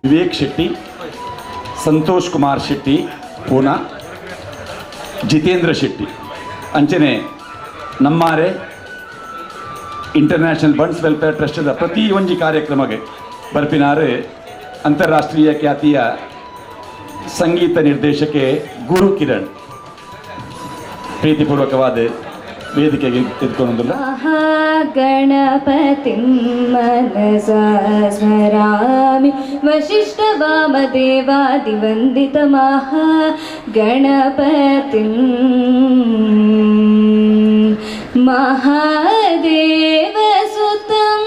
ವಿವೇಕ್ ಶೆಟ್ಟಿ, ಸಂತೋಷ್ ಕುಮಾರ್ ಶೆಟ್ಟಿ ಪೂನಾ, ಜಿತೇಂದ್ರ ಶೆಟ್ಟಿ ಅಂಚನೆ ನಮ್ಮಾರೆ international Bunts welfare ಟ್ರಸ್ಟದ ಪ್ರತಿ ಒಂಜಿ ಕಾರ್ಯಕ್ರಮಕ್ಕೆ ಬರ್ಪಿನಾರೆ ಅಂತಾರಾಷ್ಟ್ರೀಯ ಖ್ಯಾತಿಯ ಸಂಗೀತ ನಿರ್ದೇಶಕೆ ಗುರು ಕಿರಣ್ ಪ್ರೀತಿಪೂರ್ವಕವಾದ ವೇದಿಕೆಗೆ ತೆಗೆದುಕೊಂಡಿಲ್ಲ. ಗಣಪತಿ ಮನಸಾ ಸ್ಮರಾಮಿ ವಶಿಷ್ಠ ವಾಮದೇವಾದಿ ವಂದಿತ ಮಹಾ ಗಣಪತಿ ಮಹಾದೇವ ಸುತಂ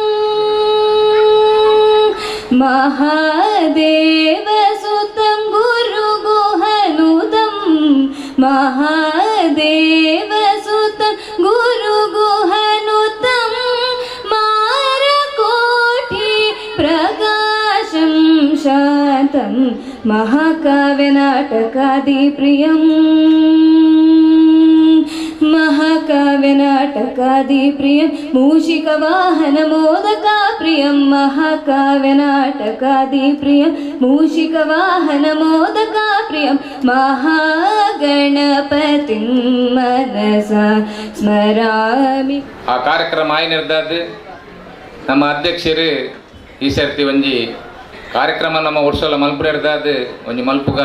ಮಹಾದೇವ ಸುತಂ ಗುರು ಗುಹನುತಂ ಮಹಾದೇವ ಸುತಂ ಗುರು ಗುಹನುತಂ ಮಾರಕೋಟಿ ಪ್ರಕಾಶಂ ಶಾಂತಂ ಮಹಾಕಾವ್ಯ ನಾಟಕಾದಿ ಪ್ರಿಯಂ महाकाव्य नाटकादि प्रियं मूषिक वाहन मोदका प्रियं महाकाव्य नाटकादि प्रियं मूषिक वाहन मोदका प्रियं महागणपतिं मनसा स्मरामि. ಆ ಕಾರ್ಯಕ್ರಮ ಆಯ್ನಿರ್ದಾದ ನಮ್ಮ ಅಧ್ಯಕ್ಷರು ಈ ಸರ್ತಿ ಒಂಜಿ ಕಾರ್ಯಕ್ರಮ ನಮ್ಮ ವರ್ಷಲ ಮಲ್ಪುರ ಇರ್ದಾದ ಒಂಜಿ ಮಲ್ಪುಗ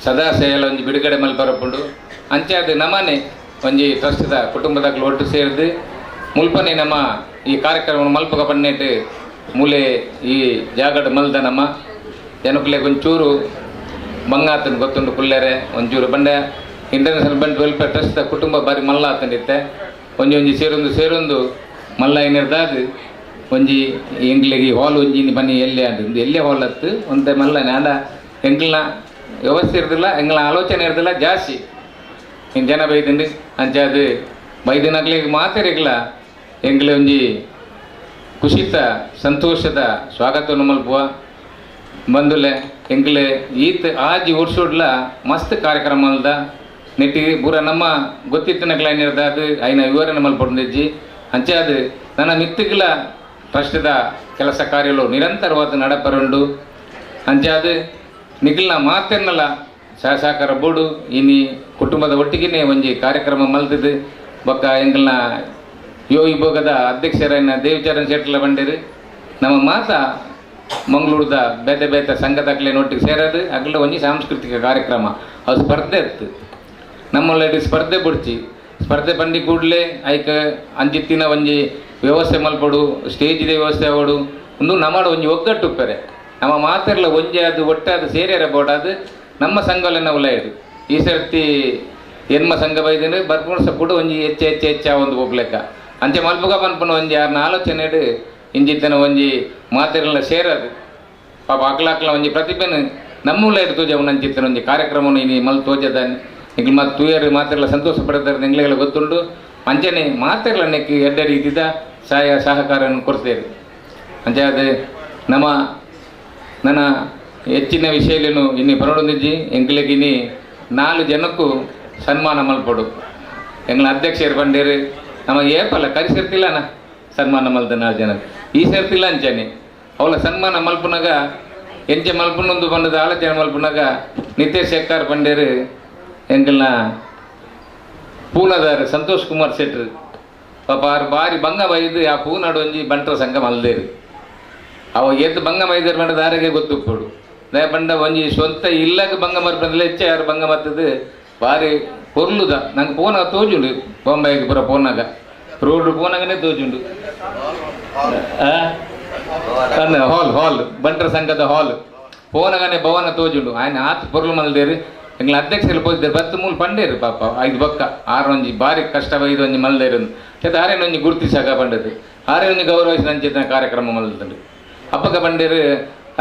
ಸದಾ ಸೇಯಲ ಒಂಜಿ ಬಿಡುಗಡೆ ಮಲ್ಪರಪ್ಪುಂಡು ಅಂಚಾದ ನಮ್ಮನೆ ಒಂಜಿ ಟ್ರಸ್ಟ್ದ ಕುಟುಂಬದಾಗಲು ಒಟ್ಟು ಸೇರಿದು ಮುಲ್ಪನೆ ನಮ್ಮ ಈ ಕಾರ್ಯಕ್ರಮ ಮಲ್ಪಗ ಪನ್ನೆಟ್ಟು ಮೂಲೆ ಈ ಜಾಗಡ್ ಮಲ್ದ ನಮ್ಮ ಜನಕ್ಕಲೆ ಒಂಚೂರು ಬಂಗಾತನ ಗೊತ್ತುಂಡು ಕುಲ್ಲೆರೆ ಒಂಚೂರು ಬಂಡೆ ಇಂಟರ್ನ್ಯಾಷನಲ್ ಬಂಡ್ ವೆಲ್ಫೇರ್ ಟ್ರಸ್ಟ್ದ ಕುಟುಂಬ ಬಾರಿ ಮಲ್ಲ ಆತಂಡಿತ್ತೆ ಒಂಜಿ ಸೇರೊಂದು ಮಲ್ಲ ಏನಿರ್ದಾದ ಒಂಜಿ ಎಂಗ್ಲಿಗೆ ಹಾಲ್ ಒಂಜಿ ಬನ್ನಿ ಎಲ್ಲೆ ಅಂದು ಎಲ್ಲೇ ಹಾಲ್ ಹತ್ತು ಒಂದೇ ಮಲ್ಲನೆ ಆಂಡ ಎಂಗ್ಲನ ವ್ಯವಸ್ಥೆ ಇರ್ದಿಲ್ಲ ಎಂಗ್ಲ ಆಲೋಚನೆ ಇರ್ದಿಲ್ಲ ಜಾಸ್ತಿ ಇನ್ನು ಜನ ಬೈದಂಡು ಅಂಚಾದ ಬೈದಿನಾಗ್ಲಿಗೆ ಮಾತಾರಿಗ್ಲ ಎಂಗ್ಲೆ ಒಂಜಿ ಖುಷಿತ ಸಂತೋಷದ ಸ್ವಾಗತವನ್ನು ಮಲ್ಪುವ ಬಂದುಲೆ ಎಂಗ್ಲೆ ಈತ್ ಆಜಿ ವರ್ಷೋಡ್ಲ ಮಸ್ತ್ ಕಾರ್ಯಕ್ರಮ ಅಲ್ದ ನೆಟ್ಟಿ ಪೂರ ನಮ್ಮ ಗೊತ್ತಿತ್ತನಗ್ಲ ಏನಿರ್ದಾದ ಐನ ವಿವರಣೆ ಮಲ್ಪೊಂದಿಜ್ಜಿ ಅಂಚಾದ ನನ್ನ ಮಿತ್ತಿಗ್ಲ ಟ್ರಸ್ಟ್ದ ಕೆಲಸ ಕಾರ್ಯಗಳು ನಿರಂತರವಾದ ನಡಪರುಂಡು ಅಂಚಾದ ನಿಗ್ಲ ಮಾತೆನ್ನಲ್ಲ ಸಹಕಾರ ಬೋರ್ಡು ಇನಿ ಕುಟುಂಬದ ಒಟ್ಟಿಗೆ ಒಂಜಿ ಕಾರ್ಯಕ್ರಮ ಮಲ್ತಿದ್ದು ಬೊಕ್ಕ ಎಂಗ್ಲನ ಯೋ ವಿಭಾಗದ ಅಧ್ಯಕ್ಷರನ್ನ ದೇವಚರಣ್ ಶೆಟ್ಲ ಬಂದಿರು ನಮ್ಮ ಮಾತಾ ಮಂಗಳೂರದ ಬೇತೆ ಬೇತೆ ಸಂಘದಾಗ್ಲೇನೊಟ್ಟಿಗೆ ಒಟ್ಟಿಗೆ ಸೇರೋದು ಅಗ್ಲ ಒಂಜಿ ಸಾಂಸ್ಕೃತಿಕ ಕಾರ್ಯಕ್ರಮ ಅದು ಸ್ಪರ್ಧೆ ಇತ್ತು ನಮ್ಮಲ್ಲಿ ಸ್ಪರ್ಧೆ ಬಿಡ್ಚಿ ಸ್ಪರ್ಧೆ ಬಂಡಿ ಕೂಡಲೇ ಐಕ ಅಂಜಿತ್ತಿನ ಒಂಜಿ ವ್ಯವಸ್ಥೆ ಮಲ್ಪಡು ಸ್ಟೇಜಿದ ವ್ಯವಸ್ಥೆ ಆಗೋಡು ಒಂದು ನಮ್ಮಡು ಒಂಜಿ ಒಗ್ಗಟ್ಟು ಉಪ್ಪರೆ ನಮ್ಮ ಮಾತೆಲ್ಲ ಒಂಜಿ ಅದು ಒಟ್ಟಾದ ಸೇರ್ಯಾರ ಬೋಡಾದು ನಮ್ಮ ಸಂಘಲೆನ ಉಲಾಯಿದು ಈ ಸರ್ತಿ ಹೆಣ್ಮ ಸಂಘ ಬೈದ್ರೆ ಬರ್ಪುಣ ಕೂಡ ಒಂಜಿ ಹೆಚ್ಚ ಒಂದು ಹೋಗ್ಲೆಕ್ಕ ಅಂಚೆ ಮಲ್ಪಗ ಪನ್ಪನ ಒಂಜಿ ಯಾರನ್ನ ಆಲೋಚನೆ ಇಡು ಇಂಜಿತ್ತನ ಒಂಜಿ ಮಾತೆಲ್ಲ ಸೇರೋದು ಪಾಪ ಅಕ್ಲಾಕ್ಲ ಒಂಜಿ ಪ್ರತಿಭೆನ ನಮ್ಮ ಉಲಾಯಿದು ತೋಜ ಅಂಚಿತ್ತನ ಒಂಜಿ ಕಾರ್ಯಕ್ರಮವನ್ನು ಇನಿ ಮಲ್ ತೋಜದಾನೆ ಈಗ ಮತ್ತು ತೂಯರು ಮಾತೆಲ್ಲ ಸಂತೋಷ ಪಡ್ತಾರೆ ನಿಂಗ್ಲೆಲ್ಲ ಗೊತ್ತುಂಡು ಅಂಚನೆ ಮಾತೆಲ್ಲ ನೆಕ್ಕಿ ಎಡ್ಡ ರೀತಿದ ಸಹಾಯ ಸಹಕಾರವನ್ನು ಕೊಡ್ತೇವೆ ಅಂಚೆ ಅದು ನನ್ನ ಹೆಚ್ಚಿನ ವಿಷಯಲೇನು ಇನ್ನು ಪರಡೊಂದಿಜ್ಜಿ ಎಂಗ್ಲೆಗಿನಿ 4 ಜನಕ್ಕೂ ಸನ್ಮಾನ ಮಲ್ಪಡು ಎಂಗ್ಲ ಅಧ್ಯಕ್ಷರು ಬಂಡೇರು ನಮ್ಮ ಏಪಲ್ಲ ಕರಿಸಿರ್ತಿಲ್ಲನ ಸನ್ಮಾನ ಮಲ್ದ 4 ಜನಕ್ಕೆ ಈ ಸೇರ್ತಿಲ್ಲ ಅಂಚನೆ ಅವಳ ಸನ್ಮಾನ ಮಲ್ಪನಾಗ ಎಂಚೆ ಮಲ್ಪನೊಂದು ಬಂದದ ಆಲೋಚನೆ ಮಲ್ಪನಾಗ ನಿತೇಶ್ ಶೆಟ್ಟಾರ್ ಬಂಡೇರು ಎಂಗ್ಲನ ಪೂನದಾರ ಸಂತೋಷ್ ಕುಮಾರ್ ಶೆಟ್ರು ಪಾಪ ಅವ್ರು ಬಾರಿ ಭಂಗ ಬೈದು ಆ ಪೂನಾಡು ಒಂಜಿ ಬಂಟ್ರ ಸಂಘ ಮಲ್ದೇರು ಅವ ಎದ್ದು ಭಂಗ ಬೈದರು ಬಂಡ ದಾರಿಗೆ ಗೊತ್ತುಪ್ಪಡು ದಯ ಬಂಡ ಒಂಜಿ ಸ್ವಂತ ಇಲ್ಲಗ ಭಂಗ ಮರ್ಪಂದ್ರೆ ಹೆಚ್ಚೆ ಯಾರು ಭಂಗ ಮತ್ತದು ಭಾರಿ ಹೊರ್ಲುದ ನಂಗೆ ಫೋನಾಗ ತೋಜುಂಡು ಬಾಂಬೆಗೆ ಪೂರ ಫೋನಾಗ ರೋಡ್ ಫೋನಾಗನೇ ತೋಜುಂಡು ಹಾಲ್ ಬಂಟ್ರ ಸಂಘದ ಹಾಲ್ ಫೋನಾಗನೇ ಭವನ ತೋಜುಂಡು ఆయన ಆತು ಪೊರ್ಲು ಮಲ್ದೇರು ಎಂಗ್ಲ ಅಧ್ಯಕ್ಷರು ಪೋದಿದ್ದಾರೆ ಬತ್ತು ಮೂಲ ಪಂಡೇರು ಪಾಪ 5 ಬಕ್ಕ 6 ಒಂಜಿ ಭಾರಿ ಕಷ್ಟ ಬೈದು ಒಂಜಿ ಮಲ್ದೇರು ಚೇತ ಆರೇನೊಂಜಿ ಗುರುತಿಸಾಗ ಬಂಡದು ಆರೇನೊಂಜಿ ಗೌರವಿಸಿ ನಂಚಿನ ಕಾರ್ಯಕ್ರಮ ಮಲ್ದಂಡು ಅಪ್ಪಗ ಬಂಡೇರು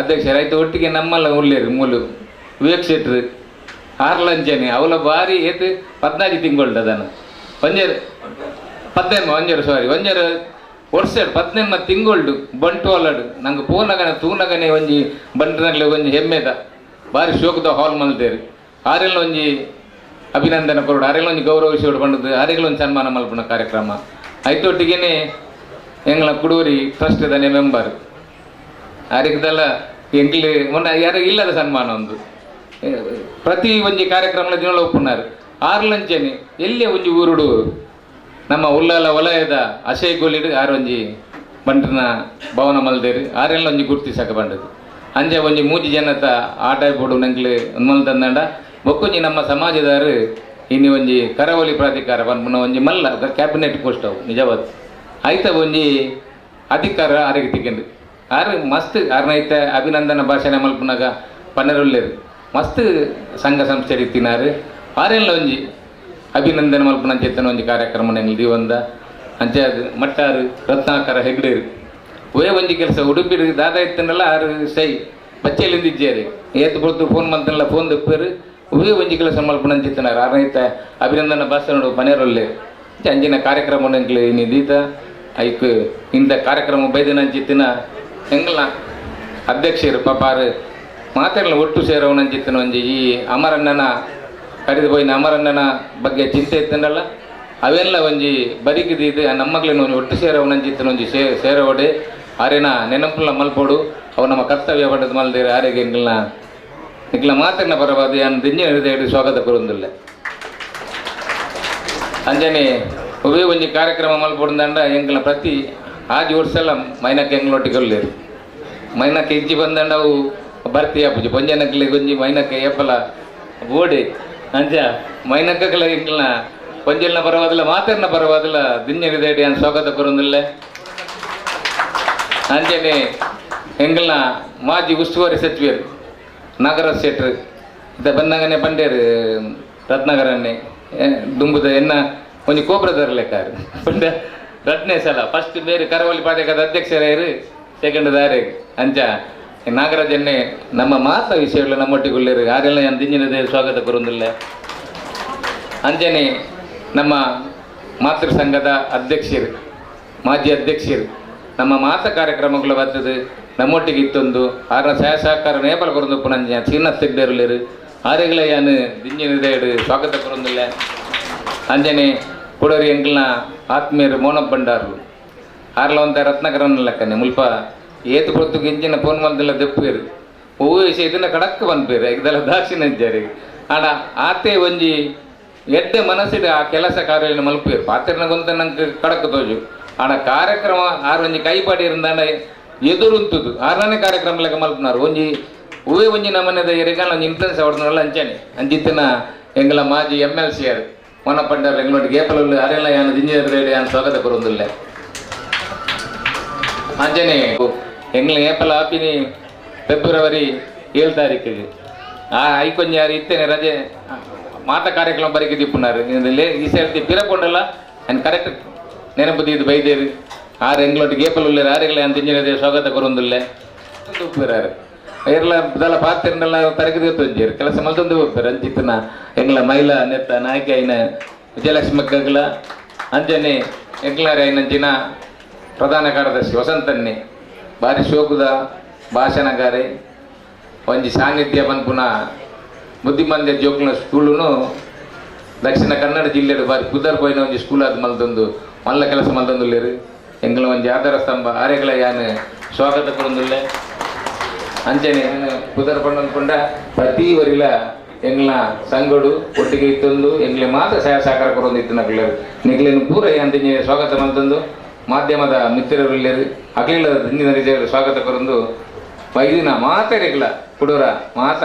ಅಧ್ಯಕ್ಷರು ಆಯ್ತು ಒಟ್ಟಿಗೆ ನಮ್ಮಲ್ಲ ಉಳ್ಳೇರು ಮೂಲು ವಿವೇಕ್ ಶೆಟ್ರು 6 ಲಂಚನೆ ಅವಳ ಭಾರಿ ಏತು 14 ತಿಂಗಳು ಅದನ್ನು ಒಂಜರು 15 ಒಂಜರು ವರ್ಷ 15 ತಿಂಗಳು ಬಂಟು ಅಲ್ಲಡು ನಂಗೆ ಪೋನಗನ ತೂನಗನೆ ಒಂಜಿ ಬಂಟಿನಗ್ಲೆ ಒಂಜಿ ಹೆಮ್ಮೆದ ಭಾರಿ ಶೋಕದ ಹಾಲ್ ಮಲ್ದೇರು ಆರೆಲ್ಲ ಒಂಜಿ ಅಭಿನಂದನೆ ಕೊರಡು ಆರೆಲ್ಲ ಒಂಜಿ ಗೌರವಿಸೋಡು ಬಂಡದು ಆರೆಲ್ಲ ಒಂದು ಸನ್ಮಾನ ಮಲ್ಪನ ಕಾರ್ಯಕ್ರಮ ಐತೊಟ್ಟಿಗೆ ಎಂಗ್ಲ ಕುಡೂರಿ ಟ್ರಸ್ಟ್ ದನೆ ಮೆಂಬರ್ ಆರಿಗದಲ್ಲ ಎಂಕ್ಲು ಮೊನ್ನೆ ಯಾರು ಇಲ್ಲದ ಸನ್ಮಾನ ಒಂದು ಪ್ರತಿ ಒಂಜಿ ಕಾರ್ಯಕ್ರಮ ದಿನ ಒಪ್ಪುన్నారు ಆರ್ಲಂಚನೆ ಎಲ್ಲೇ ಒಂಜಿ ಊರುಡು ನಮ್ಮ ಉಳ್ಳಾಲ ವಲಯದ ಅಶೇಗೊಲಿಡು ಆರೊಂಜಿ ಬಂಟ್ರನ ಭವನ ಮಲ್ದೇರು ಆರೆಲ್ಲ ಒಂಜಿ ಗುರ್ತಿಸಕ ಬಂಡದು ಅಂಜೆ ಒಂಜಿ ಮೂಜಿ ಜನತ ಆಟ ಬೋಡು ನಂಗ್ಲು ಮಲ್ತಂದಂಡ ಬೊಕ್ಕೊಂಜಿ ನಮ್ಮ ಸಮಾಜದಾರು ಇನ್ನು ಒಂಜಿ ಕರಾವಳಿ ಪ್ರಾಧಿಕಾರ ಬಂದ್ಬಿನ ಒಂಜಿ ಮಲ್ಲ ಕ್ಯಾಬಿನೆಟ್ ಪೋಸ್ಟ್ ಅವು ನಿಜವತ್ತು ಆಯ್ತ ಒಂಜಿ ಅಧಿಕಾರ ಆರಿಗೆ ತಿಕ್ಕೊಂಡು ಆರು ಮಸ್ತ್ ಆರ್ನೈತ ಅಭಿನಂದನ ಭಾಷಣ ಮಲ್ಪನಾಗ ಪನ್ನರುಳ್ಳೇರು ಮಸ್ತ್ ಸಂಘ ಸಂಸ್ಥೆ ತಿನ್ನಾರು ಆರೆಲ್ಲ ಒಂಜಿ ಅಭಿನಂದನ ಮಲ್ಪನ ಚೆತ್ತನ ಒಂಜಿ ಕಾರ್ಯಕ್ರಮ ನಂಗೆ ದಿವಂದ ಅಂಚೆ ಅದು ಮಟ್ಟಾರು ರತ್ನಾಕರ ಹೆಗ್ಡೇರು ಒಯೇ ಒಂಜಿ ಕೆಲಸ ಉಡುಪಿಡು ದಾದ ಇತ್ತನಲ್ಲ ಆರು ಸೈ ಬಚ್ಚೆಲಿಂದಿದ್ದೇರಿ ಏತು ಕೊಡ್ತು ಫೋನ್ ಮಾಡ್ತಾನಲ್ಲ ಫೋನ್ ತಪ್ಪೇರು ಒಯೇ ಒಂಜಿ ಕೆಲಸ ಮಲ್ಪನ ಚೆತ್ತನಾರು ಆರ್ನೈತ ಅಭಿನಂದನ ಭಾಷಣ ಪನೇರೊಲ್ಲೆ ಅಂಜಿನ ಕಾರ್ಯಕ್ರಮ ನಂಗೆ ನಿದೀತ ಐಕ್ ಇಂಥ ಕಾರ್ಯಕ್ರಮ ಬೈದಿನ ಅಂಚಿತ್ತಿನ ಹೆಂಗಲ್ಲ ಅಧ್ಯಕ್ಷರು ಪಾಪಾರು ಮಾತೆಲ್ಲ ಒಟ್ಟು ಸೇರವನಂಚಿತ್ತಿನ ಒಂಜಿ ಈ ಅಮರಣ್ಣನ ಕಡಿದು ಹೋಯಿನ ಅಮರಣ್ಣನ ಬಗ್ಗೆ ಚಿಂತೆ ಇತ್ತನಲ್ಲ ಅವೆಲ್ಲ ಒಂಜಿ ಬರಿಕಿದ್ದು ನಮ್ಮಗ್ಲಿನ ಒಂದು ಒಟ್ಟು ಸೇರವನಂಚಿತ್ತಿನ ಒಂಜಿ ಸೇರವಡೆ ಆರೇನ ನೆನಪುಲ್ಲ ಮಲ್ಪೋಡು ಅವು ನಮ್ಮ ಕರ್ತವ್ಯ ಪಡೆದು ಮಲ್ದೇರೆ ಆರೆಗೆ ನಿಗ್ಲ ಮಾತನ್ನ ಬರಬಾರ್ದು ಯಾನು ದಿಂಜಿನ ಹೃದಯ ಸ್ವಾಗತ ಕೊರೊಂದಿಲ್ಲ ಅಂಜನೆ ಒವೇ ಒಂಜಿ ಕಾರ್ಯಕ್ರಮ ಮಲ್ಪೊಂದಂಡ ಎಂಗ್ಲ ಪ್ರತಿ ಆಜಿ ವರ್ಷಲ್ಲ ಮೈನಕ್ಕೆ ಎಂಗ್ಲೊಟ್ಟಿಗೊಳ್ಳೇರು ಮೈನಕ್ಕೆ ಇಜ್ಜಿ ಬಂದಂಡ ಅವು ಬರ್ತಿ ಆಪುಜಿ ಪೊಂಜನಕ್ಲಿ ಒಂಜಿ ಮೈನಕ್ಕೆ ಏಪಲ ಬೋಡೆ ಅಂಚ ಮೈನಕ್ಕಲ ಎಂಗ್ಲ ಪೊಂಜಲ್ನ ಪರವಾದಿಲ್ಲ ಮಾತನ್ನ ಪರವಾದಿಲ್ಲ ದಿಂಜ ಹೃದಯ ಯಾನು ಸ್ವಾಗತ ಕೊರೊಂದಿಲ್ಲ ಅಂಜನೆ ಎಂಗ್ಲ ಮಾಜಿ ಉಸ್ತುವಾರಿ ಸಚಿವರು ನಾಗರಾಜ್ ಶೆಟ್ರು ಇದ ಬಂದಂಗನೆ ಬಂಡೇರು ರತ್ನಗರನ್ನೇ ದುಂಬುದ ಎನ್ನ ಒಂಜಿ ಕೋಬ್ರದವ್ರ ಲೆಕ್ಕಾರು ಪಂಡ ರತ್ನೇ ಸಲ ಫಸ್ಟ್ ಬೇರೆ ಕರಾವಳಿ ಪ್ರಾಧಿಕಾರದ ಅಧ್ಯಕ್ಷರಾಯರು ಸೆಕೆಂಡ್ ದಾರೆ ಅಂಚ ನಾಗರಾಜನ್ನೇ ನಮ್ಮ ಮಾತ ವಿಷಯಗಳು ನಮ್ಮೊಟ್ಟಿಗೆ ಉಳ್ಳೇರು ಯಾರೆಲ್ಲ ನಾನು ದಿಂಜಿನದೇ ಸ್ವಾಗತ ಕೊರೊಂದಿಲ್ಲ ಅಂಜನೆ ನಮ್ಮ ಮಾತೃ ಸಂಘದ ಅಧ್ಯಕ್ಷರು ಮಾಜಿ ಅಧ್ಯಕ್ಷರು ನಮ್ಮ ಮಾತ ಕಾರ್ಯಕ್ರಮಗಳು ಬರ್ತದೆ ನಮ್ಮೊಟ್ಟಿಗೆ ಇತ್ತೊಂದು ಆರ ಸಹಕಾರ ನೇಪಾಳ ಕೊರೊಂದು ಪುನಂಜ ಚೀನಾ ತೆಗ್ದೇರುಳ್ಳೇರು ಆರೆಗಳ ಯಾನು ದಿಂಜಿನದೇ ಸ್ವಾಗತ ಕೊರೊಂದಿಲ್ಲ ಅಂಜನೆ ಕೊಡೋರಿ ಎಂಗ್ಲನ ಆತ್ಮೀಯರು ಮೋನಪ್ಪ ಬಂಡಾರು ಆರ್ಲ ಒಂತ ರತ್ನಕರನ ಲೆಕ್ಕನೆ ಮುಲ್ಪ ಏತು ಕೊಡ್ತು ಗಿಂಜಿನ ಫೋನ್ ಮಲ್ದೆಲ್ಲ ದೆಪ್ಪೇರು ಹೂವು ವಿಷಯ ಇದನ್ನ ಕಡಕ್ಕ ಬಂದ್ಪೇರು ಇದೆಲ್ಲ ದಾಕ್ಷಿಣ ಇದ್ದಾರೆ ಆಡ ಆತೆ ಒಂಜಿ ಎಡ್ಡೆ ಮನಸ್ಸಿಡ ಆ ಕೆಲಸ ಕಾರ್ಯ ಮಲ್ಪೇರು ಪಾತ್ರನಗೊಂತ ನಂಗೆ ಕಡಕ್ಕ ತೋಜು ಆಡ ಕಾರ್ಯಕ್ರಮ ಆರು ಒಂಜಿ ಕೈಪಾಡಿ ಇರಂದಾಂಡ ಎದುರುಂತುದು ಆರನೇ ಕಾರ್ಯಕ್ರಮ ಲೆಕ್ಕ ಮಲ್ಪನಾರು ಒಂಜಿ ಹೂವೇ ಒಂಜಿ ನಮನೆದ ಎರಿಗಾಲ ಒಂಜಿ ಇನ್ಫ್ಲುಯೆನ್ಸ್ ಅವಡ್ನಲ್ಲ ಅಂಚಾನೆ ಅಂಚಿತ್ತಿನ ಎಂಗ್ಲ ಮಾಜಿ MLC ಯಾರು ಮನಪಂಡರ್ ಎಂಗ್ಲೊಟ್ಟಿಗೆ ಏಪಲಲ್ಲಿ ಅರೆಲ್ಲ ಯಾನು ದಿಂಜ ಯಾನು ಸ್ವಾಗತ ಕೊರೊಂದಿಲ್ಲ ಅಂಜನೆ ಎಂಗ್ಲ ಏಪಲ ಆಪಿನಿ ಫೆಬ್ರವರಿ 7 ತಾರೀಕಿಗೆ ಐಕೊಂಜಿ ಯಾರು ಇತ್ತೇನೆ ರಜೆ ಮಾತ ಕಾರ್ಯಕ್ರಮ ಬರೀಕೆ ತಿಪ್ಪುನಾರು ಈ ಸರ್ತಿ ಪಿರಕೊಂಡಲ್ಲ ನಾನು ಕರೆಕ್ಟ್ ನೆನಪು ಇದು ಬೈದೇರು ಆರು ಎಂಗ್ಲೊಟ್ಟಿಗೆ ಏಪಲಲ್ಲಿ ಆರೆಲ್ಲ ಯಾನು ದಿಂಜಿನ ಸ್ವಾಗತ ಕೊರೊಂದಿಲ್ಲ ಉಪ್ಪಿರಾರು ಎಲ್ಲ ಇದೆಲ್ಲ ಪಾತ್ರೆಲ್ಲ ತರಗತಿ ತೊಂಜೇರು ಕೆಲಸ ಮಲ್ತೊಂದು ಹೋಗ್ತಾರೆ ಅಂಚಿತ್ತನ ಎಂಗ್ಲ ಮೈಲ ನೆತ್ತ ನಾಯಕಿ ಐನ ವಿಜಯಲಕ್ಷ್ಮಿ ಗಗ್ಲ ಅಂಜನೆ ಎಂಗ್ಲಾರಿ ಐನಂಚಿನ ಪ್ರಧಾನ ಕಾರ್ಯದರ್ಶಿ ವಸಂತನ್ನೆ ಭಾರಿ ಶೋಕದ ಭಾಷಣಗಾರೆ ಒಂಜಿ ಸಾನ್ನಿಧ್ಯ ಬಂದ್ಪುನ ಬುದ್ಧಿಮಾಂದ್ಯ ಜೋಕ್ಲ ಸ್ಕೂಲುನು ದಕ್ಷಿಣ ಕನ್ನಡ ಜಿಲ್ಲೆಡು ಬಾರಿ ಕುದರ್ ಪೋಯಿನ ಒಂಜಿ ಸ್ಕೂಲ್ ಅದು ಮಲ್ತೊಂದು ಮಲ್ಲ ಕೆಲಸ ಮಲ್ತೊಂದುಲ್ಲೇರು ಎಂಗ್ಲ ಒಂಜಿ ಆಧಾರ ಸ್ತಂಭ ಆರೆಗಳ ಯಾನು ಸ್ವಾಗತ ಕೊರೊಂದುಲ್ಲೆ ಅಂಚನೆ ಕುದರ್ ಪಂಡ ಪ್ರತಿ ವರಿಲ ಎಂಗ್ಲ ಸಂಗಡು ಒಟ್ಟಿಗೆ ಇತ್ತೊಂದು ಎಂಗ್ಲೆ ಮಾತ್ರ ಸಹಕಾರ ಕೊರೊಂದಿತ್ತು ನಕ್ಲೇರು ನಿಗ್ಲೇನು ಪೂರ ಅಂತಿನ ಸ್ವಾಗತ ಮಲ್ತೊಂದು ಮಾಧ್ಯಮದ ಮಿತ್ರರುಳ್ಳೇರು ಅಕ್ಲಿಲ್ಲ ದಿಂಜಿನ ರೀತಿಯಲ್ಲಿ ಸ್ವಾಗತ ಕೊರೊಂದು ವೈದಿನ ಮಾತೆರೆಗ್ಲ ಕುಡೂರ ಮಾತ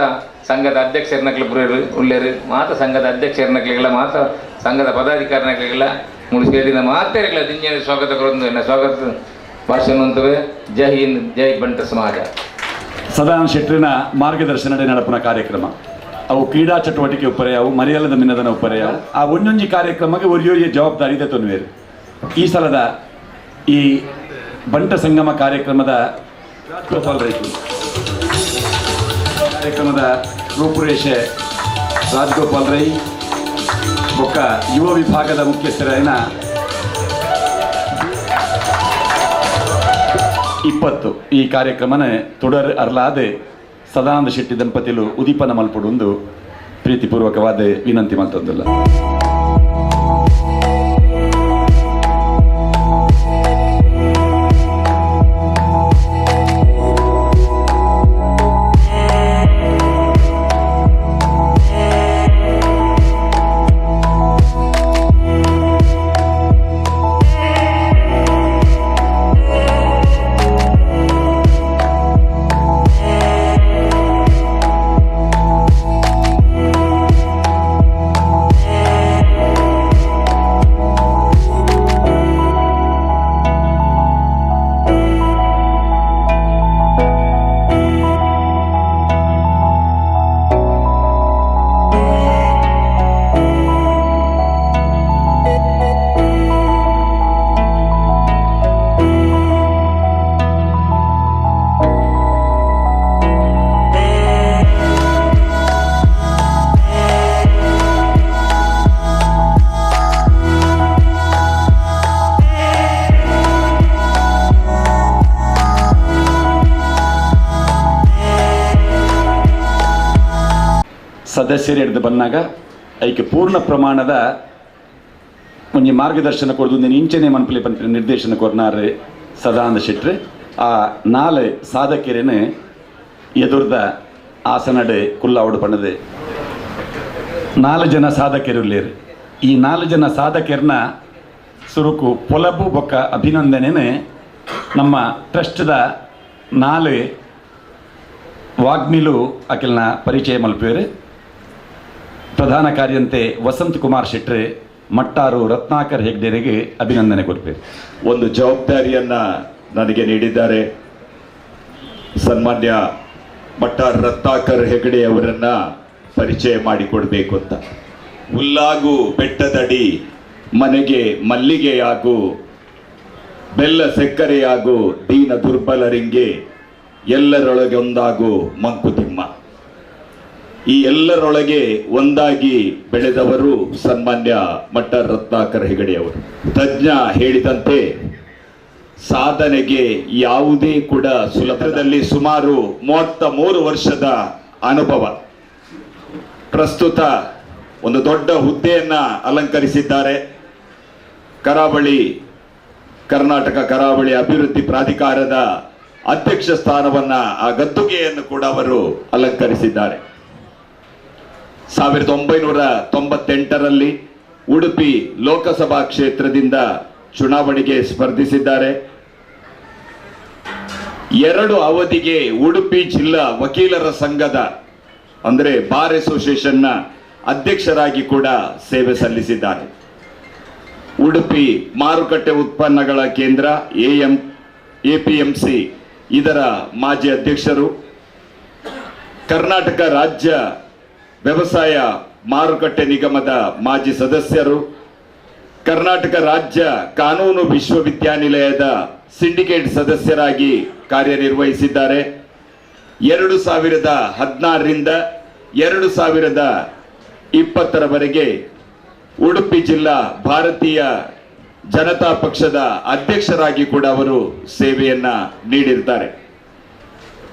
ಸಂಘದ ಅಧ್ಯಕ್ಷರನಕ್ಲೆ ಪುರೇರು ಉಳ್ಳೇರು ಮಾತ ಸಂಘದ ಅಧ್ಯಕ್ಷರನಕ್ಲೆಗಳ ಮಾತ ಸಂಘದ ಪದಾಧಿಕಾರಿನಕ್ಲೆಗಳ ಮೂರು ಸೇರಿನ ಮಾತೆರೆಗ್ಲ ದಿಂಜಿನ ಸ್ವಾಗತ ಕೊರೊಂದು ಎನ್ನ ಸ್ವಾಗತ ಭಾಷಣ ಅಂತವೇ ಜೈ ಹಿಂದ್ ಜೈ ಬಂಟ ಸಮಾಜ. ಸದಾನಂದ ಶೆಟ್ಟರಿನ ಮಾರ್ಗದರ್ಶನಡೆ ನಡಪನ ಕಾರ್ಯಕ್ರಮ ಅವು ಕ್ರೀಡಾ ಚಟುವಟಿಕೆ ಉಪ್ಪರೆ ಅವು ಮರೆಯಲ್ಲದ ಮಿನ್ನದನ ಉಪ್ಪರೆ ಅವು ಆ ಒಂದೊಂಜಿ ಕಾರ್ಯಕ್ರಮಕ್ಕೆ ಒರಿಯೋರಿಯ ಜವಾಬ್ದಾರಿ ಇದೆ ತೊನ್ವೇರು. ಈ ಸಲದ ಈ ಬಂಟ ಸಂಗಮ ಕಾರ್ಯಕ್ರಮದ ಕಾರ್ಯಕ್ರಮದ ರೂಪುರೇಷೆ ರಾಜಗೋಪಾಲ್ ರೈ ಬೊಕ್ಕ ಯುವ ವಿಭಾಗದ ಮುಖ್ಯಸ್ಥರಾಯಿನ 20 ಈ ಕಾರ್ಯಕ್ರಮನ ತುಡರ್ ಅರ್ಲಾದೆ ಸದಾನಂದ ಶೆಟ್ಟಿ ದಂಪತಿಲು ಉದೀಪನ ಮಲ್ಪಡುಂದು ಪ್ರೀತಿಪೂರ್ವಕವಾದ ವಿನಂತಿ ಮಲ್ತೊಂದಿಲ್ಲ. ಸದಸ್ಯರು ಹಿಡಿದು ಬಂದಾಗ ಅದಕ್ಕೆ ಪೂರ್ಣ ಪ್ರಮಾಣದ ಒಂಜಿ ಮಾರ್ಗದರ್ಶನ ಕೊಡೋದು ಇಂಚನೆ ಮನ್ಪಲಿ ಪಂತ್ರ ನಿರ್ದೇಶನ ಕೊರ್ನಾರು ಸದಾನಂದ ಶೆಟ್ರು ಆ 4 ಸಾಧಕರನ್ನು ಎದುರ್ದ ಆಸನಡೆ ಕುಲ್ಲಾವಡು ಪಣ್ಣದು 4 ಜನ ಸಾಧಕರು ಇಲ್ಲೇರು. ಈ 4 ಜನ ಸಾಧಕರನ್ನ ಸುರುಕು ಪೊಲಬು ಬೊಕ್ಕ ಅಭಿನಂದನೆ ನಮ್ಮ ಟ್ರಸ್ಟ್ದ 4 ವಾಗ್ಮಿಲು ಅಕಿಲ್ನ ಪರಿಚಯ ಮಲ್ಪೇರು. ಪ್ರಧಾನ ಕಾರ್ಯಂತೆ ವಸಂತ್ ಕುಮಾರ್ ಶೆಟ್ರೆ ಮಟ್ಟಾರು ರತ್ನಾಕರ್ ಹೆಗ್ಡೆರಿಗೆ ಅಭಿನಂದನೆ ಕೊಡ್ಬೇಕು. ಒಂದು ಜವಾಬ್ದಾರಿಯನ್ನ ನನಗೆ ನೀಡಿದ್ದಾರೆ. ಸನ್ಮಾನ್ಯ ಮಟ್ಟಾರ್ ರತ್ನಾಕರ್ ಹೆಗಡೆ ಅವರನ್ನ ಪರಿಚಯ ಮಾಡಿಕೊಡ್ಬೇಕು ಅಂತ. ಹುಲ್ಲಾಗು ಬೆಟ್ಟದಡಿ ಮನೆಗೆ ಮಲ್ಲಿಗೆಯಾಗು, ಬೆಲ್ಲ ಸಕ್ಕರೆಯಾಗು ದೀನ ದುರ್ಬಲರಿಂಗೆ, ಎಲ್ಲರೊಳಗೆ ಒಂದಾಗು ಮಂಕುತಿಮ್ಮ. ಈ ಎಲ್ಲರೊಳಗೆ ಒಂದಾಗಿ ಬೆಳೆದವರು ಸನ್ಮಾನ್ಯ ಮಟ್ಟಾರ್ ರತ್ನಾಕರ್ ಹೆಗಡೆ ಅವರು. ತಜ್ಞ ಹೇಳಿದಂತೆ ಸಾಧನೆಗೆ ಯಾವುದೇ ಕೂಡ ಸುಲಭದಲ್ಲಿ ಸುಮಾರು 33 ವರ್ಷದ ಅನುಭವ. ಪ್ರಸ್ತುತ ಒಂದು ದೊಡ್ಡ ಹುದ್ದೆಯನ್ನ ಅಲಂಕರಿಸಿದ್ದಾರೆ. ಕರ್ನಾಟಕ ಕರಾವಳಿ ಅಭಿವೃದ್ಧಿ ಪ್ರಾಧಿಕಾರದ ಅಧ್ಯಕ್ಷ ಸ್ಥಾನವನ್ನ, ಆ ಗದ್ದುಗೆಯನ್ನು ಕೂಡ ಅವರು ಅಲಂಕರಿಸಿದ್ದಾರೆ. 1998ರಲ್ಲಿ ಉಡುಪಿ ಲೋಕಸಭಾ ಕ್ಷೇತ್ರದಿಂದ ಚುನಾವಣೆಗೆ ಸ್ಪರ್ಧಿಸಿದ್ದಾರೆ. 2 ಅವಧಿಗೆ ಉಡುಪಿ ಜಿಲ್ಲಾ ವಕೀಲರ ಸಂಘದ ಅಂದರೆ ಬಾರ್ ಅಸೋಸಿಯೇಷನ್ನ ಅಧ್ಯಕ್ಷರಾಗಿ ಕೂಡ ಸೇವೆ ಸಲ್ಲಿಸಿದ್ದಾರೆ. ಉಡುಪಿ ಮಾರುಕಟ್ಟೆ ಉತ್ಪನ್ನಗಳ ಕೇಂದ್ರ APMC ಇದರ ಮಾಜಿ ಅಧ್ಯಕ್ಷರು. ಕರ್ನಾಟಕ ರಾಜ್ಯ ವ್ಯವಸಾಯ ಮಾರುಕಟ್ಟೆ ನಿಗಮದ ಮಾಜಿ ಸದಸ್ಯರು. ಕರ್ನಾಟಕ ರಾಜ್ಯ ಕಾನೂನು ವಿಶ್ವವಿದ್ಯಾನಿಲಯದ ಸಿಂಡಿಕೇಟ್ ಸದಸ್ಯರಾಗಿ ಕಾರ್ಯನಿರ್ವಹಿಸಿದ್ದಾರೆ. 2016ರಿಂದ 2020ರವರೆಗೆ ಉಡುಪಿ ಜಿಲ್ಲಾ ಭಾರತೀಯ ಜನತಾ ಪಕ್ಷದ ಅಧ್ಯಕ್ಷರಾಗಿ ಕೂಡ ಅವರು ಸೇವೆಯನ್ನ ನೀಡಿರ್ತಾರೆ.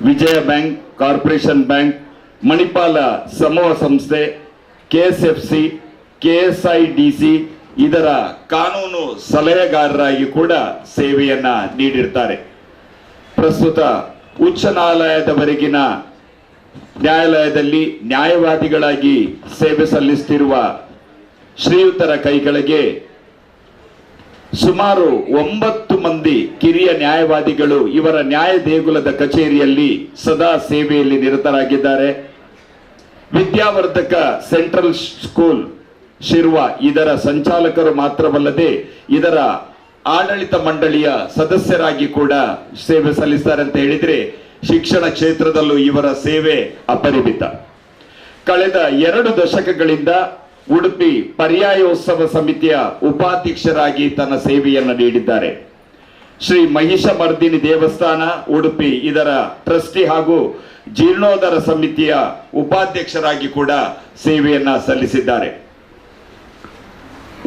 ವಿಜಯ ಬ್ಯಾಂಕ್, ಕಾರ್ಪೊರೇಷನ್ ಬ್ಯಾಂಕ್, ಮಣಿಪಾಲ ಸಮೂಹ ಸಂಸ್ಥೆ, KSFC, KSIDC ಇದರ ಕಾನೂನು ಸಲಹೆಗಾರರಾಗಿ ಕೂಡ ಸೇವೆಯನ್ನ ನೀಡಿರ್ತಾರೆ. ಪ್ರಸ್ತುತ ಉಚ್ಚ ನ್ಯಾಯಾಲಯದವರೆಗಿನ ನ್ಯಾಯಾಲಯದಲ್ಲಿ ನ್ಯಾಯವಾದಿಗಳಾಗಿ ಸೇವೆ ಸಲ್ಲಿಸುತ್ತಿರುವ ಶ್ರೀಯುತರ ಕೈಗಳಿಗೆ ಸುಮಾರು 9 ಮಂದಿ ಕಿರಿಯ ನ್ಯಾಯವಾದಿಗಳು ಇವರ ನ್ಯಾಯ ದೇಗುಲದ ಕಚೇರಿಯಲ್ಲಿ ಸದಾ ಸೇವೆಯಲ್ಲಿ ನಿರತರಾಗಿದ್ದಾರೆ. ವಿದ್ಯಾವರ್ಧಕ ಸೆಂಟ್ರಲ್ ಸ್ಕೂಲ್ ಶಿರ್ವ ಇದರ ಸಂಚಾಲಕರು ಮಾತ್ರವಲ್ಲದೆ ಇದರ ಆಡಳಿತ ಮಂಡಳಿಯ ಸದಸ್ಯರಾಗಿ ಕೂಡ ಸೇವೆ ಸಲ್ಲಿಸ್ತಾರೆ ಅಂತ ಹೇಳಿದ್ರೆ ಶಿಕ್ಷಣ ಕ್ಷೇತ್ರದಲ್ಲೂ ಇವರ ಸೇವೆ ಅಪರಿಮಿತ. ಕಳೆದ 2 ದಶಕಗಳಿಂದ ಉಡುಪಿ ಪರ್ಯಾಯೋತ್ಸವ ಸಮಿತಿಯ ಉಪಾಧ್ಯಕ್ಷರಾಗಿ ತನ್ನ ಸೇವೆಯನ್ನು ನೀಡಿದ್ದಾರೆ. ಶ್ರೀ ಮಹಿಷಮರ್ದಿನಿ ದೇವಸ್ಥಾನ ಉಡುಪಿ ಇದರ ಟ್ರಸ್ಟಿ ಹಾಗೂ ಜೀರ್ಣೋದ್ಧಾರ ಸಮಿತಿಯ ಉಪಾಧ್ಯಕ್ಷರಾಗಿ ಕೂಡ ಸೇವೆಯನ್ನ ಸಲ್ಲಿಸಿದ್ದಾರೆ.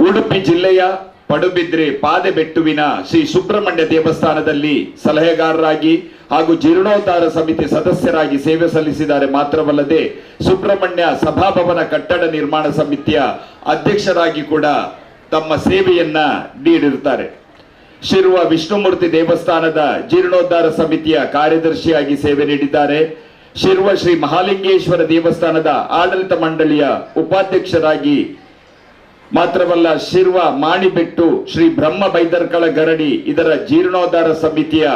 ಉಡುಪಿ ಜಿಲ್ಲೆಯ ಪಡುಬಿದ್ರೆ ಪಾದೆಬೆಟ್ಟುವಿನ ಶ್ರೀ ಸುಬ್ರಹ್ಮಣ್ಯ ದೇವಸ್ಥಾನದಲ್ಲಿ ಸಲಹೆಗಾರರಾಗಿ ಹಾಗೂ ಜೀರ್ಣೋದ್ಧಾರ ಸಮಿತಿ ಸದಸ್ಯರಾಗಿ ಸೇವೆ ಸಲ್ಲಿಸಿದ್ದಾರೆ. ಮಾತ್ರವಲ್ಲದೆ ಸುಬ್ರಹ್ಮಣ್ಯ ಸಭಾಭವನ ಕಟ್ಟಡ ನಿರ್ಮಾಣ ಸಮಿತಿಯ ಅಧ್ಯಕ್ಷರಾಗಿ ಕೂಡ ತಮ್ಮ ಸೇವೆಯನ್ನ ನೀಡಿರುತ್ತಾರೆ. ಶಿರ್ವ ವಿಷ್ಣುಮೂರ್ತಿ ದೇವಸ್ಥಾನದ ಜೀರ್ಣೋದ್ಧಾರ ಸಮಿತಿಯ ಕಾರ್ಯದರ್ಶಿಯಾಗಿ ಸೇವೆ ನೀಡಿದ್ದಾರೆ. ಶಿರ್ವ ಶ್ರೀ ಮಹಾಲಿಂಗೇಶ್ವರ ದೇವಸ್ಥಾನದ ಆಡಳಿತ ಮಂಡಳಿಯ ಉಪಾಧ್ಯಕ್ಷರಾಗಿ ಮಾತ್ರವಲ್ಲ ಶಿರ್ವ ಮಾಣಿಬೆಟ್ಟು ಶ್ರೀ ಬ್ರಹ್ಮ ಬೈದರ್ಕಳ ಗರಡಿ ಇದರ ಜೀರ್ಣೋದ್ಧಾರ ಸಮಿತಿಯ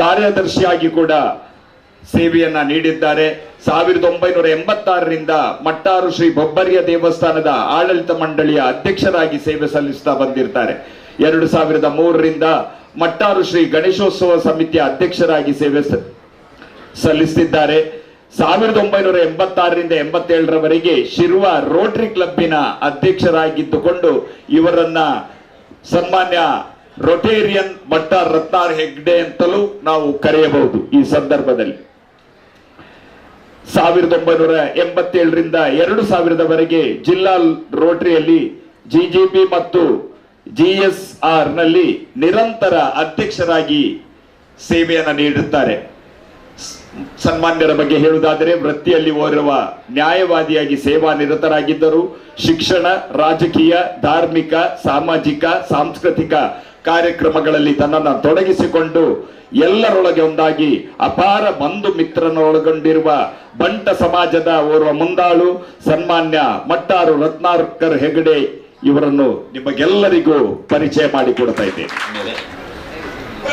ಕಾರ್ಯದರ್ಶಿಯಾಗಿ ಕೂಡ ಸೇವೆಯನ್ನ ನೀಡಿದ್ದಾರೆ. 1986ರಿಂದ ಮಟ್ಟಾರು ಶ್ರೀ ಬೊಬ್ಬರಿಯ ದೇವಸ್ಥಾನದ ಆಡಳಿತ ಮಂಡಳಿಯ ಅಧ್ಯಕ್ಷರಾಗಿ ಸೇವೆ ಸಲ್ಲಿಸ್ತಾ ಬಂದಿರ್ತಾರೆ. 2003ರಿಂದ ಮಟ್ಟಾರು ಶ್ರೀ ಗಣೇಶೋತ್ಸವ ಸಮಿತಿಯ ಅಧ್ಯಕ್ಷರಾಗಿ ಸೇವೆ ಸಲ್ಲಿಸುತ್ತಿದ್ದಾರೆ. 1986ರಿಂದ 87ರವರೆಗೆ ಶಿರ್ವ ರೋಟರಿ ಕ್ಲಬ್ಬಿನ ಅಧ್ಯಕ್ಷರಾಗಿದ್ದುಕೊಂಡು ಇವರನ್ನ ಸನ್ಮಾನ್ಯ ರೊಟೇರಿಯನ್ ಮಟ್ಟಾರ್ ರತ್ನಾಕರ್ ಹೆಗ್ಡೆ ಅಂತಲೂ ನಾವು ಕರೆಯಬಹುದು. ಈ ಸಂದರ್ಭದಲ್ಲಿ 1987ರಿಂದ 2000ರವರೆಗೆ ಜಿಲ್ಲಾ ರೋಟರಿಯಲ್ಲಿ GGP ಮತ್ತು GSR ನಲ್ಲಿ ನಿರಂತರ ಅಧ್ಯಕ್ಷರಾಗಿ ಸೇವೆಯನ್ನು ನೀಡುತ್ತಾರೆ. ಸನ್ಮಾನ್ಯರ ಬಗ್ಗೆ ಹೇಳುವುದಾದರೆ ವೃತ್ತಿಯಲ್ಲಿ ಓರ್ವ ನ್ಯಾಯವಾದಿಯಾಗಿ ಸೇವಾ ನಿರತರಾಗಿದ್ದರು. ಶಿಕ್ಷಣ, ರಾಜಕೀಯ, ಧಾರ್ಮಿಕ, ಸಾಮಾಜಿಕ, ಸಾಂಸ್ಕೃತಿಕ ಕಾರ್ಯಕ್ರಮಗಳಲ್ಲಿ ತನ್ನನ್ನು ತೊಡಗಿಸಿಕೊಂಡು ಎಲ್ಲರೊಳಗೆ ಒಂದಾಗಿ ಅಪಾರ ಬಂಧು ಮಿತ್ರನೊಳಗೊಂಡಿರುವ ಬಂಟ ಸಮಾಜದ ಓರ್ವ ಮುಂದಾಳು ಸನ್ಮಾನ್ಯ ಮಟ್ಟಾರು ರತ್ನಾಕರ್ ಹೆಗಡೆ ಇವರನ್ನು ನಿಮಗೆಲ್ಲರಿಗೂ ಪರಿಚಯ ಮಾಡಿಕೊಡ್ತಾ ಇದ್ದೇನೆ.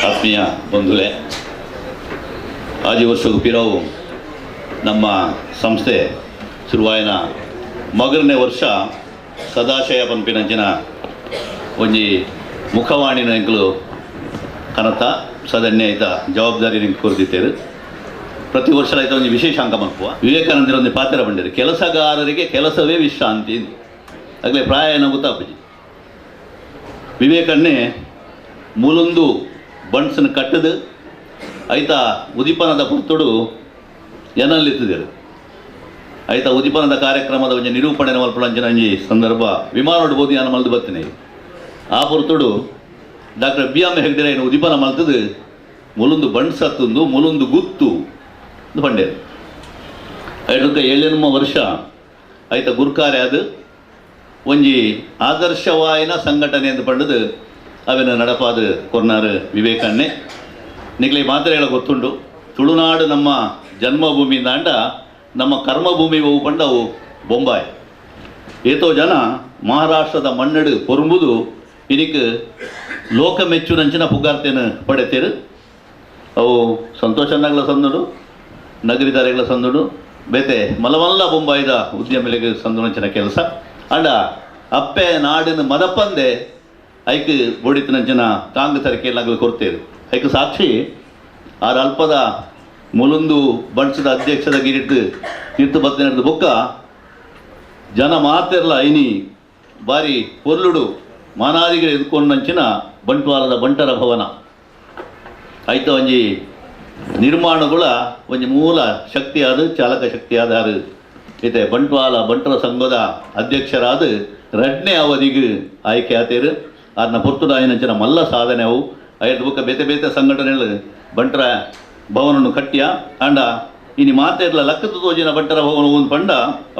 ಆತ್ಮೀಯ ಬಂಧುಗಳೇ, ಆಜಿ ವರ್ಷಕ್ಕೂ ಪಿರವು ನಮ್ಮ ಸಂಸ್ಥೆ ಶುರುವಾಯಿನ ಮಗರನೇ ವರ್ಷ ಸದಾಶಯ ಪಂಪಿನಂಚಿನ ಒಂಜಿ ಮುಖವಾಣಿನ ಎಂಕಲು ಕನತ ಸದನ್ಯ ಆಯ್ತ ಜವಾಬ್ದಾರಿ ನಿಂಗೆ ಕೊರ್ದಿತ್ತೇರು. ಪ್ರತಿ ವರ್ಷ ಆಯ್ತು ಒಂದು ವಿಶೇಷ ಅಂಕ ಮಕ್ಕಳು ವಿವೇಕಾನಂದರ ಒಂದು ಪಾತ್ರ ಬಂದಿರು. ಕೆಲಸಗಾರರಿಗೆ ಕೆಲಸವೇ ವಿಶ್ರಾಂತಿ ಆಗಲೇ ಪ್ರಾಯ ಗೊತ್ತಾಪಜಿ ವಿವೇಕನ್ನೇ ಮೂಲೊಂದು ಬಣ್ಸನ್ನು ಕಟ್ಟದು ಆಯ್ತ ಉದಿಪನದ ಪುರ್ತುಡು ಏನಲ್ಲಿತ್ತಿದ್ದೇರು. ಆಯ್ತ ಉದಿಪನದ ಕಾರ್ಯಕ್ರಮದ ಒಂದು ನಿರೂಪಣೆ ಮಲ್ಪಳಂಚಿನ ಒಂಜಿ ಸಂದರ್ಭ ವಿಮಾನೋಡು ಬೋದು ನಾನು ಮಲ್ದು ಬರ್ತೀನಿ. ಆ ಪುರ್ತುಡು ಡಾಕ್ಟರ್ BM ಹೆಗ್ಡೆ ಉದಿಪನ ಮಲ್ತದು ಮೂಲೊಂದು ಬಣ್ಸತ್ತುಂದು ಮೂಲೊಂದು ಗುತ್ತು ಪಂಡೇರು. ಐದಕ್ಕೆ 7 ವರ್ಷ ಆಯ್ತ ಗುರುಕಾರ್ಯ ಅದು ಒಂಜಿ ಆದರ್ಶವಾಯಿನ ಸಂಘಟನೆ ಅಂತ ಪಂಡದು ಅವೇನು ನಡಪಾದ ಕೊರ್ನಾರು ವಿವೇಕನ್ನೇ ನಿಗ್ಲಿ ಮಾತ್ರ ಹೇಳ ಗೊತ್ತುಂಡು. ತುಳುನಾಡು ನಮ್ಮ ಜನ್ಮಭೂಮಿಯಿಂದ ಅಂಡ ನಮ್ಮ ಕರ್ಮಭೂಮಿ ಹೋಗು ಪಂಡವು ಬೊಂಬಾಯಿ. ಏತೋ ಜನ ಮಹಾರಾಷ್ಟ್ರದ ಮಣ್ಣಡು ಪೊರುಂಬುದು ಇದಕ್ಕೆ ಲೋಕ ಮೆಚ್ಚುನಂಚಿನ ಪುಗಾರ್ತೆಯನ್ನು ಪಡೆತೇರು. ಅವು ಸಂತೋಷನಾಗ್ಲ ಸಂದುಡು, ನಗರಿದಾರೆಗಳ ಸಂದುಡು, ಬೇತೆ ಮಲಮಲ್ಲ ಬೊಂಬಾಯಿದ ಉದ್ಯಮಿಗಳಿಗೆ ಸಂದುನಂಚಿನ ಕೆಲಸ ಅಂಡ ಅಪ್ಪೆ ನಾಡಿನ ಮದಪ್ಪಂದೆ ಐಕ್ ಬೋಡಿತನಂಚಿನ ಕಾಂಗ್ ತರಕೆಯಲ್ಲಾಗಲು ಕೊಡ್ತೇರು. ಐಕ್ ಸಾಕ್ಷಿ ಆರು ಅಲ್ಪದ ಮುಲುಂದು ಬಣ್ಸದ ಅಧ್ಯಕ್ಷದ ಗಿರಿಟ್ಟು ನಿಂತು ಬತ್ತಿನದ್ದು ಬೊಕ್ಕ ಜನ ಮಾತೆರ್ಲ ಐನಿ ಬಾರಿ ಪೊರ್ಲುಡು ಮಾನಾದಿಗೆ ಎದ್ಕೊಂಡಂಚಿನ ಬಂಟ್ವಾಳದ ಬಂಟರ ಭವನ ಆಯ್ತ ಒಂಜಿ ನಿರ್ಮಾಣಗಳ ಒಂಜಿ ಮೂಲ ಶಕ್ತಿಯಾದ ಚಾಲಕ ಶಕ್ತಿಯಾದ ಯಾರು ಇದೆ ಬಂಟ್ವಾಳ ಬಂಟರ ಸಂಘದ ಅಧ್ಯಕ್ಷರಾದ 2ನೇ ಅವಧಿಗೆ ಆಯ್ಕೆ ಆತೇರು. ಅದನ್ನ ಪೊರ್ತುದಾಯಿನಂಚಿನ ಮಲ್ಲ ಸಾಧನೆ ಅವು ಐದು ಬುಕ್ಕ ಬೇತೆ ಬೇತೆ ಸಂಘಟನೆಗಳು ಬಂಟರ ಭವನನ್ನು ಕಟ್ಟಿಯ ಅಂಡ ಇನ್ನು ಮಾತೆಲ್ಲ ಲಕ್ಕದ ತೋಜಿನ ಬಂಟರ ಭವನ ಒಂದು ಪಂಡ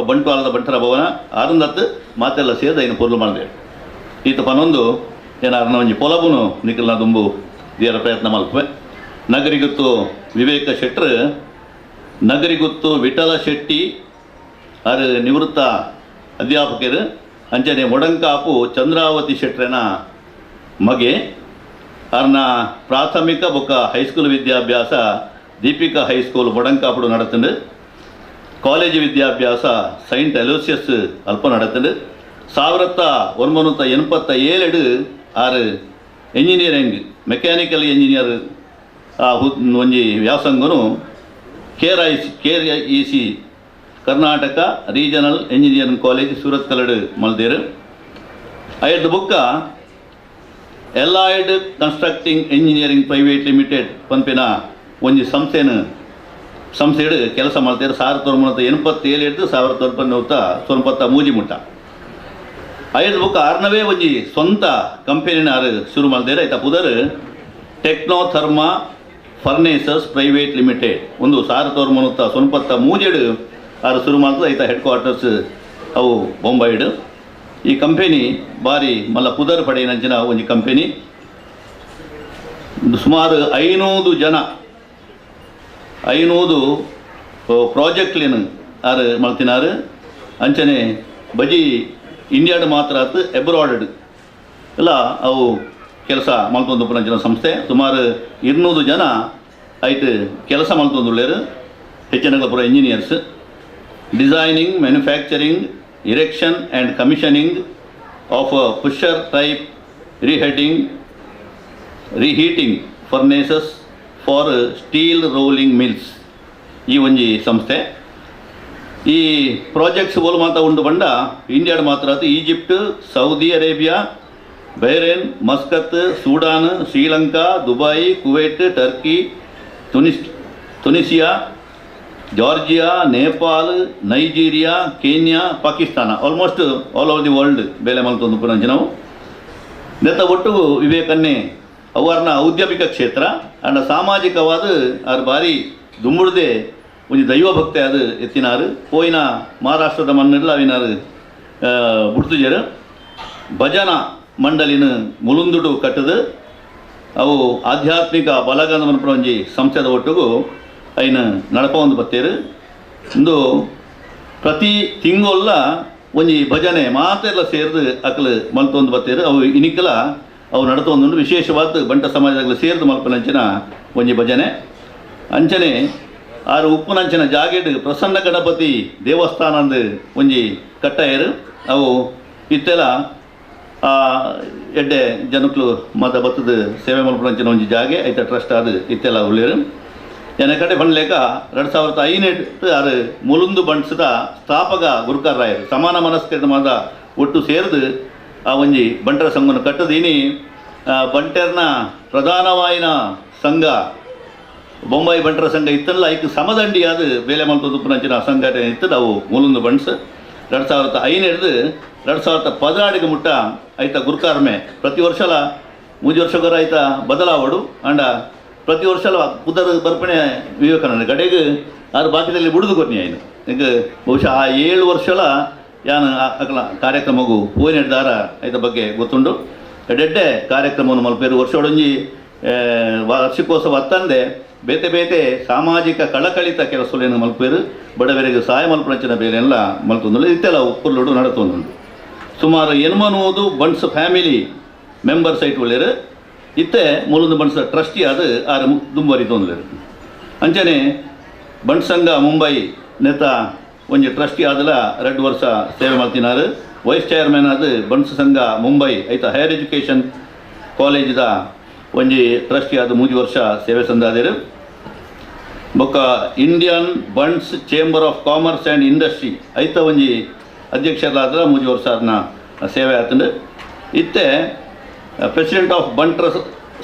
ಬಂಟ್ವಾಳದ ಬಂಟರ ಭವನ ಆರಂದತ್ತು ಮಾತೆಲ್ಲ ಸೇದ ಇನ್ನು ಪೊರ್ಲು ಮಾಡಿದೆ. ಈತ ಪನೊಂದು ಏನಾರನ್ನ ಒಂಜಿ ಪೊಲಬುನು ನಿಖಲ್ನ ದುಂಬು ದೇವರ ಪ್ರಯತ್ನ ಮಲ್ಪೆ. ನಗರಿಗುತ್ತು ವಿವೇಕ ಶೆಟ್ರು, ನಗರಿಗುತ್ತು ವಿಠಲ ಶೆಟ್ಟಿ ಅದು ನಿವೃತ್ತ ಅಧ್ಯಾಪಕರು. ಅಂಚನೆ ಮೊಡಂಕಾಪು ಚಂದ್ರಾವತಿ ಶೆಟ್ರನ ಮಗೆ. ಅವ್ರನ್ನ ಪ್ರಾಥಮಿಕ ಬೊಕ್ಕ ಹೈಸ್ಕೂಲ್ ವಿದ್ಯಾಭ್ಯಾಸ ದೀಪಿಕಾ ಹೈಸ್ಕೂಲ್ ಮೊಡಂಕಾಪುಡು ನಡತಂಡು. ಕಾಲೇಜು ವಿದ್ಯಾಭ್ಯಾಸ ಸೈಂಟ್ ಅಲೋಸಿಯಸ್ ಅಲ್ಪ ನಡತಂಡು. 1987 ಆರು ಎಂಜಿನಿಯರಿಂಗ್ ಮೆಕ್ಯಾನಿಕಲ್ ಎಂಜಿನಿಯರ್ ಒಂಜಿ ವ್ಯಾಸಂಗನು KRIC Karnataka regional engineering college ಸೂರತ್ ಕಲ್ಲಡು ಮಲ್ದೇರು. ಐದು ಬುಕ್ಕ allied constructing engineering private limited ಪಂಪಿನ ಒಂಜಿ ಸಂಸ್ಥೆಡು ಕೆಲಸ ಮಾಡ್ತಾರೆ. 1987 1990 ಮುಟ್ಟ ಐದು ಬುಕ್ಕ ಆರ್ನವೇ ಒಂಜಿ ಸ್ವಂತ ಕಂಪೆನಿನ ಶುರು ಮಾಡ್ದೇರು. ಆಯ್ತಾ ಪುದರ್ ಟೆಕ್ನೋಥರ್ಮಾ ಫರ್ನೇಸಸ್ ಪ್ರೈವೇಟ್ ಲಿಮಿಟೆಡ್ ಒಂದು 1993 ಆರು ಶುರು ಮಾಡ್ತದೆ. ಆಯ್ತಾ ಹೆಡ್ ಕ್ವಾರ್ಟರ್ಸ್ ಅವು ಬೊಂಬೈಡು. ಈ ಕಂಪೆನಿ ಬಾರಿ ಮಲ್ಲ ಪುದರ್ ಪಡೆಯಿನಂಚಿನ ಒಂಜಿ ಕಂಪೆನಿ. ಸುಮಾರು 500 ಜನ 500 ಪ್ರಾಜೆಕ್ಟ್ಲೇನು ಆರು ಮಲ್ತಿನಾರು. ಅಂಚನೆ ಬಜಿ ಇಂಡಿಯಾಡ್ ಮಾತ್ರ ಆತು ಎಬ್ರಾಡ್ ಎಲ್ಲ ಅವು ಕೆಲಸ ಮಲ್ತೊಂದು ಪುನಂಚಿನ ಸಂಸ್ಥೆ. ಸುಮಾರು 200 ಜನ ಆಯ್ತು ಕೆಲಸ ಮಲ್ತೊಂದುಳ್ಳೇರು. ಹೆಚ್ಚಿನ ಪುರ engineers. Designing, manufacturing, erection and commissioning of pusher type reheating furnaces for steel rolling mills. ಈ ಒಂಜಿ ಸಂಸ್ಥೆ. ಈ ಪ್ರಾಜೆಕ್ಟ್ಸ್ ಓಲು ಮಾತ್ರ ಉಂಡು ಬಂಡ ಇಂಡಿಯಾಡ್ ಮಾತ್ರ ಆತು Egypt, Saudi Arabia, Bahrain, Muscat, Sudan, Sri Lanka, Dubai, Kuwait, Turkey, Tunisia, Georgia, Nepal, Nigeria, Kenya, Pakistan almost all over the world ಬೇಲೆ ಮಲ್ತೊಂದು ಪುನಂಚಿ ನಾವು ನೆತ್ತ ಒಟ್ಟು ವಿವೇಕನ್ನೇ ಅವರನ್ನ ಔದ್ಯಮಿಕ ಕ್ಷೇತ್ರ ಅಂಡ್ ಸಾಮಾಜಿಕವಾದ ಅವ್ರ ಬಾರಿ ದುಂಬುಡ್ದೆ ಒಂಜಿ ದೈವ ಭಕ್ತಿ ಅದು ಎತ್ತಿನಾರು ಪೋಯಿನ ಮಹಾರಾಷ್ಟ್ರದ ಮಣ್ಣೆಲ್ಲ ಅವಿನಾರು ಬುಡ್ತುಜರು ಭಜನಾ ಮಂಡಲಿನ ಮುಲುಂದುಡು ಕಟ್ಟದು ಅವು ಆಧ್ಯಾತ್ಮಿಕ ಬಲಗಂದ ಮನಪುರ ಒಂಜಿ ಸಂಸ್ಥೆದ ಒಟ್ಟಿಗೂ ಐನ ನಡಪ ಒಂದು ಬತ್ತೇರು ಇಂದು ಪ್ರತಿ ತಿಂಗೊಲ್ಲ ಒಂಜಿ ಭಜನೆ ಮಾತೆಲ್ಲ ಸೇರಿದು ಅಕಲು ಮಲ್ತೊಂದು ಬತ್ತೇರು ಅವು ಇನಿಕಲ ಅವು ನಡತೊಂದು ವಿಶೇಷವಾದ ಬಂಟ ಸಮಾಜದಲ್ಲಿ ಸೇರಿದು ಮಲ್ಪನಂಚಿನ ಒಂಜಿ ಭಜನೆ ಅಂಚನೆ ಆರು ಉಪ್ಪುನಂಚಿನ ಜಾಗೆಡ್ ಪ್ರಸನ್ನ ಗಣಪತಿ ದೇವಸ್ಥಾನದ ಒಂಜಿ ಕಟ್ಟಾಯರು ಅವು ಇತ್ತೆಲ್ಲ ಎಡ್ಡೆ ಜನಕ್ಲು ಮತ ಬತ್ತದ ಸೇವೆ ಮಲ್ಪನಂಚಿನ ಒಂಜಿ ಜಾಗೆ ಐತ ಟ್ರಸ್ಟ್ ಅದು ಇತ್ತೆಲ್ಲ ಉಳ್ಳೇರು ಎನ್ನ ಕಡೆ ಬಂಡ್ಲೇಕ 2005 ಆರು ಮುಲುಂದು ಬಂಡ್ಸದ ಸ್ಥಾಪಕ ಗುರುಕಾರರಾಯರು ಸಮಾನ ಮನಸ್ಕರ ಮಾದ ಒಟ್ಟು ಸೇರಿದು ಆ ಒಂಜಿ ಬಂಟರ ಸಂಘವನ್ನು ಕಟ್ಟದೀನಿ ಬಂಟರ್ನ ಪ್ರಧಾನವಾಯಿನ ಸಂಘ ಬೊಂಬಾಯಿ ಬಂಟರ ಸಂಘ ಇತ್ತಲ್ಲ ಐಕ್ ಸಮದಂಡಿ ಅದು ಬೇಲೆ ಮಲ್ತುಪ್ಪನಂಚಿನ ಸಂಘಟನೆ ಇತ್ತು ಅವು ಮುಲುಂದು ಬಂಡ್ಸ್ 2005 2016 ಮುಟ್ಟ ಐತ ಗುರುಕಾರ್ಮೆ ಪ್ರತಿ ವರ್ಷಲ 3 ವರ್ಷಗರ ಐತ ಬದಲಾವಡು ಅಂಡ ಪ್ರತಿ ವರ್ಷಲ ಪುದರ್ ಬರ್ಪಣೆ ವಿವೇಕಾನಂದ ಕಡೆಗೆ ಆರು ಬಾಕಿದಲ್ಲಿ ಬುಡುದು ಕೊರ್ನಿ ಆಯ್ನು ಈಗ ಬಹುಶಃ ಆ 7 ವರ್ಷಲ ಯಾನು ಅಕಲ ಕಾರ್ಯಕ್ರಮಗೂ ಪೋಯಿನ ದಾರ ಐತ ಬಗ್ಗೆ ಗೊತ್ತುಂಡು ಎಡ್ಡೆ ಕಾರ್ಯಕ್ರಮವನ್ನು ಮಲ್ಪೇರು ವರ್ಷೊಡೊಂಜಿ ವಾರ್ಷಿಕೋತ್ಸವ ಹತ್ತಂದೆ ಬೇತೆ ಬೇತೆ ಸಾಮಾಜಿಕ ಕಳಕಳಿತ ಕೆಲಸಗಳನ್ನು ಮಲ್ಪೇರು ಬಡವರಿಗೆ ಸಹಾಯ ಮಲ್ಪನಂಚಿನ ಬೇರೆಲ್ಲ ಮಲ್ತೊಂದು ಇತ್ತೆಲ್ಲ ಉಪ್ಪುರ್ಲುಡು ನಡತೊಂದುಂಡು ಸುಮಾರು 80 ಬಂಡ್ಸ್ ಫ್ಯಾಮಿಲಿ ಮೆಂಬರ್ಸ್ ಐಟ್ ಒಳ್ಳೆರು ಇತ್ತೆ ಮುಲುಂದು ಬಂಡ್ಸ್ ಟ್ರಸ್ಟಿ ಅದು ಆರು ದುಂಬರಿ ತೊಂದಲೇರು ಅಂಚನೆ ಬಂಡ್ ಸಂಘ ಮುಂಬೈ ನೇತ ಒಂಜಿ ಟ್ರಸ್ಟಿ ಆದಲ 2 ವರ್ಷ ಸೇವೆ ಮಾಡ್ತಿನಾರು ವೈಸ್ ಚೇರ್ಮನ್ ಅದು ಬಂಡ್ಸ್ ಸಂಘ ಮುಂಬೈ ಐತ ಹೈಯರ್ ಎಜುಕೇಷನ್ ಕಾಲೇಜಿದ ಒಂಜಿ ಟ್ರಸ್ಟಿ ಆದ 3 ವರ್ಷ ಸೇವೆ ಸಂದಾದೇರು ಬೊಕ್ಕ Indian Bunts chamber of commerce and industry ಐತ ಒಂಜಿ ಅಧ್ಯಕ್ಷರಾದ 3 ವರ್ಷ ಅದನ್ನ ಸೇವೆ ಆತಂಡು ಇತ್ತೆ ಪ್ರೆಸಿಡೆಂಟ್ ಆಫ್ ಬಂಟ್ರ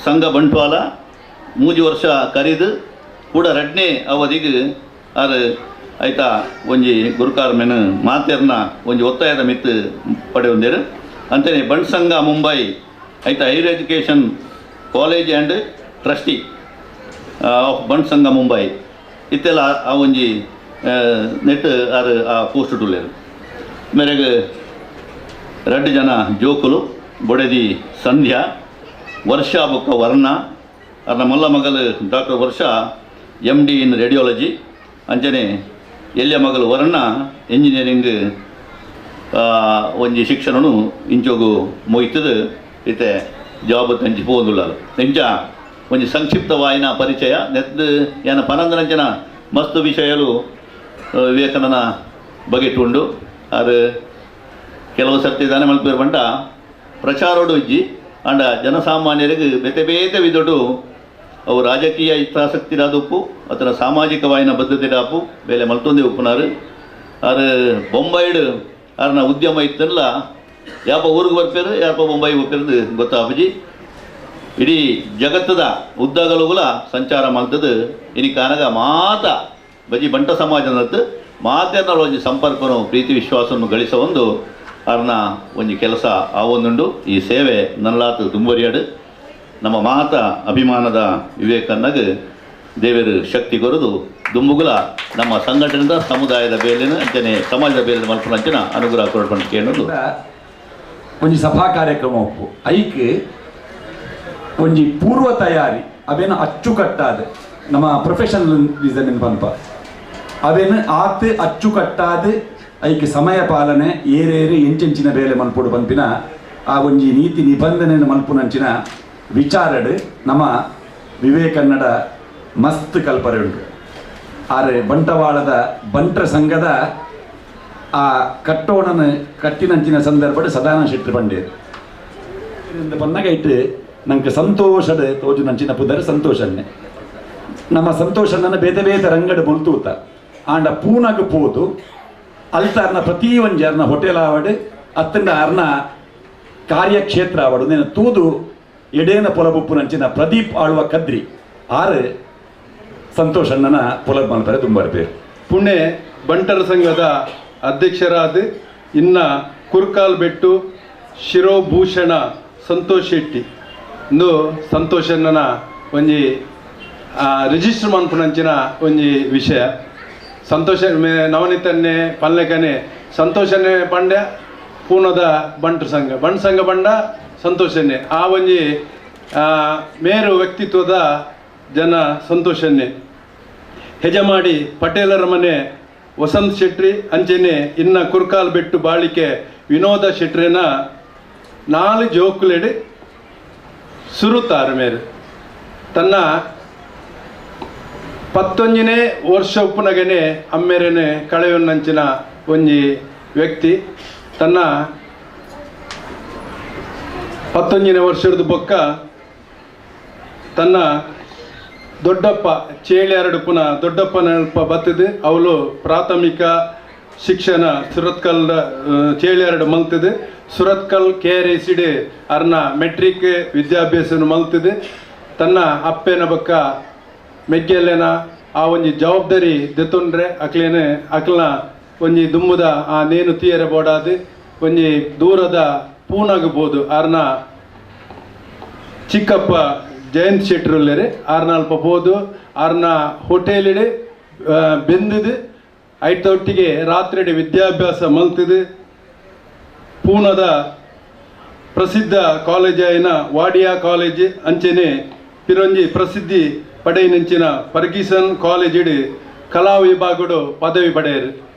ಸಂಘ ಬಂಟ್ವಾಳ 3 ವರ್ಷ ಕರೀದು ಕೂಡ 2ನೇ ಅವಧಿಗೆ ಅದು ಐತ ಒಂಜಿ ಗುರುಕಾರ್ಮೆನ್ ಮಾತೆರ್ನ ಒಂಜಿ ಒತ್ತಾಯದ ಮಿತ್ತು ಪಡೆಯೊಂದೇರು ಅಂತೆಯೇ ಬಂಡ್ ಸಂಘ ಮುಂಬೈ ಐತ higher education college and trustee of Bunt Sangha Mumbai ಇತ್ತೆಲ್ಲ ಆ ಒಂಜಿ ನೆಟ್ ಆರು ಆ ಪೋಸ್ಟ್ ಟುಳ್ಳೇರು ಮೇರೆಗೆ 2 ಜನ ಜೋಕುಲು ಬೊಡೆದಿ ಸಂಧ್ಯಾ ವರ್ಷ ಬೊಕ್ಕ ವರ್ಣ ಅರ್ನ ಮಲ್ಲ ಮಗಲು ಡಾಕ್ಟರ್ ವರ್ಷ MD ಇನ್ ರೇಡಿಯಾಲಜಿ ಅಂಚನೆ ಎಲ್ಲಿಯ ಮಗಲು ವರ್ಣ ಎಂಜಿನಿಯರಿಂಗ್ ಒಂಜಿ ಶಿಕ್ಷಣನು ಇಂಚೋಗು ಮುಗಿತದು ಇತ್ತೆ ಜಾಬ್ ತಂಚಿ ಪೋದುಲ್ಲ ಎಂಚ ಒಂಜಿ ಸಂಕ್ಷಿಪ್ತವಾಯಿನ ಪರಿಚಯ ನೆತ್ ಏನ ಪನಂದನಂಚನ ಮಸ್ತ್ ವಿಷಯಲು ವಿವೇಕಾನಂದ ಬಗೆಟುಂಡು ಅದು ಕೆಲವು ಸರ್ತಿ ದಾನೆ ಮಲ್ಪೇರು ಬಂಟ ಪ್ರಚಾರೋಡು ಇಜ್ಜಿ ಅಂಡ ಜನಸಾಮಾನ್ಯರಿಗೆ ಬೇತೆ ಬೇತೆ ವಿದೊಡು ಅವು ರಾಜಕೀಯ ಹಿತಾಸಕ್ತಿರಾದ ಉಪ್ಪು ಅಥವಾ ಸಾಮಾಜಿಕವಾಯಿನ ಬದ್ಧತೆರಾಪು ಬೇಲೆ ಮಲ್ತೊಂದೆ ಉಪ್ಪುನಾರು ಅದು ಬೊಂಬೈಡು ಅರ್ನ ಉದ್ಯಮ ಇತ್ತಲ್ಲ ಯಾಪ ಊರಿಗೆ ಬರ್ಪೇರು ಯಾಪ ಬೊಂಬೈ ಹೋಗ್ತಿರೋದು ಗೊತ್ತಾಪಜಿ ಇಡೀ ಜಗತ್ತದ ಉದ್ದಗಲುಗಳ ಸಂಚಾರ ಮಾಡ್ತದ್ದು ಇನಿ ಕಾನಗ ಮಾತ ಬಜಿ ಬಂಟ ಸಮಾಜದ ಮಾತೆರ್ನ ಒಂಜಿ ಸಂಪರ್ಕನು ಪ್ರೀತಿ ವಿಶ್ವಾಸವನ್ನು ಗಳಿಸ ಒಂದು ಅರ್ನ ಒಂಜಿ ಕೆಲಸ ಆವೊಂದುಂಡು ಈ ಸೇವೆ ನಲ್ಲಾತು ದುಂಬರಿಯಾಡು ನಮ್ಮ ಮಾತ ಅಭಿಮಾನದ ವಿವೇಕನ್ನಗ ದೇವರು ಶಕ್ತಿ ಕೊರದು ದುಂಬುಗುಲ ನಮ್ಮ ಸಂಘಟನೆದ ಸಮುದಾಯದ ಬೇಲಿನ ಅಂಚನೆ ಸಮಾಜದ ಬೇಲಿನ ಮಲ್ಪನಂಚಿನ ಅನುಗ್ರಹ ಕೊರಡ್ಕೊಂಡು ಕೇಳೋದು ಒಂಜಿ ಸಭಾ ಕಾರ್ಯಕ್ರಮ ಉಪ್ಪು ಐಕ್ ಒಂಜಿ ಪೂರ್ವ ತಯಾರಿ ಅವೇನು ಅಚ್ಚುಕಟ್ಟಾದ ನಮ್ಮ ಪ್ರೊಫೆಷನಲ್ ರೀಸನ್ ಪಂಪ ಅವೇನು ಆತ್ ಅಚ್ಚುಕಟ್ಟಾದ ಐಕ್ ಸಮಯ ಪಾಲನೆ ಏರೇರಿ ಎಂಚೆಂಚಿನ ಬೇಲೆ ಮಲ್ಪುಡು ಪಂಪಿನ ಆ ಒಂಜಿ ನೀತಿ ನಿಬಂಧನೆಯನ್ನು ಮಲ್ಪುನಂಚಿನ ವಿಚಾರಡ್ ನಮ್ಮ ವಿವೇಕನ್ನಡ ಮಸ್ತ್ ಕಲ್ಪರೆ ಉಂಟು ಆರೆ ಬಂಟವಾಳದ ಬಂಟ್ರ ಸಂಘದ ಆ ಕಟ್ಟೋಣನ ಕಟ್ಟಿನಂಚಿನ ಸಂದರ್ಭಡ್ ಸದಾನಂದ ಶೆಟ್ಟಿ ಪಂಡೇರು ಪನ್ನಗ ಇಟ್ಟು ನಂಗೆ ಸಂತೋಷದ ತೋಜು ನಂಚಿನ ಪುದರ್ ಸಂತೋಷನ್ನೇ ನಮ್ಮ ಸಂತೋಷನ ಬೇತೆ ಬೇತೆ ರಂಗಡ್ ಮುಲ್ತೂತ ಆಂಡ ಪೂನಗ ಪೋದು ಅಲ್ತಾರ್ನ ಪ್ರತಿ ಒಂಜಿ ಅರ್ನ ಹೋಟೆಲ್ ಆವಡ್ ಅತ್ತಂಡ ಅರ್ನ ಕಾರ್ಯಕ್ಷೇತ್ರ ಆವಡು ನೇನು ತೂದು ಎಡೇನ ಪೊಲಬುಪ್ಪು ನಂಚಿನ ಪ್ರದೀಪ್ ಆಳುವ ಕದ್ರಿ ಆರು ಸಂತೋಷಣ್ಣನ ಪೊಲಬ್ ಮಲ್ಪರೆ ತುಂಬ ಬೇರು ಪುಣೆ ಬಂಟರ ಸಂಘದ ಅಧ್ಯಕ್ಷರಾದ ಇನ್ನ ಕುರ್ಕಾಲ್ ಬೆಟ್ಟು ಶಿರೋಭೂಷಣ ಸಂತೋಷ್ ಶೆಟ್ಟಿ ಇಂದು ಸಂತೋಷಣ್ಣನ ಒಂಜಿ ರಿಜಿಸ್ಟರ್ ಮನ್ಪುನಂಚಿನ ಒಂಜಿ ವಿಷಯ ಸಂತೋಷ ನವನಿತನ್ನೇ ಪಲ್ಲೆಕನೆ ಸಂತೋಷನೇ ಪಂಡ್ಯ ಪೂನದ ಬಂಟು ಸಂಘ ಬಂಡ ಸಂತೋಷನ್ನೇ ಆ ಒಂಜಿ ಮೇರು ವ್ಯಕ್ತಿತ್ವದ ಜನ ಸಂತೋಷನ್ನೇ ಹೆಜಮಾಡಿ ಪಟೇಲರ ಮನೆ ವಸಂತ್ ಶೆಟ್ಟಿ ಅಂಚೆನೆ ಇನ್ನ ಕುರ್ಕಾಲ್ ಬೆಟ್ಟು ಬಾಳಿಕೆ ವಿನೋದ ಶೆಟ್ರಿನ 4 ಜೋಕುಲೆಡ್ ಸುರುತ್ತಾರೆ ಮೇರೆ ತನ್ನ 11ನೇ ವರ್ಷ ಉಪ್ಪುನಗನೆ ಅಮ್ಮೆರೆನೆ ಕಳೆಯೊನ್ನಂಚಿನ ಒಂಜಿ ವ್ಯಕ್ತಿ ತನ್ನ 11ನೇ ವರ್ಷದ ಬೊಕ್ಕ ತನ್ನ ದೊಡ್ಡಪ್ಪ ಚೇಳ್ಯಾರಡು ಪುನಃ ದೊಡ್ಡಪ್ಪನಲ್ಪ ಬತ್ತದು ಅವಳು ಪ್ರಾಥಮಿಕ ಶಿಕ್ಷಣ ಸುರತ್ಕಲ್ ಚೇಳ್ಯಾರಡು ಮಲ್ತದು ಸುರತ್ಕಲ್ KRSD ಅರ್ನ ಮೆಟ್ರಿಕ್ ವಿದ್ಯಾಭ್ಯಾಸ ಮಲ್ತದು ತನ್ನ ಅಪ್ಪೆನ ಬೊಕ್ಕ ಮೆಗ್ಗೆಲ್ಲೆನ ಆ ಒಂಜಿ ಜವಾಬ್ದಾರಿ ದೆತ್ತೊಂಡ್ರೆ ಅಕ್ಲನ ಒಂಜಿ ದುಮ್ಮುದ ಆ ನೇನು ತೀಯರೆ ಬೋಡಾದು ಒಂಜಿ ದೂರದ ಪೂನಾಗಬಹುದು ಅರ್ನ ಚಿಕ್ಕಪ್ಪ ಜಯಂತ್ ಶೆಟ್ರುಲ್ಲೆರೆ ಆರ್ನ ಅಲ್ಪ ಹೋದು ಆರ್ನ ಹೋಟೆಲಿಡೆ ಬೆಂದದು ಐಟೊಟ್ಟಿಗೆ ರಾತ್ರಿಡೆ ವಿದ್ಯಾಭ್ಯಾಸ ಮಲ್ತದು ಪೂನದ ಪ್ರಸಿದ್ಧ ಕಾಲೇಜ್ ಆಯ್ನ ವಾಡಿಯಾ ಕಾಲೇಜ್ ಅಂಚೆನೆ ಪಿರೊಂಜಿ ಪ್ರಸಿದ್ಧಿ ಪಡೆಯಿನಂಚಿನ ಫರ್ಗಿಸನ್ ಕಾಲೇಜ್ ಇಡಿ ಕಲಾ ವಿಭಾಗಡು ಪದವಿ ಪಡೆಯರು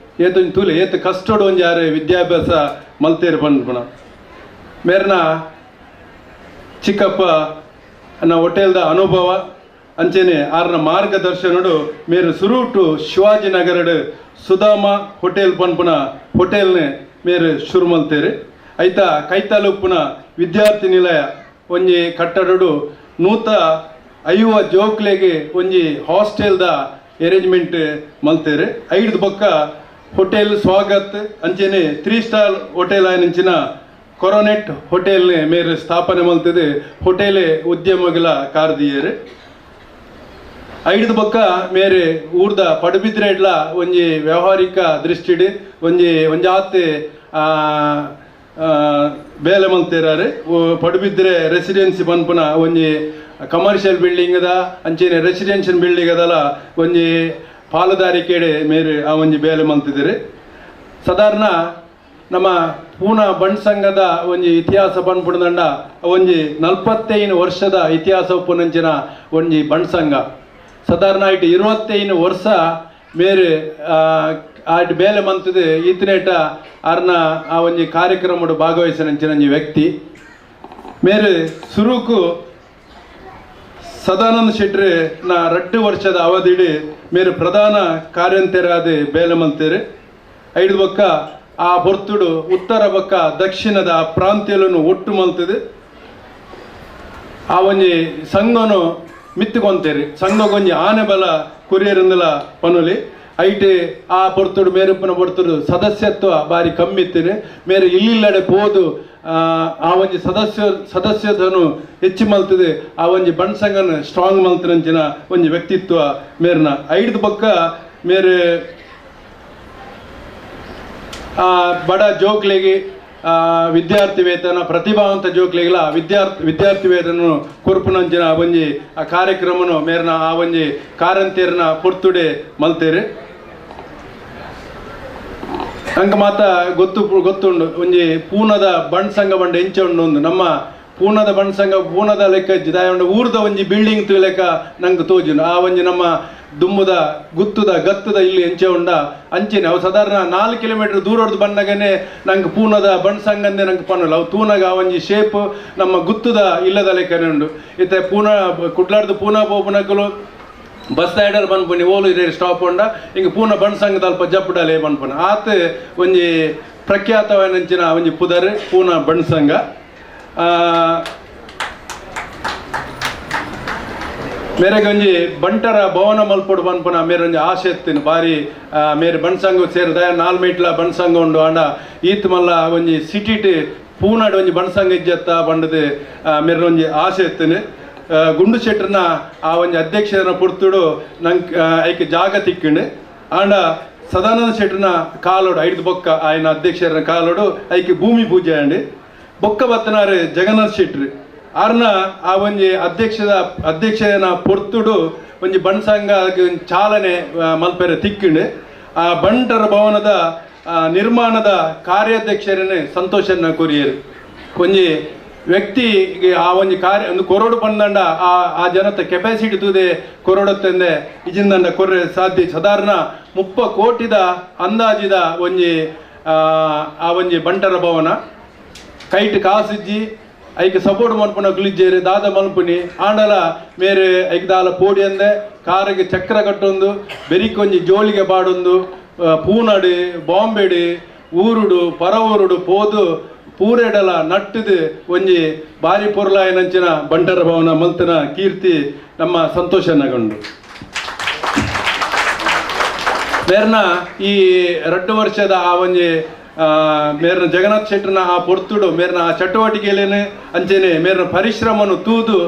ಏತು ತೂಲೆ ಏತು ಕಷ್ಟಡು ಒಂಜಿ ಯಾರು ವಿದ್ಯಾಭ್ಯಾಸ ಮಲ್ತೇರು ಬಂದ್ಪುಣ ಮೇರ್ನ ಚಿಕ್ಕಪ್ಪ ಅನ್ನ ಹೋಟೆಲ್ದ ಅನುಭವ ಅಂಚೆನೆ ಆರ್ನ ಮಾರ್ಗದರ್ಶನಡು ಮೇರು ಸುರುಟು ಶಿವಾಜಿನಗರಡು ಸುಧಾಮ ಹೋಟೆಲ್ ಪನ್ಪುನ ಹೋಟೆಲ್ನೆ ಮೇರು ಶುರು ಮಲ್ತೇರು ಐತ ಕೈತಾಲುಪ್ಪುನ ವಿದ್ಯಾರ್ಥಿ ನಿಲಯ ಒಂಜಿ ಕಟ್ಟಡಡು ನೂತ 50 ಜೋಕ್ಲೆಗೆ ಒಂಜಿ ಹಾಸ್ಟೆಲ್ದ ಅರೇಂಜ್ಮೆಂಟ್ ಮಲ್ತೇರು 5 ಬೊಕ್ಕ ಹೋಟೆಲ್ ಸ್ವಾಗತ್ ಅಂಚೆನೆ 3 ಸ್ಟಾರ್ ಹೋಟೆಲ್ ಆಯ್ನಂಚಿನ ಕೊರೋನೆಟ್ ಹೋಟೆಲ್ನೆ ಮೇರೆ ಸ್ಥಾಪನೆ ಮಲ್ತದೆ ಹೋಟೆಲೆ ಉದ್ಯಮಗಳ ಕಾರ್ದಿಯರು 5 ಬೊಕ್ಕ ಮೇರೆ ಊರ್ದ ಪಡುಬಿದ್ರೆಡ್ಲ ಒಂಜಿ ವ್ಯಾವಹಾರಿಕ ದೃಷ್ಟಿಡ್ ಒಂಜಾತೆ ಬೇಲೆ ಮಲ್ತೇರಾರು ಪಡುಬಿದ್ರೆ ರೆಸಿಡೆನ್ಸಿ ಪನ್ಪುನ ಒಂಜಿ ಕಮರ್ಷಿಯಲ್ ಬಿಲ್ಡಿಂಗ್ ಅದ ಅಂಚೆನೆ ರೆಸಿಡೆನ್ಷಿಯಲ್ ಬಿಲ್ಡಿಂಗ್ ಅದಲ್ಲ ಒಂಜಿ ಪಾಲುದಾರಿಕೆಡೆ ಮೇರೆ ಆ ಒಂಜಿ ಬೇಲೆ ಮಲ್ತಿದ್ದಾರೆ ಸಾಧಾರಣ ನಮ್ಮ ಪೂನಾ ಬಂಡ್ ಸಂಘದ ಒಂಜಿ ಇತಿಹಾಸ ಪನ್ಪುಡ್ದಂಡ ಒಂಜಿ 45 ವರ್ಷದ ಇತಿಹಾಸ ಉಪ್ಪುನಂಚಿನ ಒಂಜಿ ಬಂಡ್ ಸಂಘ ಸಾಧಾರಣ ಇಟ್ಟು 25 ವರ್ಷ ಮೇರೆ ಆಟ್ ಬೇಲೆ ಮಂತದ ಈತನೇಟ ಅರ್ನ ಆ ಒಂಜಿ ಕಾರ್ಯಕ್ರಮಡು ಭಾಗವಹಿಸಿನಂಚಿನ ವ್ಯಕ್ತಿ ಮೇರೆ ಸುರುಕು ಸದಾನಂದ ಶೆಟ್ಟಿ ನ 2 ವರ್ಷದ ಅವಧಿಡಿ ಮೇರೆ ಪ್ರಧಾನ ಕಾರ್ಯಂತೆರಾದ ಬೇಲೆ ಮಂತೇರು 5 ಬೊಕ್ಕ ಆ ಬೊರ್ತುಡು ಉತ್ತರ ಬೊಕ್ಕ ದಕ್ಷಿಣದ ಪ್ರಾಂತ್ಯలను ಒಟ್ಟು ಮಲ್ತದೆ ಆ ಒಂಜಿ ಸಂಘನು ಮಿತ್ತುಕೊಂತೇರಿ ಸಂಘಗೊಂಜಿ ಆನೆ ಬಲ ಕುರಿಯರಿಂದಲ ಪನುಲಿ ಐಟೆ ಆ ಬೊರ್ತುಡು ಮೇರುಪ್ಪನ ಬೊರ್ತುಡು ಸದಸ್ಯತ್ವ ಬಾರಿ ಕಮ್ಮಿ ಇತ್ತೀರಿ ಮೇರೆ ಇಲ್ಲಿಲ್ಲಡೆ ಪೋದು ಆ ಒಂಜಿ ಸದಸ್ಯತನು ಹೆಚ್ಚು ಮಲ್ತದೆ ಆ ಒಂಜಿ ಬಂಡ್ ಸಂಘನ ಸ್ಟ್ರಾಂಗ್ ಮಲ್ತನಂಚಿನ ಒಂಜಿ ವ್ಯಕ್ತಿತ್ವ ಮೇರ್ನ 5 ಬೊಕ್ಕ ಮೇರೆ ಬಡ ಜೋಕ್ಲೆಗೆ ವಿದ್ಯಾರ್ಥಿ ವೇತನ ಪ್ರತಿಭಾವಂತ ಜೋಕ್ಲೆಗಳ ವಿದ್ಯಾರ್ಥಿ ವೇತನ ಕೊರ್ಪುನಂಚಿನ ಒಂಜಿ ಆ ಕಾರ್ಯಕ್ರಮನು ಮೇರ್ನ ಆ ಒಂಜಿ ಕಾರಂತೇರ್ನ ಪೊರ್ತುಡೆ ಮಲ್ತೇರಿ ಅಂಕ ಮಾತ ಗೊತ್ತುಂಡು ಒಂಜಿ ಪೂನದ ಬಂಡ್ ಸಂಘ ಬಂಡ ಎಂಚ ಉಂಡು ಒಂದು ನಮ್ಮ ಪೂನದ ಬಂಡ್ ಸಂಘ ಪೂನದ ಲೆಕ್ಕ ದಾಯಂಡ ಊರ್ದ ಒಂಜಿ ಬಿಲ್ಡಿಂಗ್ ಲೆಕ್ಕ ನಂಗೆ ತೋಜುಂಡು ಆ ಒಂಜಿ ನಮ್ಮ ದುಮ್ಮುದ ಗುತ್ತುದ ಗತ್ತದ ಇಲ್ಲಿ ಎಂಚೆ ಉಂಡ ಅಂಚಿನ ಅವು ಸಾಧಾರಣ 4 ಕಿಲೋಮೀಟರ್ ದೂರದ್ದು ಬಂದಾಗನೆ ನಂಗೆ ಪೂನದ ಬಂಡ್ ಸಂಘಂದೆ ನಂಗೆ ಪನ್ನಲ್ಲ ಅವು ತೂನಾಗ ಆ ಒಂಜಿ ಶೇಪ್ ನಮ್ಮ ಗುತ್ತುದ ಇಲ್ಲದ ಲೆಕ್ಕನೆ ಉಂಡು ಇತ್ತೆ ಕುಡ್ಲಾರ್ದು ಪೂನಾ ಪೋಪುನಕಲು ಬಸ್ ರೈಡರ್ ಬನ್ಪುನಿ ಓಲು ಇರೇ ಸ್ಟಾಪ್ ಉಂಡ ಹಿಂಗೆ ಪೂನ ಬಂಡ್ ಸಂಘದ ಅಲ್ಪ ಜಪ್ಪಡಲೆ ಬನ್ಪುನ ಆತ ಒಂಜಿ ಪ್ರಖ್ಯಾತವಾದಂಚಿನ ಒಂಜಿ ಪುದರ್ ಪೂನಾ ಬಂಡ್ ಸಂಘ ಮೇರೆಗೊಂಜಿ ಬಂಟರ ಭವನ ಮಲ್ಪೊಡು ಬನ್ಪುನ ಮೇರೊಂಜಿ ಆಸೆ ಎತ್ತಿನ ಬಾರಿ ಮೇರೆ ಬಂಡ್ ಸಂಘ ಸೇರಿದ 4 ಮೀಟ್ಲ ಬಂಡ್ ಸಂಘ ಉಂಡು ಆಂಡ ಈತ್ ಮಲ್ಲ ಒಂಜಿ ಸಿಟಿಟ್ ಪೂನಾಡು ಒಂಜಿ ಬಂಡ್ ಸಂಘ ಇಜ್ಜತ್ತ ಬಂಡದು ಮೇರೊಂಜಿ ಆಸೆ ಎತ್ತಿನ ಗುಂಡು ಶೆಟ್ರನ ಆ ಒಂಜಿ ಅಧ್ಯಕ್ಷರನ್ನ ಪುರ್ತುಡು ನಂಗೆ ಐಕೆ ಜಾಗ ತಿಕ್ಕಿಂಡು ಆಂಡ ಸದಾನಂದ ಶೆಟ್ರನ ಕಾಲೋಡು 5 ಬೊಕ್ಕ ಆಯ್ನ ಅಧ್ಯಕ್ಷರನ ಕಾಲೋಡು ಐಕೆ ಭೂಮಿ ಪೂಜೆ ಅಂಡಿ ಬೊಕ್ಕ ಬತ್ತನಾರು ಜಗನ್ನಾಥ್ ಶೆಟ್ಟಿ ಆರ್ನ ಆ ಒಂಜಿ ಅಧ್ಯಕ್ಷನ ಪೊರ್ತುಡು ಒಂಜಿ ಬಣ್ ಸಂಘ ಚಾಲನೆ ಮಲ್ಪೆರೆ ತಿಕ್ಕಿಂಡು ಆ ಬಂಟರ ಭವನದ ನಿರ್ಮಾಣದ ಕಾರ್ಯಾಧ್ಯಕ್ಷರನ್ನೇ ಸಂತೋಷನ ಕೊರಿಯರು ಒಂಜಿ ವ್ಯಕ್ತಿಗೆ ಆ ಒಂಜಿ ಕಾರ್ಯ ಒಂದು ಕೊರೋಡು ಬಂದಂಡ ಆ ಜನತ ಕೆಪಾಸಿಟಿ ತೂದೆ ಕೊರೋಡತ್ತಂದೆ ಇಜಿಂದಂಡ ಕೊರ್ರೆ ಸಾಧ್ಯ ಸಾಧಾರಣ 30 ಕೋಟಿದ ಅಂದಾಜಿದ ಒಂಜಿ ಆ ಒಂಜಿ ಬಂಟರ ಭವನ ಕೈಟ್ ಕಾಸಿಜ್ಜಿ ಐಕ್ ಸಪೋರ್ಟ್ ಮಲ್ಪುನ ಕುಲಿಜ್ಜೇರಿ ದಾದ ಮಲ್ಪುನಿ ಆಂಡಲ ಮೇರೆ ಐಕ್ ದಾಲ ಪೋಡಿ ಅಂದೆ ಕಾರಿಗೆ ಚಕ್ರ ಕಟ್ಟೊಂದು ಬೆರಿಕೊಂಜಿ ಜೋಳಿಗೆ ಬಾಡೊಂದು ಪೂನಡು ಬಾಂಬೆಡು ಊರುಡು ಪರ ಊರುಡು ಪೋದು ಪೂರೆಡಲ ನಟ್ಟದು ಒಂಜಿ ಬಾರಿ ಪೊರ್ಲಾಯನಂಚಿನ ಬಂಟರ ಭವನ ಮಲ್ತನ ಕೀರ್ತಿ ನಮ್ಮ ಸಂತೋಷನಗೊಂಡು ಮೇರ್ನ ಈ 2 ವರ್ಷದ ಆ ಒಂಜಿ ಮೇರ್ನ ಜಗನ್ನಾಥ್ ಶೆಟ್ಟರ್ನ ಆ ಪೊರ್ತುಡು ಮೇರ್ನ ಆ ಚಟುವಟಿಕೆಲೇನು ಅಂಚೆನೆ ಮೇರ್ನ ಪರಿಶ್ರಮನು ತೂದು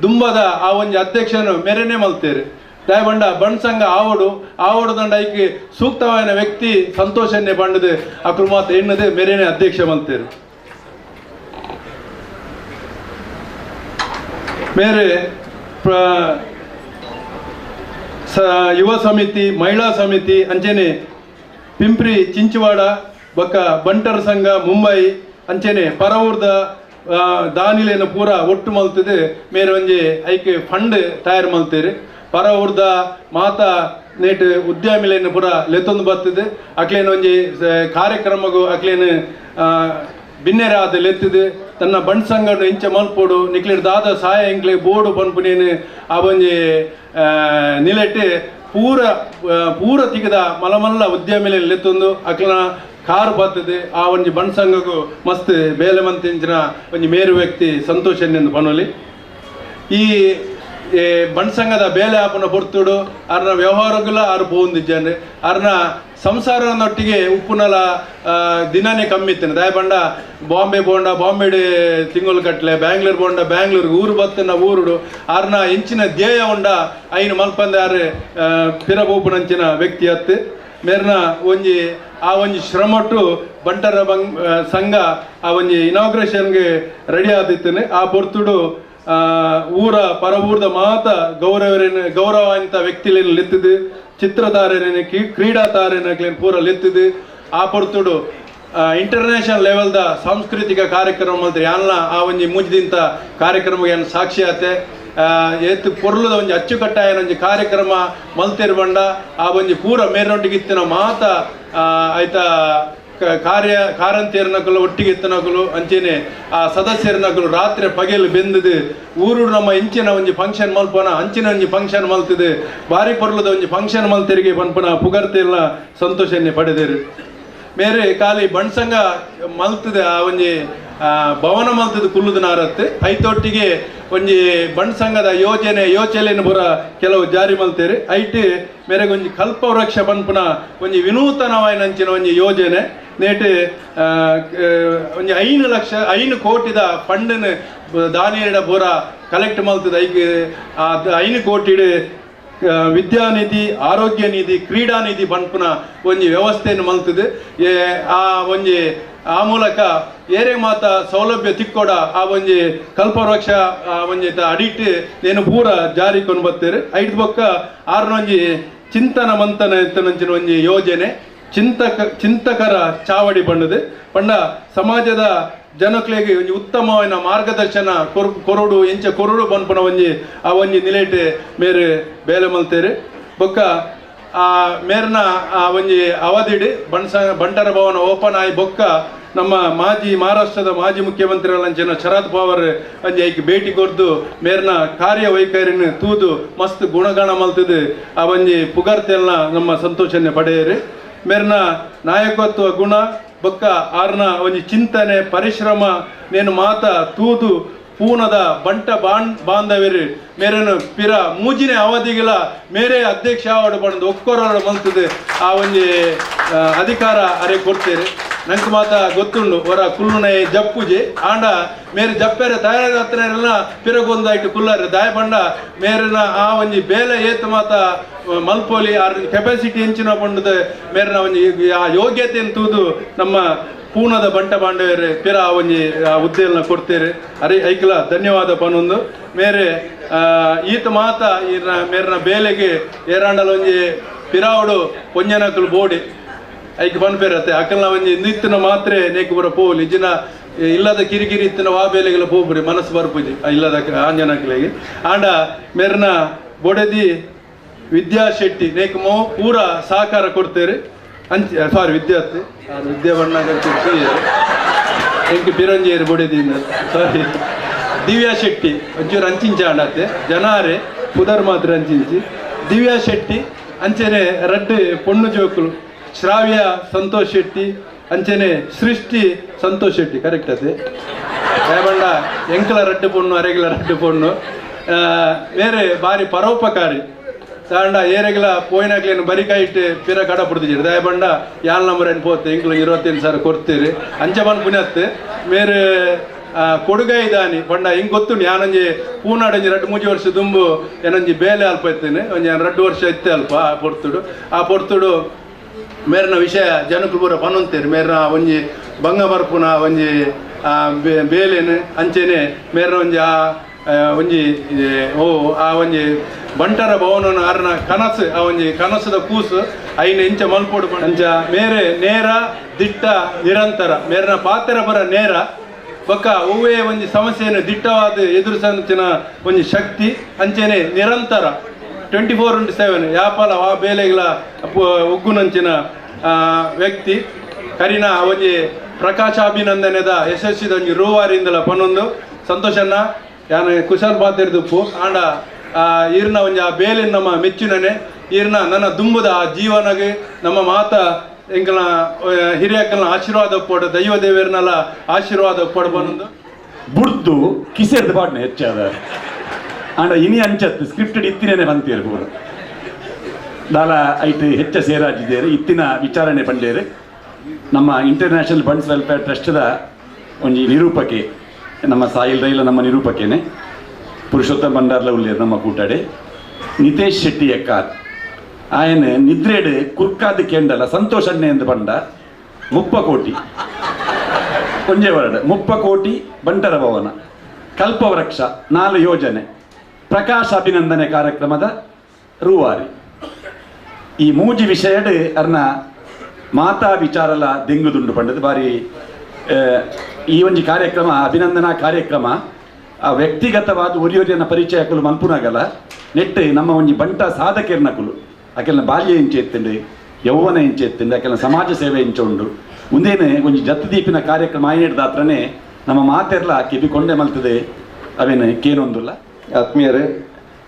ದುಂಬದ ಆ ಒಂಜಿ ಅಧ್ಯಕ್ಷನು ಮೇರೆನೆ ಮಲ್ತೇರು ದಯಬಂಡ ಬಣ್ ಸಂಘ ಆವಡುದಂಡ ಐಕಿ ಸೂಕ್ತವಾದ ವ್ಯಕ್ತಿ ಸಂತೋಷನ್ನೇ ಬಂಡದು ಅಕ್ರು ಮಾತು ಎಣ್ಣದು ಮೇರೆನೆ ಅಧ್ಯಕ್ಷ ಮಲ್ತೇರು ಮೇರೆ ಯುವ ಸಮಿತಿ ಮಹಿಳಾ ಸಮಿತಿ ಅಂಚೆನೆ ಪಿಂಪ್ರಿ ಚಿಂಚವಾಡ ಬೊಕ್ಕ ಬಂಟರ್ ಸಂಘ ಮುಂಬೈ ಅಂಚೆನೆ ಪರವೂರ್ದ ದಾನಿಲೇನ ಪೂರ ಒಟ್ಟು ಮಲ್ತದೆ ಮೇರೆ ಒಂಜಿ ಐಕೆ ಫಂಡ್ ತಯಾರು ಮಲ್ತೇರಿ ಪರವೂರ್ದ ಮಾತಾ ನೇಟ್ ಉದ್ಯಮಿಲೇನು ಪೂರ ಲೆತ್ತೊಂದು ಬರ್ತದೆ ಅಕ್ಲೇನು ಒಂಜಿ ಕಾರ್ಯಕ್ರಮಗೂ ಅಕ್ಲೇನು ಬಿನ್ನೆರೆ ಆದ ಲೆತ್ತದೆ ತನ್ನ ಬಂಡ್ ಸಂಘ ಇಂಚ ಮಲ್ಪೋಡು ನಿಕ್ಲೇರ್ ದಾದ ಸಹಾಯ ಇಂಕ್ಲೆ ಬೋರ್ಡು ಪನ್ಪುನೇನು ಆ ಒಂಜಿ ನಿಲೆಟ್ಟು ಪೂರ ತಿಗದ ಮಲಮಲ್ಲ ಉದ್ಯಮಿಲೆ ಲೆತ್ತೊಂದು ಅಕ್ಲನ ಕಾರು ಬರ್ತದೆ ಆ ಒಂಜಿ ಬಂಡ್ ಸಂಘಗೂ ಮಸ್ತ್ ಬೇಲೆ ಮಂತಿಂಚಿನ ಒಂಜಿ ಮೇರು ವ್ಯಕ್ತಿ ಸಂತೋಷನೆಂದು ಪನೊಲಿ ಈ ಬಂಡ್ ಸಂಘದ ಬೇಲೆ ಆಪನ ಪೊರ್ತುಡು ಅರ್ನ ವ್ಯವಹಾರಗುಲ ಆರು ಪೋಂದಿಜ್ಜಂಡು ಅರ್ನ ಸಂಸಾರನೊಟ್ಟಿಗೆ ಉಪ್ಪುನಲ ದಿನನೇ ಕಮ್ಮಿ ಇತ್ತೇನೆ ದಯ ಬಂಡ ಬಾಂಬೆ ಬೋಂಡ ಬಾಂಬೆಡು ತಿಂಗಳು ಕಟ್ಲೆ ಬ್ಯಾಂಗ್ಳೂರ್ ಬೋಂಡ ಬ್ಯಾಂಗ್ಳೂರ್ಗೆ ಊರು ಬತ್ತನ ಊರುಡು ಅರ್ನ ಇಂಚಿನ ಧ್ಯೇಯ ಉಂಡ ಐನು ಮಲ್ಪಂದ ಯಾರು ಪಿರಬೂಪುನಂಚಿನ ವ್ಯಕ್ತಿ ಅತ್ತು ಮೇರ್ನ ಒಂಜಿ ಆ ಒಂಜಿ ಶ್ರಮಟ್ಟು ಬಂಟರ ಸಂಘ ಆ ಒಂಜಿ ಇನಾಗ್ರೇಷನ್ಗೆ ರೆಡಿ ಆದಿತ್ತೇನೆ ಆ ಪೊರ್ತುಡು ಊರ ಪರವೂರ್ದ ಮಾತ ಗೌರವಾನ್ವಿತ ವ್ಯಕ್ತಿಲೇನು ಲೆತ್ತದು ಚಿತ್ರತಾರೇನೆ ಕ್ರೀಡಾ ತಾರೇನ ಪೂರ ಲೆತ್ತದು ಆ ಪೊರ್ತುಡು ಇಂಟರ್ನ್ಯಾಷನಲ್ ಲೆವೆಲ್ದ ಸಾಂಸ್ಕೃತಿಕ ಕಾರ್ಯಕ್ರಮ ಮಾತ್ರ ಯಾನ್ಲ ಆ ಒಂಜಿ ಮೂಜಿದಿಂತ ಕಾರ್ಯಕ್ರಮ ಏನು ಸಾಕ್ಷಿ ಆತೆ ಏತ್ ಪೊರ್ಲುದ ಒಂಜಿ ಅಚ್ಚುಕಟ್ಟಾಯನ ಒಂಜಿ ಕಾರ್ಯಕ್ರಮ ಮಲ್ತೇರು ಬಂಡ ಆ ಒಂಜಿ ಪೂರ ಮೇರೊಟ್ಟಿಗಿತ್ತಿನ ಮಾತ ಆಯ್ತ ಕಾರಂತಿಯರ್ನಕಲು ಒಟ್ಟಿಗೆ ಎತ್ತನಕಲು ಅಂಚೆನೆ ಆ ಸದಸ್ಯರನಕಲು ರಾತ್ರಿ ಪಗೆಲು ಬೆಂದದು ಊರು ನಮ್ಮ ಇಂಚಿನ ಒಂಜಿ ಫಂಕ್ಷನ್ ಮಲ್ಪನ ಅಂಚಿನ ಒಂಜಿ ಫಂಕ್ಷನ್ ಮಲ್ತದೆ ಬಾರಿ ಪೊರ್ಲದ ಒಂಜಿ ಫಂಕ್ಷನ್ ಮಲ್ತೆರಿಗೆ ಪನ್ಪನ ಪುಗರ್ತೆಲ್ಲ ಸಂತೋಷನ್ನೇ ಪಡೆದೇರು ಮೇರೆ ಖಾಲಿ ಬಂಡ್ ಸಂಘ ಮಲ್ತದೆ ಆ ಒಂಜಿ ಭವನ ಮಲ್ತದ ಕುಲ್ಲುದು ನಾರತ್ತೆ ಐತೊಟ್ಟಿಗೆ ಒಂಜಿ ಬಂಡ್ ಸಂಘದ ಯೋಚನೆಯನ್ನು ಬರ ಕೆಲವು ಜಾರಿ ಮಲ್ತೇರಿ ಐಟ್ ಮೇರೆಗೊಂಜಿ ಕಲ್ಪವೃಕ್ಷ ಪನ್ಪುನ ಒಂಜಿ ವಿನೂತನವಾಯಿನಂಚಿನ ಒಂಜಿ ಯೋಜನೆ ನೇಟ್ ಒಂಜಿ 5 ಕೋಟಿದ ಫಂಡನ್ ದಾನಿಯಡ ಬೊರ ಕಲೆಕ್ಟ್ ಮಲ್ತದ ಐಕ್ 5 ಕೋಟಿಡ್ ವಿದ್ಯಾನಿಧಿ ಆರೋಗ್ಯ ನಿಧಿ ಕ್ರೀಡಾ ನಿಧಿ ಪನ್ಪುನ ಒಂಜಿ ವ್ಯವಸ್ಥೆಯನ್ನು ಮಲ್ತದೆ ಆ ಒಂಜಿ ಆ ಮೂಲಕ ಏರೆ ಮಾತ ಸೌಲಭ್ಯ ತಿಕ್ಕೋಡ ಆ ಒಂಜಿ ಕಲ್ಪವೃಕ್ಷ ಒಂಜಿ ಅಡಿಟ್ ಏನು ಪೂರ ಜಾರಿ ಕೊಂಡು ಬರ್ತೇವೆ ಐದು ಬೊಕ್ಕ ಆರ್ನೊಂಜಿ ಚಿಂತನ ಮಂಥನ ಎತ್ತನಂಚಿನ ಒಂಜಿ ಯೋಜನೆ ಚಿಂತಕರ ಚಾವಡಿ ಪಂಡ ಸಮಾಜದ ಜನಕ್ಲೆಗೆ ಒಂಜಿ ಉತ್ತಮವಾದ ಮಾರ್ಗದರ್ಶನ ಕೊರಡು ಎಂಚ ಕೊರಡು ಪನ್ಪುನ ಒಂಜಿ ಆ ಒಂಜಿ ನಿಲೇಟ್ ಮೇರೆ ಬೇಲೆ ಮಲ್ತೇರು ಬೊಕ್ಕ ಆ ಮೇರ್ನ ಆ ಒಂಜಿ ಅವಧಿಡ್ ಬಂಟರ ಭವನ ಓಪನ್ ಆಗಿ ಬೊಕ್ಕ ನಮ್ಮ ಮಹಾರಾಷ್ಟ್ರದ ಮಾಜಿ ಮುಖ್ಯಮಂತ್ರಿಗಳಂಚಿನ ಶರದ್ ಪವಾರ್ ಒಂಜಿ ಐಕ್ ಭೇಟಿ ಕೊರ್ದು ಮೇರ್ನ ಕಾರ್ಯವೈಖರಿನ ತೂದು ಮಸ್ತ್ ಗುಣಗಾನ ಮಲ್ತದು ಆ ಒಂಜಿ ಪುಗರ್ತೆಲ್ಲ ನಮ್ಮ ಸಂತೋಷನೆ ಪಡೆಯರು ಮೇರ್ನ ನಾಯಕತ್ವ ಗುಣ ಬೊಕ್ಕ ಆರ್ನ ಒಂಜಿ ಚಿಂತನೆ ಪರಿಶ್ರಮ ನೇನು ಮಾತ ತೂದು ಪೂನದ ಬಂಟ ಬಾಂಧವ್ಯರು ಮೇರೇನು ಪಿರ ಮೂಜಿನ ಅವಧಿಗಳ ಮೇರೆ ಅಧ್ಯಕ್ಷ ಆವಡು ಬಂದು ಒಕ್ಕೊರ ಮಲ್ತದೆ ಆ ಒಂಜಿ ಅಧಿಕಾರ ಅರೆ ಕೊಡ್ತೇನೆ ನಂಗೆ ಮಾತ ಗೊತ್ತುಂಡು ಹೊರ ಕುಲ್ಲುನೆ ಜಪ್ಪುಜಿ ಆಂಡ ಮೇರೆ ಜಪ್ಪೆರೆ ತಯಾರ ಹತ್ರ ಪಿರಗೊಂದಾಯ್ತು ಕುಲ್ಲರೆ ದಾಯ ಬಂಡ ಮೇರಿನ ಆ ಒಂಜಿ ಬೇಲೆ ಏತ್ ಮಾತ ಮಲ್ಪೋಲಿ ಆ ಕೆಪಾಸಿಟಿ ಹೆಂಚಿನ ಪಂಡದ ಮೇರಿನ ಒಂಜಿ ಆ ಯೋಗ್ಯತೆಯನ್ನು ತೂದು ನಮ್ಮ ಪೂನದ ಬಂಟ ಬಾಂಡವೇರು ಪಿರ ಒಂಜಿ ಹುದ್ದೆಯನ್ನ ಕೊಡ್ತೇವೆ ಅರೆ ಐಕ್ಲ ಧನ್ಯವಾದ ಪನೊಂದು ಮೇರೆ ಈತ ಮಾತ ಮೇರನ ಬೇಲೆಗೆ ಏರಾಂಡಲ ಒಂಜಿ ಪಿರಾವಡು ಪೊಂಜನಕಲು ಬೋಡಿ ಐಕ್ ಪನ್ಪೇರತ್ತೆ ಅಕಲ್ನ ಒಂಜಿ ನಿತ್ತಿನ ಮಾತ್ರ ನೇಕು ಬರ ಪೋಲಿ ಇಜಿನ ಇಲ್ಲದ ಕಿರಿಕಿರಿ ಇತ್ತಿನ ವಾ ಬೇಲೆಗೆಲ್ಲ ಪೋಬ್ರಿ ಮನಸ್ಸು ಬರ್ಪುಜಿ ಇಲ್ಲದ ಆಂಜನಕಲೆಗೆ ಆಂಡ ಮೇರನ ಬೊಡೆದಿ ವಿದ್ಯಾ ಶೆಟ್ಟಿ ನೇಕು ಮೋ ಪೂರ ಸಹಕಾರ ಕೊಡ್ತೇವೆ ಸಾರಿ ವಿದ್ಯಾರ್ಥಿ ವಿದ್ಯಾ ಬಣ್ಣ ಎಂಕ್ ಪಿರಂಜೇರಿ ಬೊಡೆದಿಂದ ಸಾರಿ ದಿವ್ಯಾ ಶೆಟ್ಟಿ ಒಂಚೂರು ಅಂಚಿಂಚ ಆಡತ್ತೆ ಜನಾರೆ ಪುದರ್ ಮಾತ್ರ ಅಂಚಿಂಚಿ ದಿವ್ಯಾ ಶೆಟ್ಟಿ ಅಂಚೆನೆ ರಡ್ಡು ಪೊಣ್ಣು ಜೋಕುಲು ಶ್ರಾವ್ಯ ಸಂತೋಷ್ ಶೆಟ್ಟಿ ಅಂಚೆನೆ ಸೃಷ್ಟಿ ಸಂತೋಷ್ ಶೆಟ್ಟಿ ಕರೆಕ್ಟ್ ಅದೇ ಬಂಡ ಎಂಕಲ ರಡ್ಡು ಪೊಣ್ಣು ಅರೆಗಲ ರಡ್ಡು ಪೊಣ್ಣು ಬೇರೆ ಬಾರಿ ಪರೋಪಕಾರಿ ತಾಂಡ ಏರೆಗಲ ಪೋಯಿನಾಗ್ಲೇನು ಬರಿಕಾಯಿಟ್ಟು ಪಿರ ಕಡ ಪಡ್ತಿದ್ದೀರಿ ದಯ ಬಂಡ ಯಾಲ್ ನಂಬರ್ ಏನು ಪೋತೆ ಎಂಕ್ಲು 25,000 ಕೊಡ್ತೀರಿ ಅಂಚೆ ಬಂದು ಪುಣ್ಯತ್ತೆ ಮೇರೆ ಕೊಡುಗೈ ದಾನಿ ಪಂಡ ಹಿಂಗೆ ಗೊತ್ತು ಯಾನಂಜಿ ಪೂನಾಡಂಜಿ 2-3 ವರ್ಷ ದುಂಬು ಏನಂಜಿ ಬೇಲೆ ಅಲ್ಪ ಇತ್ತೇನೆ ಒಂಜಿ 2 ವರ್ಷ ಇತ್ತೆ ಅಲ್ಪ ಆ ಪೊರ್ತುಡು ಮೇರನ ವಿಷಯ ಜನಕ್ಕೂ ಪೂರ ಪನೊಂತೇರಿ ಮೇರನ ಒಂಜಿ ಬಂಗ ಬರ್ಪುನ ಒಂಜಿ ಬೇಲೆನು ಅಂಚೆನೆ ಮೇರನ ಒಂಜಿ ಒಂಜಿ ಬಂಟರ ಭವನ ಅರ್ನ ಕನಸು ಒಂಜಿ ಕನಸದ ಕೂಸು ಐನ ಇಂಚ ಮಲ್ಪೋಡು ಅಂಚ ಮೇರೆ ನೇರ ದಿಟ್ಟ ನಿರಂತರ ಮೇರನ ಪಾತ್ರ ಬರ ನೇರ ಬೊಕ್ಕ ಒವ್ವೇ ಒಂಜಿ ಸಮಸ್ಯೆಯನ್ನು ದಿಟ್ಟವಾದ ಎದುರಿಸಂಚಿನ ಒಂಜಿ ಶಕ್ತಿ ಅಂಚೆನೆ ನಿರಂತರ 24/7 ಯಾಪಲ ಆ ಬೇಲೆಗಳ ಒಗ್ಗುನಂಚಿನ ವ್ಯಕ್ತಿ ಕರಿನ ಒಂಜಿ ಪ್ರಕಾಶಾಭಿನಂದನೆದ ಯಶಸ್ವಿದ ಒಂಜಿ ರೂವಾರಿಂದಲ ಪನ್ನೊಂದು ಸಂತೋಷನ್ನ ಯಾನ ಕುಶಲ್ ಪಾತಿರ್ದುಪ್ಪು ಆಂಡ ಈರ್ನ ಒಂಜಿ ಆ ಬೇಲಿನ ನಮ್ಮ ಮೆಚ್ಚಿನನೆ ಈರ್ನ ನನ್ನ ದುಂಬುದ ಆ ಜೀವನಗೆ ನಮ್ಮ ಮಾತ ಎಂಕಲ್ನ ಹಿರಿಯಕ್ಕಲ್ನ ಆಶೀರ್ವಾದ ಪೋಡು ದೈವ ದೇವರನ್ನೆಲ್ಲ ಆಶೀರ್ವಾದ ಪೋಡು ಬಂದು ಬುಡ್ದು ಕಿಸೆರ್ದು ಪಾಡ್ನೆ ಹೆಚ್ಚಾದ ಆಂಡ ಇನಿ ಅಂಚತ್ತು ಸ್ಕ್ರಿಪ್ಟೆಡ್ ಇತ್ತಿನೇ ಬಂತಿರ್ಬೋದು ದಾಲ ಐಟ್ ಹೆಚ್ಚ ಸೇರಾಜಿದ್ದೇರು ಇತ್ತಿನ ವಿಚಾರಣೆ ಬಂಡೇರು ನಮ್ಮ ಇಂಟರ್ನ್ಯಾಷನಲ್ ಬಂಡ್ಸ್ ವೆಲ್ಫೇರ್ ಟ್ರಸ್ಟ್ದ ಒಂಜಿ ನಿರೂಪಕೆ ನಮ್ಮ ಸಾಯಿಲ್ ರೈಲ ನಮ್ಮ ನಿರೂಪಕೆನೆ ಪುರುಷೋತ್ತಮ ಭಂಡಾರ್ಲ ಉಳ್ಳೇರು ನಮ್ಮ ಕೂಟಾಡೆ ನಿತೇಶ್ ಶೆಟ್ಟಿ ಎಕ್ಕಾರ್ ಆಯನ ನಿದ್ರೆಡ್ ಕುರ್ಕಾದ ಕೆಂಡಲ ಸಂತೋಷ್ ಅಣ್ಣೆ ಎಂದು ಬಂಡ 30 ಕೋಟಿ ಒಂಜೆ ವರ್ಡ್ 30 ಕೋಟಿ ಬಂಟರ ಭವನ ಕಲ್ಪವೃಕ್ಷ 4 ಯೋಜನೆ ಪ್ರಕಾಶ್ ಅಭಿನಂದನೆ ಕಾರ್ಯಕ್ರಮದ ರೂವಾರಿ ಈ ಮೂಜಿ ವಿಷಯಡ್ ಅರ್ನ ಮಾತಾ ವಿಚಾರಲ ದೆಂಗುದುಂಡು ಪಂಡದು ಬಾರಿ ಈ ಒಂಜಿ ಕಾರ್ಯಕ್ರಮ ಅಭಿನಂದನಾ ಕಾರ್ಯಕ್ರಮ ಆ ವ್ಯಕ್ತಿಗತವಾದ ಒರಿಯೊರಿಯನ ಪರಿಚಯಕಲು ಮಲ್ಪುನಾಗಲ್ಲ ನೆಟ್ಟು ನಮ್ಮ ಒಂಜಿ ಬಂಟ ಸಾಧಕರ್ನಕುಲು ಅಕೆಲ್ನ ಬಾಲ್ಯ ಇಂಚೆ ಎತ್ತಂಡು ಯೌವನ ಇಂಚೆ ಎತ್ತಂಡು ಅಕೆಲ್ನ ಸಮಾಜ ಸೇವೆ ಇಂಚ ಉಂಡು ಮುಂದೇನೆ ಒಂಜಿ ಜತ್ತದೀಪಿನ ಕಾರ್ಯಕ್ರಮ ಆಯ್ನೆಡ್ದಾತ್ರನೇ ನಮ್ಮ ಮಾತೆರ್ಲ ಕಿಬಿಕೊಂಡೆ ಮಲ್ತದೆ ಅವೇನು ಕೇನೊಂದುಲ್ಲ. ಆತ್ಮೀಯರೇ,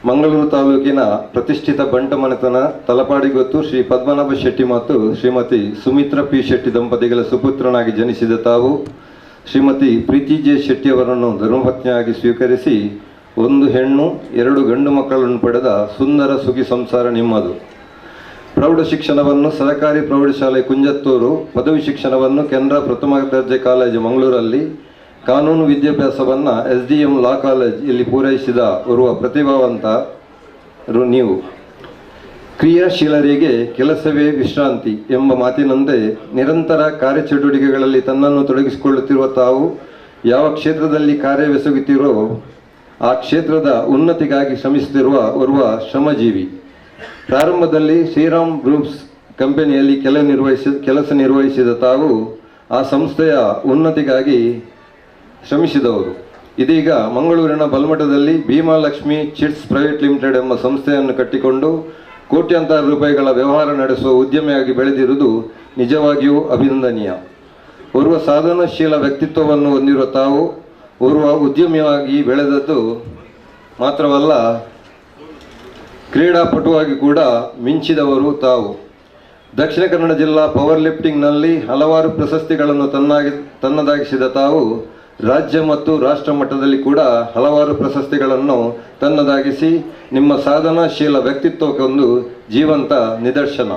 ಮಂಗಳೂರು ತಾಲೂಕಿನ ಪ್ರತಿಷ್ಠಿತ ಬಂಟ ಮನೆತನ ತಲಪಾಡಿಗೊತ್ತು ಶ್ರೀ ಪದ್ಮನಾಭ ಶೆಟ್ಟಿ ಮತ್ತು ಶ್ರೀಮತಿ ಸುಮಿತ್ರಾ ಪಿ ಶೆಟ್ಟಿ ದಂಪತಿಗಳ ಸುಪುತ್ರನಾಗಿ ಜನಿಸಿದ ತಾವು ಶ್ರೀಮತಿ ಪ್ರೀತಿ ಜೆ ಶೆಟ್ಟಿಯವರನ್ನು ಧರ್ಮಪತ್ನಿಯಾಗಿ ಸ್ವೀಕರಿಸಿ 1 ಹೆಣ್ಣು 2 ಗಂಡು ಮಕ್ಕಳನ್ನು ಪಡೆದ ಸುಂದರ ಸುಖಿ ಸಂಸಾರ ನಿಮ್ಮದು. ಪ್ರೌಢ ಶಿಕ್ಷಣವನ್ನು ಸರಕಾರಿ ಪ್ರೌಢಶಾಲೆ ಕುಂಜತ್ತೂರು, ಪದವಿ ಶಿಕ್ಷಣವನ್ನು ಕೆನರಾ ಪ್ರಥಮ ದರ್ಜೆ ಕಾಲೇಜು ಮಂಗಳೂರಲ್ಲಿ, ಕಾನೂನು ವಿದ್ಯಾಭ್ಯಾಸವನ್ನು SDM ಲಾ ಕಾಲೇಜ್ ಇಲ್ಲಿ ಪೂರೈಸಿದ ಓರ್ವ ಪ್ರತಿಭಾವಂತ ನೀವು. ಕ್ರಿಯಾಶೀಲರಿಗೆ ಕೆಲಸವೇ ವಿಶ್ರಾಂತಿ ಎಂಬ ಮಾತಿನಂತೆ ನಿರಂತರ ಕಾರ್ಯಚಟುವಟಿಕೆಗಳಲ್ಲಿ ತನ್ನನ್ನು ತೊಡಗಿಸಿಕೊಳ್ಳುತ್ತಿರುವ ತಾವು ಯಾವ ಕ್ಷೇತ್ರದಲ್ಲಿ ಕಾರ್ಯವೆಸಗುತ್ತಿರೋ ಆ ಕ್ಷೇತ್ರದ ಉನ್ನತಿಗಾಗಿ ಶ್ರಮಿಸುತ್ತಿರುವ ಓರ್ವ ಶ್ರಮಜೀವಿ. ಪ್ರಾರಂಭದಲ್ಲಿ ಶ್ರೀರಾಮ್ ಗ್ರೂಪ್ಸ್ ಕಂಪನಿಯಲ್ಲಿ ಕೆಲಸ ನಿರ್ವಹಿಸಿದ ತಾವು ಆ ಸಂಸ್ಥೆಯ ಉನ್ನತಿಗಾಗಿ ಶ್ರಮಿಸಿದವರು. ಇದೀಗ ಮಂಗಳೂರಿನ ಬಲ್ಮಠದಲ್ಲಿ ಭೀಮಾಲಕ್ಷ್ಮಿ ಚಿಟ್ಸ್ ಪ್ರೈವೇಟ್ ಲಿಮಿಟೆಡ್ ಎಂಬ ಸಂಸ್ಥೆಯನ್ನು ಕಟ್ಟಿಕೊಂಡು ಕೋಟ್ಯಾಂತರ ರೂಪಾಯಿಗಳ ವ್ಯವಹಾರ ನಡೆಸುವ ಉದ್ಯಮಿಯಾಗಿ ಬೆಳೆದಿರುವುದು ನಿಜವಾಗಿಯೂ ಅಭಿನಂದನೀಯ. ಓರ್ವ ಸಾಧನಶೀಲ ವ್ಯಕ್ತಿತ್ವವನ್ನು ಹೊಂದಿರುವ ತಾವು ಓರ್ವ ಉದ್ಯಮಿಯಾಗಿ ಬೆಳೆದದ್ದು ಮಾತ್ರವಲ್ಲ, ಕ್ರೀಡಾಪಟುವಾಗಿ ಕೂಡ ಮಿಂಚಿದವರು ತಾವು. ದಕ್ಷಿಣ ಕನ್ನಡ ಜಿಲ್ಲಾ ಪವರ್ ಲಿಫ್ಟಿಂಗ್ನಲ್ಲಿ ಹಲವಾರು ಪ್ರಶಸ್ತಿಗಳನ್ನು ತನ್ನದಾಗಿಸಿದ ತಾವು ರಾಜ್ಯ ಮತ್ತು ರಾಷ್ಟ್ರ ಮಟ್ಟದಲ್ಲಿ ಕೂಡ ಹಲವಾರು ಪ್ರಶಸ್ತಿಗಳನ್ನು ತನ್ನದಾಗಿಸಿ ನಿಮ್ಮ ಸಾಧನಾಶೀಲ ವ್ಯಕ್ತಿತ್ವಕ್ಕೊಂದು ಜೀವಂತ ನಿದರ್ಶನ.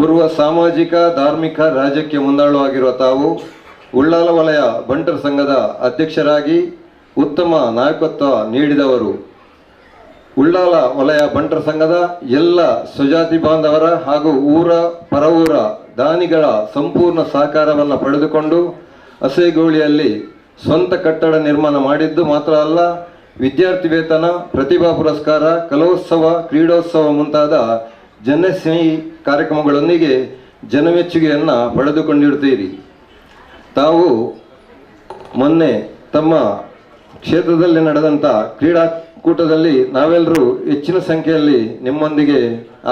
ಓರ್ವ ಸಾಮಾಜಿಕ, ಧಾರ್ಮಿಕ, ರಾಜ್ಯಕ್ಕೆ ಮುಂದಾಳುವಾಗಿರುವ ತಾವು ಉಳ್ಳಾಲ ವಲಯ ಬಂಟರ ಸಂಘದ ಅಧ್ಯಕ್ಷರಾಗಿ ಉತ್ತಮ ನಾಯಕತ್ವ ನೀಡಿದವರು. ಉಳ್ಳಾಲ ವಲಯ ಬಂಟರ ಸಂಘದ ಎಲ್ಲ ಸ್ವಜಾತಿ ಬಾಂಧವರ ಹಾಗೂ ಊರ ಪರವೂರ ದಾನಿಗಳ ಸಂಪೂರ್ಣ ಸಹಕಾರವನ್ನು ಪಡೆದುಕೊಂಡು ಹಸೆಗೋಳಿಯಲ್ಲಿ ಸ್ವಂತ ಕಟ್ಟಡ ನಿರ್ಮಾಣ ಮಾಡಿದ್ದು ಮಾತ್ರ ಅಲ್ಲ, ವಿದ್ಯಾರ್ಥಿ ವೇತನ, ಪ್ರತಿಭಾ ಪುರಸ್ಕಾರ, ಕಲೋತ್ಸವ, ಕ್ರೀಡೋತ್ಸವ ಮುಂತಾದ ಜನಸ್ನೇಹಿ ಕಾರ್ಯಕ್ರಮಗಳೊಂದಿಗೆ ಜನಮೆಚ್ಚುಗೆಯನ್ನು ಪಡೆದುಕೊಂಡಿರುತ್ತೀರಿ. ತಾವು ಮೊನ್ನೆ ತಮ್ಮ ಕ್ಷೇತ್ರದಲ್ಲಿ ನಡೆದಂಥ ಕ್ರೀಡಾಕೂಟದಲ್ಲಿ ನಾವೆಲ್ಲರೂ ಹೆಚ್ಚಿನ ಸಂಖ್ಯೆಯಲ್ಲಿ ನಿಮ್ಮೊಂದಿಗೆ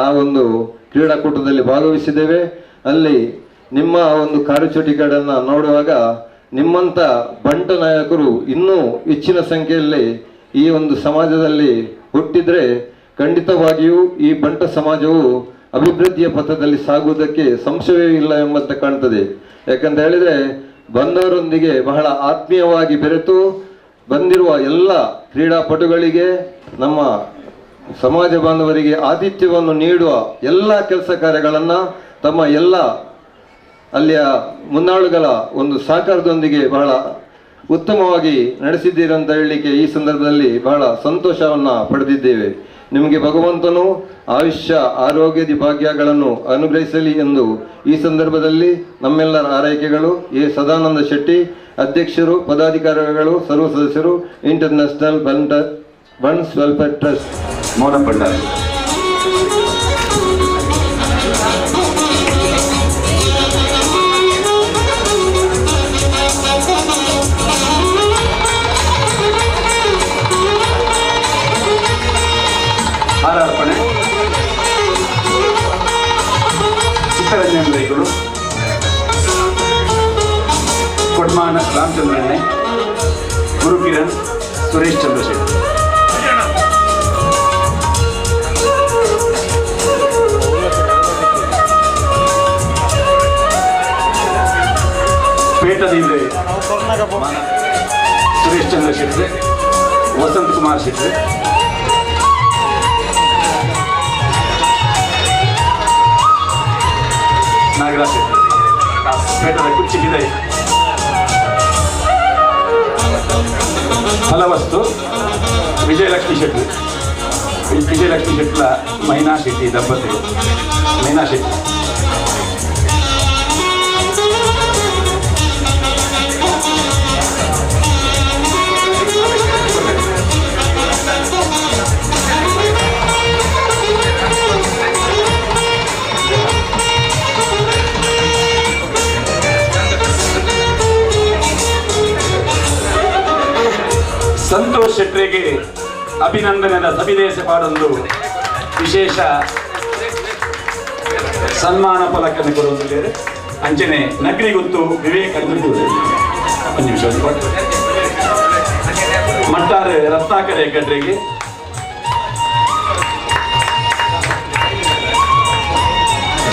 ಆ ಒಂದು ಕ್ರೀಡಾಕೂಟದಲ್ಲಿ ಭಾಗವಹಿಸಿದ್ದೇವೆ. ಅಲ್ಲಿ ನಿಮ್ಮ ಒಂದು ಕಾರ್ಯಚಟುವಟಿಕೆಗಳನ್ನು ನೋಡುವಾಗ ನಿಮ್ಮಂಥ ಬಂಟ ನಾಯಕರು ಇನ್ನೂ ಹೆಚ್ಚಿನ ಸಂಖ್ಯೆಯಲ್ಲಿ ಈ ಒಂದು ಸಮಾಜದಲ್ಲಿ ಹುಟ್ಟಿದರೆ ಖಂಡಿತವಾಗಿಯೂ ಈ ಬಂಟ ಸಮಾಜವು ಅಭಿವೃದ್ಧಿಯ ಪಥದಲ್ಲಿ ಸಾಗುವುದಕ್ಕೆ ಸಂಶಯವೇ ಇಲ್ಲ ಎಂಬಂತೆ ಕಾಣ್ತದೆ. ಯಾಕಂತ ಹೇಳಿದರೆ ಬಂದವರೊಂದಿಗೆ ಬಹಳ ಆತ್ಮೀಯವಾಗಿ ಬೆರೆತು ಬಂದಿರುವ ಎಲ್ಲ ಕ್ರೀಡಾಪಟುಗಳಿಗೆ, ನಮ್ಮ ಸಮಾಜ ಬಾಂಧವರಿಗೆ ಆತಿಥ್ಯವನ್ನು ನೀಡುವ ಎಲ್ಲ ಕೆಲಸ ಕಾರ್ಯಗಳನ್ನು ತಮ್ಮ ಎಲ್ಲ ಅಲ್ಲಿಯ ಮುನ್ನಾಳುಗಳ ಒಂದು ಸಹಕಾರದೊಂದಿಗೆ ಬಹಳ ಉತ್ತಮವಾಗಿ ನಡೆಸಿದ್ದೀರಿ ಅಂತ ಹೇಳಲಿಕ್ಕೆ ಈ ಸಂದರ್ಭದಲ್ಲಿ ಬಹಳ ಸಂತೋಷವನ್ನು ಪಡೆದಿದ್ದೇವೆ. ನಿಮಗೆ ಭಗವಂತನು ಆಯುಷ್ಯ ಆರೋಗ್ಯದ ಭಾಗ್ಯಗಳನ್ನು ಅನುಗ್ರಹಿಸಲಿ ಎಂದು ಈ ಸಂದರ್ಭದಲ್ಲಿ ನಮ್ಮೆಲ್ಲರ ಆರೈಕೆಗಳು. ಎ ಸದಾನಂದ ಶೆಟ್ಟಿ, ಅಧ್ಯಕ್ಷರು, ಪದಾಧಿಕಾರಿಗಳು, ಸರ್ವ ಸದಸ್ಯರು, ಇಂಟರ್ನ್ಯಾಷನಲ್ ಬಂಟ್ಸ್ ವೆಲ್ಫೇರ್ ಟ್ರಸ್ಟ್. ಮೌನ ಭಂಡಾರಿ. ಹಾರಾರ್ಪಣೆ ಚಿತ್ತರಂಜನ್ ರೈಗಳು, ಕೊಡ್ಮಾನ ರಾಮಚಂದ್ರಣ್ಣೆ, ಗುರುಕಿರಣ್, ಸುರೇಶ್ ಚಂದ್ರಶೇಖರ್. ಪೇಟದಿಂದ ಸುರೇಶ್ ಚಂದ್ರ ಶೆಟ್ಟಿ, ವಸಂತ್ ಕುಮಾರ್ ಶೆಟ್ಟಿ, ನಾಗರಾಜ್ ಶೆಟ್ಟಿ, ಪೇಟದ ಕುಚ್ಚಿಗಿದೆ. ಫಲವಸ್ತು ವಿಜಯಲಕ್ಷ್ಮಿ ಶೆಟ್ಟಿ, ವಿಜಯಲಕ್ಷ್ಮಿ ಶೆಟ್ಲ ಮೈನಾ ಶೆಟ್ಟಿ ದಂಪತಿಗಳು. ಮೈನಾ ಶೆಟ್ಟಿ ಸಂತೋಷ್ ಶೆಟ್ರಿಗೆ ಅಭಿನಂದನೆಯ ಸವಿದೇಶ ಪಾಡೊಂದು ವಿಶೇಷ ಸನ್ಮಾನ ಫಲಕನ್ನು ಕೊಡುವಂತಿದ್ದಾರೆ. ಅಂಚನೆ ನಗರಿ ಗೊತ್ತು ವಿವೇಕ್ ಒಂದು ನಿಮಿಷ ಮಟ್ಟಾರೆ ರತ್ನಾಕರ ಹೆಗ್ಗಡ್ರಿಗೆ,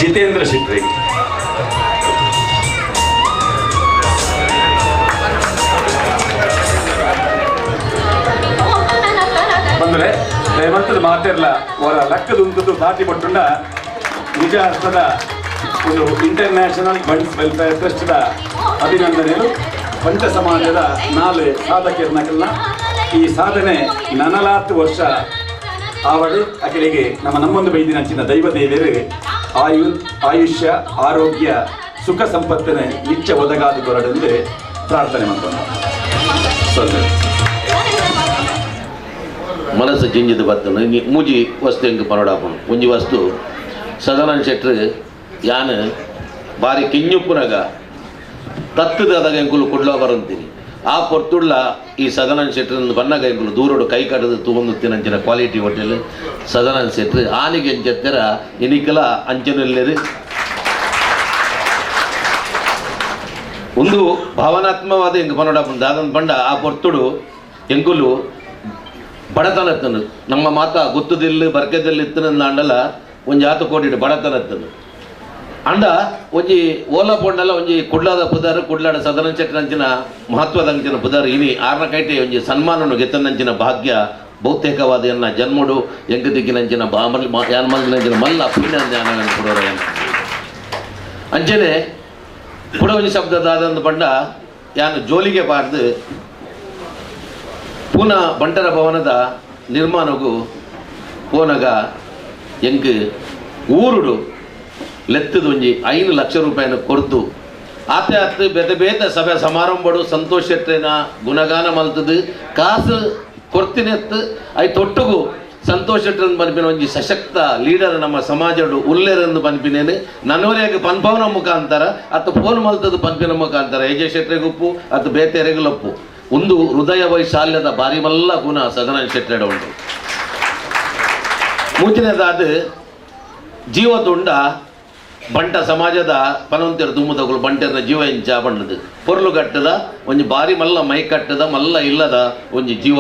ಜಿತೇಂದ್ರ ಶೆಟ್ರಿಗೆ, ಬಂದ್ರೆ ದಯವಂತದ ಮಾತಿರಲ್ಲ ಅವರ ಲೆಕ್ಕದುಂಟು ದಾಟಿ ಕೊಟ್ಟುಂಡ ನಿಜ ಹಸ್ತದ ಒಂದು ಇಂಟರ್ನ್ಯಾಷನಲ್ ಬಂಟ್ಸ್ ವೆಲ್ಫೇರ್ ಟ್ರಸ್ಟ್ದ ಅಭಿನಂದನೆಗಳು. ಪಂಚ ಸಮಾಜದ 4 ಸಾಧಕರನ್ನ ಈ ಸಾಧನೆ 4 ವರ್ಷ ಆವಡು ಅಕಲಿಗೆ ನಮ್ಮೊಂದು ಬೈದಿನಂಚಿನ ದೈವ ದೇವರು ಆಯುಷ್ಯ ಆರೋಗ್ಯ ಸುಖ ಸಂಪತ್ತಿನ ನಿತ್ಯ ಒದಗಾದು ಕೊರಡೆಂದು ಪ್ರಾರ್ಥನೆ ಮಾಡೋಣ. ಮನಸ್ಸು ಜಿಂಜಿದು ಬರ್ತನು ಮೂಜಿ ವಸ್ತು ಹೆಂಗೆ ಪನೋಡಾಪನು ಒಂಜಿ ವಸ್ತು ಸದಾನಂದ ಶೆಟ್ರು ಯಾನು ಬಾರಿ ಕಿಂಜುಪ್ಪುನಾಗ ತತ್ತದಾದಾಗ ಎಂಕುಲು ಕೊಡ್ಲೋ ಬರಂತೀನಿ ಆ ಪೊರ್ತುಡ್ಲ ಈ ಸದಾನಂದ ಶೆಟ್ರನ್ನು ಬನ್ನಾಗ ಎಂಕುಲು ದೂರೋಡು ಕೈ ಕಡದು ತಗೊಂಡು ತಿನ್ನಂಚಿನ ಕ್ವಾಲಿಟಿ ಹೋಟೆಲ್ ಸದಾನಂದ ಶೆಟ್ರು ಆನಿಗೆ ಎಂಚತ್ತರ ಎನಿಕಲ ಅಂಚನೆಲ್ಲರು ಒಂದು ಭಾವನಾತ್ಮಕವಾದ ಎಂಗೆ ಪನೋಡಾಪನು ದಾದನ್ ಬಂಡ ಆ ಪೊರ್ತುಡು ಎಂಕುಲು ಬಡತನತ್ತನು ನಮ್ಮ ಮಾತ ಗೊತ್ತದಿಲ್ಲ ಬರ್ಕದಲ್ಲಿ ಇತ್ತನ ಅಂಡಲ ಒಂಜಿ ಆತ ಕೋಟಿ ಬಡತನತ್ತನು ಅಂಡ ಒಂಜಿ ಓಲಾ ಪೊಂಡಲ ಒಂಜಿ ಕುಡ್ಲಾದ ಪುದಾರ ಕುಡ್ಲಾಡ ಸದಾನಂದ ಶೆಟ್ಟರಂಚಿನ ಮಹತ್ವದ ಅಂಚಿನ ಪುದಾರ ಇನಿ ಆರ್ನ ಕೈಟೆ ಒಂಜಿ ಸನ್ಮಾನವನ್ನು ಗೆತ್ತನಂಚಿನ ಭಾಗ್ಯ ಬಹುತೇಕವಾದ ಎನ್ನ ಜನ್ಮಡು ಎಂಕ ದಿಕ್ಕಿನಂಚಿನ ಯಾನ್ಮಲ್ದಿನಂಚಿನ ಮಲ್ಲ ಪುಣ್ಯ ಜ್ಞಾನ ಕೊಡೋರ ಅಂಚನೆ ಕೂಡ ಒಂಜಿ ಶಬ್ದದಾದಂದು ಪಂಡ ಯಾನು ಜೋಲಿಗೆ ಬಾರ್ದು ಪುನಃ ಬಂಟರ ಭವನದ ನಿರ್ಮಾಣವು ಪೋನಗ ಎಂಕ್ ಊರುಡು ಲೆತ್ತದು ಒಂಜಿ 5 ಲಕ್ಷ ರೂಪಾಯಿನ ಕೊರ್ದು ಆತೆ ಆತು ಬೇತೆ ಬೇತೆ ಸಭೆ ಸಮಾರಂಭಡು ಸಂತೋಷ್ ಶೆಟ್ಟಿನ ಗುಣಗಾನ ಮಲ್ತದು ಕಾಸು ಕೊರ್ತಿನೆತ್ತು ಐ ತೊಟ್ಟುಗು ಸಂತೋಷ್ ಶೆಟ್ಟರನ್ನು ಪನ್ಪಿನ ಒಂಜಿ ಸಶಕ್ತ ಲೀಡರ್ ನಮ್ಮ ಸಮಾಜಡು ಉಲ್ಲೇರೆಂದು ಪನ್ಪಿನೇನು ನನ್ನವರೆಗೆ ಪನ್ಪವನ ಮುಖಾಂತರ ಅತ್ತು ಫೋನ್ ಮಲ್ತದ್ದು ಪನ್ಪಿನ ಮುಖಾಂತರ ಎಜೆ ಶೆಟ್ಟರೆಗೊಪ್ಪು ಅತ್ತು ಬೇತೆರೆಗಲೊಪ್ಪು ಒಂದು ಹೃದಯ ವೈಶಾಲ್ಯದ ಬಾರಿ ಮಲ್ಲ ಗುಣ ಸದಾನಂದ ಶೆಟ್ಟರೆಡ ಉಂಟು. ಮೂರನೇದಾದ ಜೀವದುಂಡ ಬಂಟ ಸಮಾಜದ ಪನವಂತಿರ ದುಮ್ಮದಗಳು ಬಂಟೆರ ಜೀವ ಇಂಚ ಬಣ್ಣದು ಪೊರ್ಲು ಕಟ್ಟದ ಒಂಜಿ ಬಾರಿ ಮಲ್ಲ ಮೈ ಕಟ್ಟದ ಮಲ್ಲ ಇಲ್ಲದ ಒಂಜಿ ಜೀವ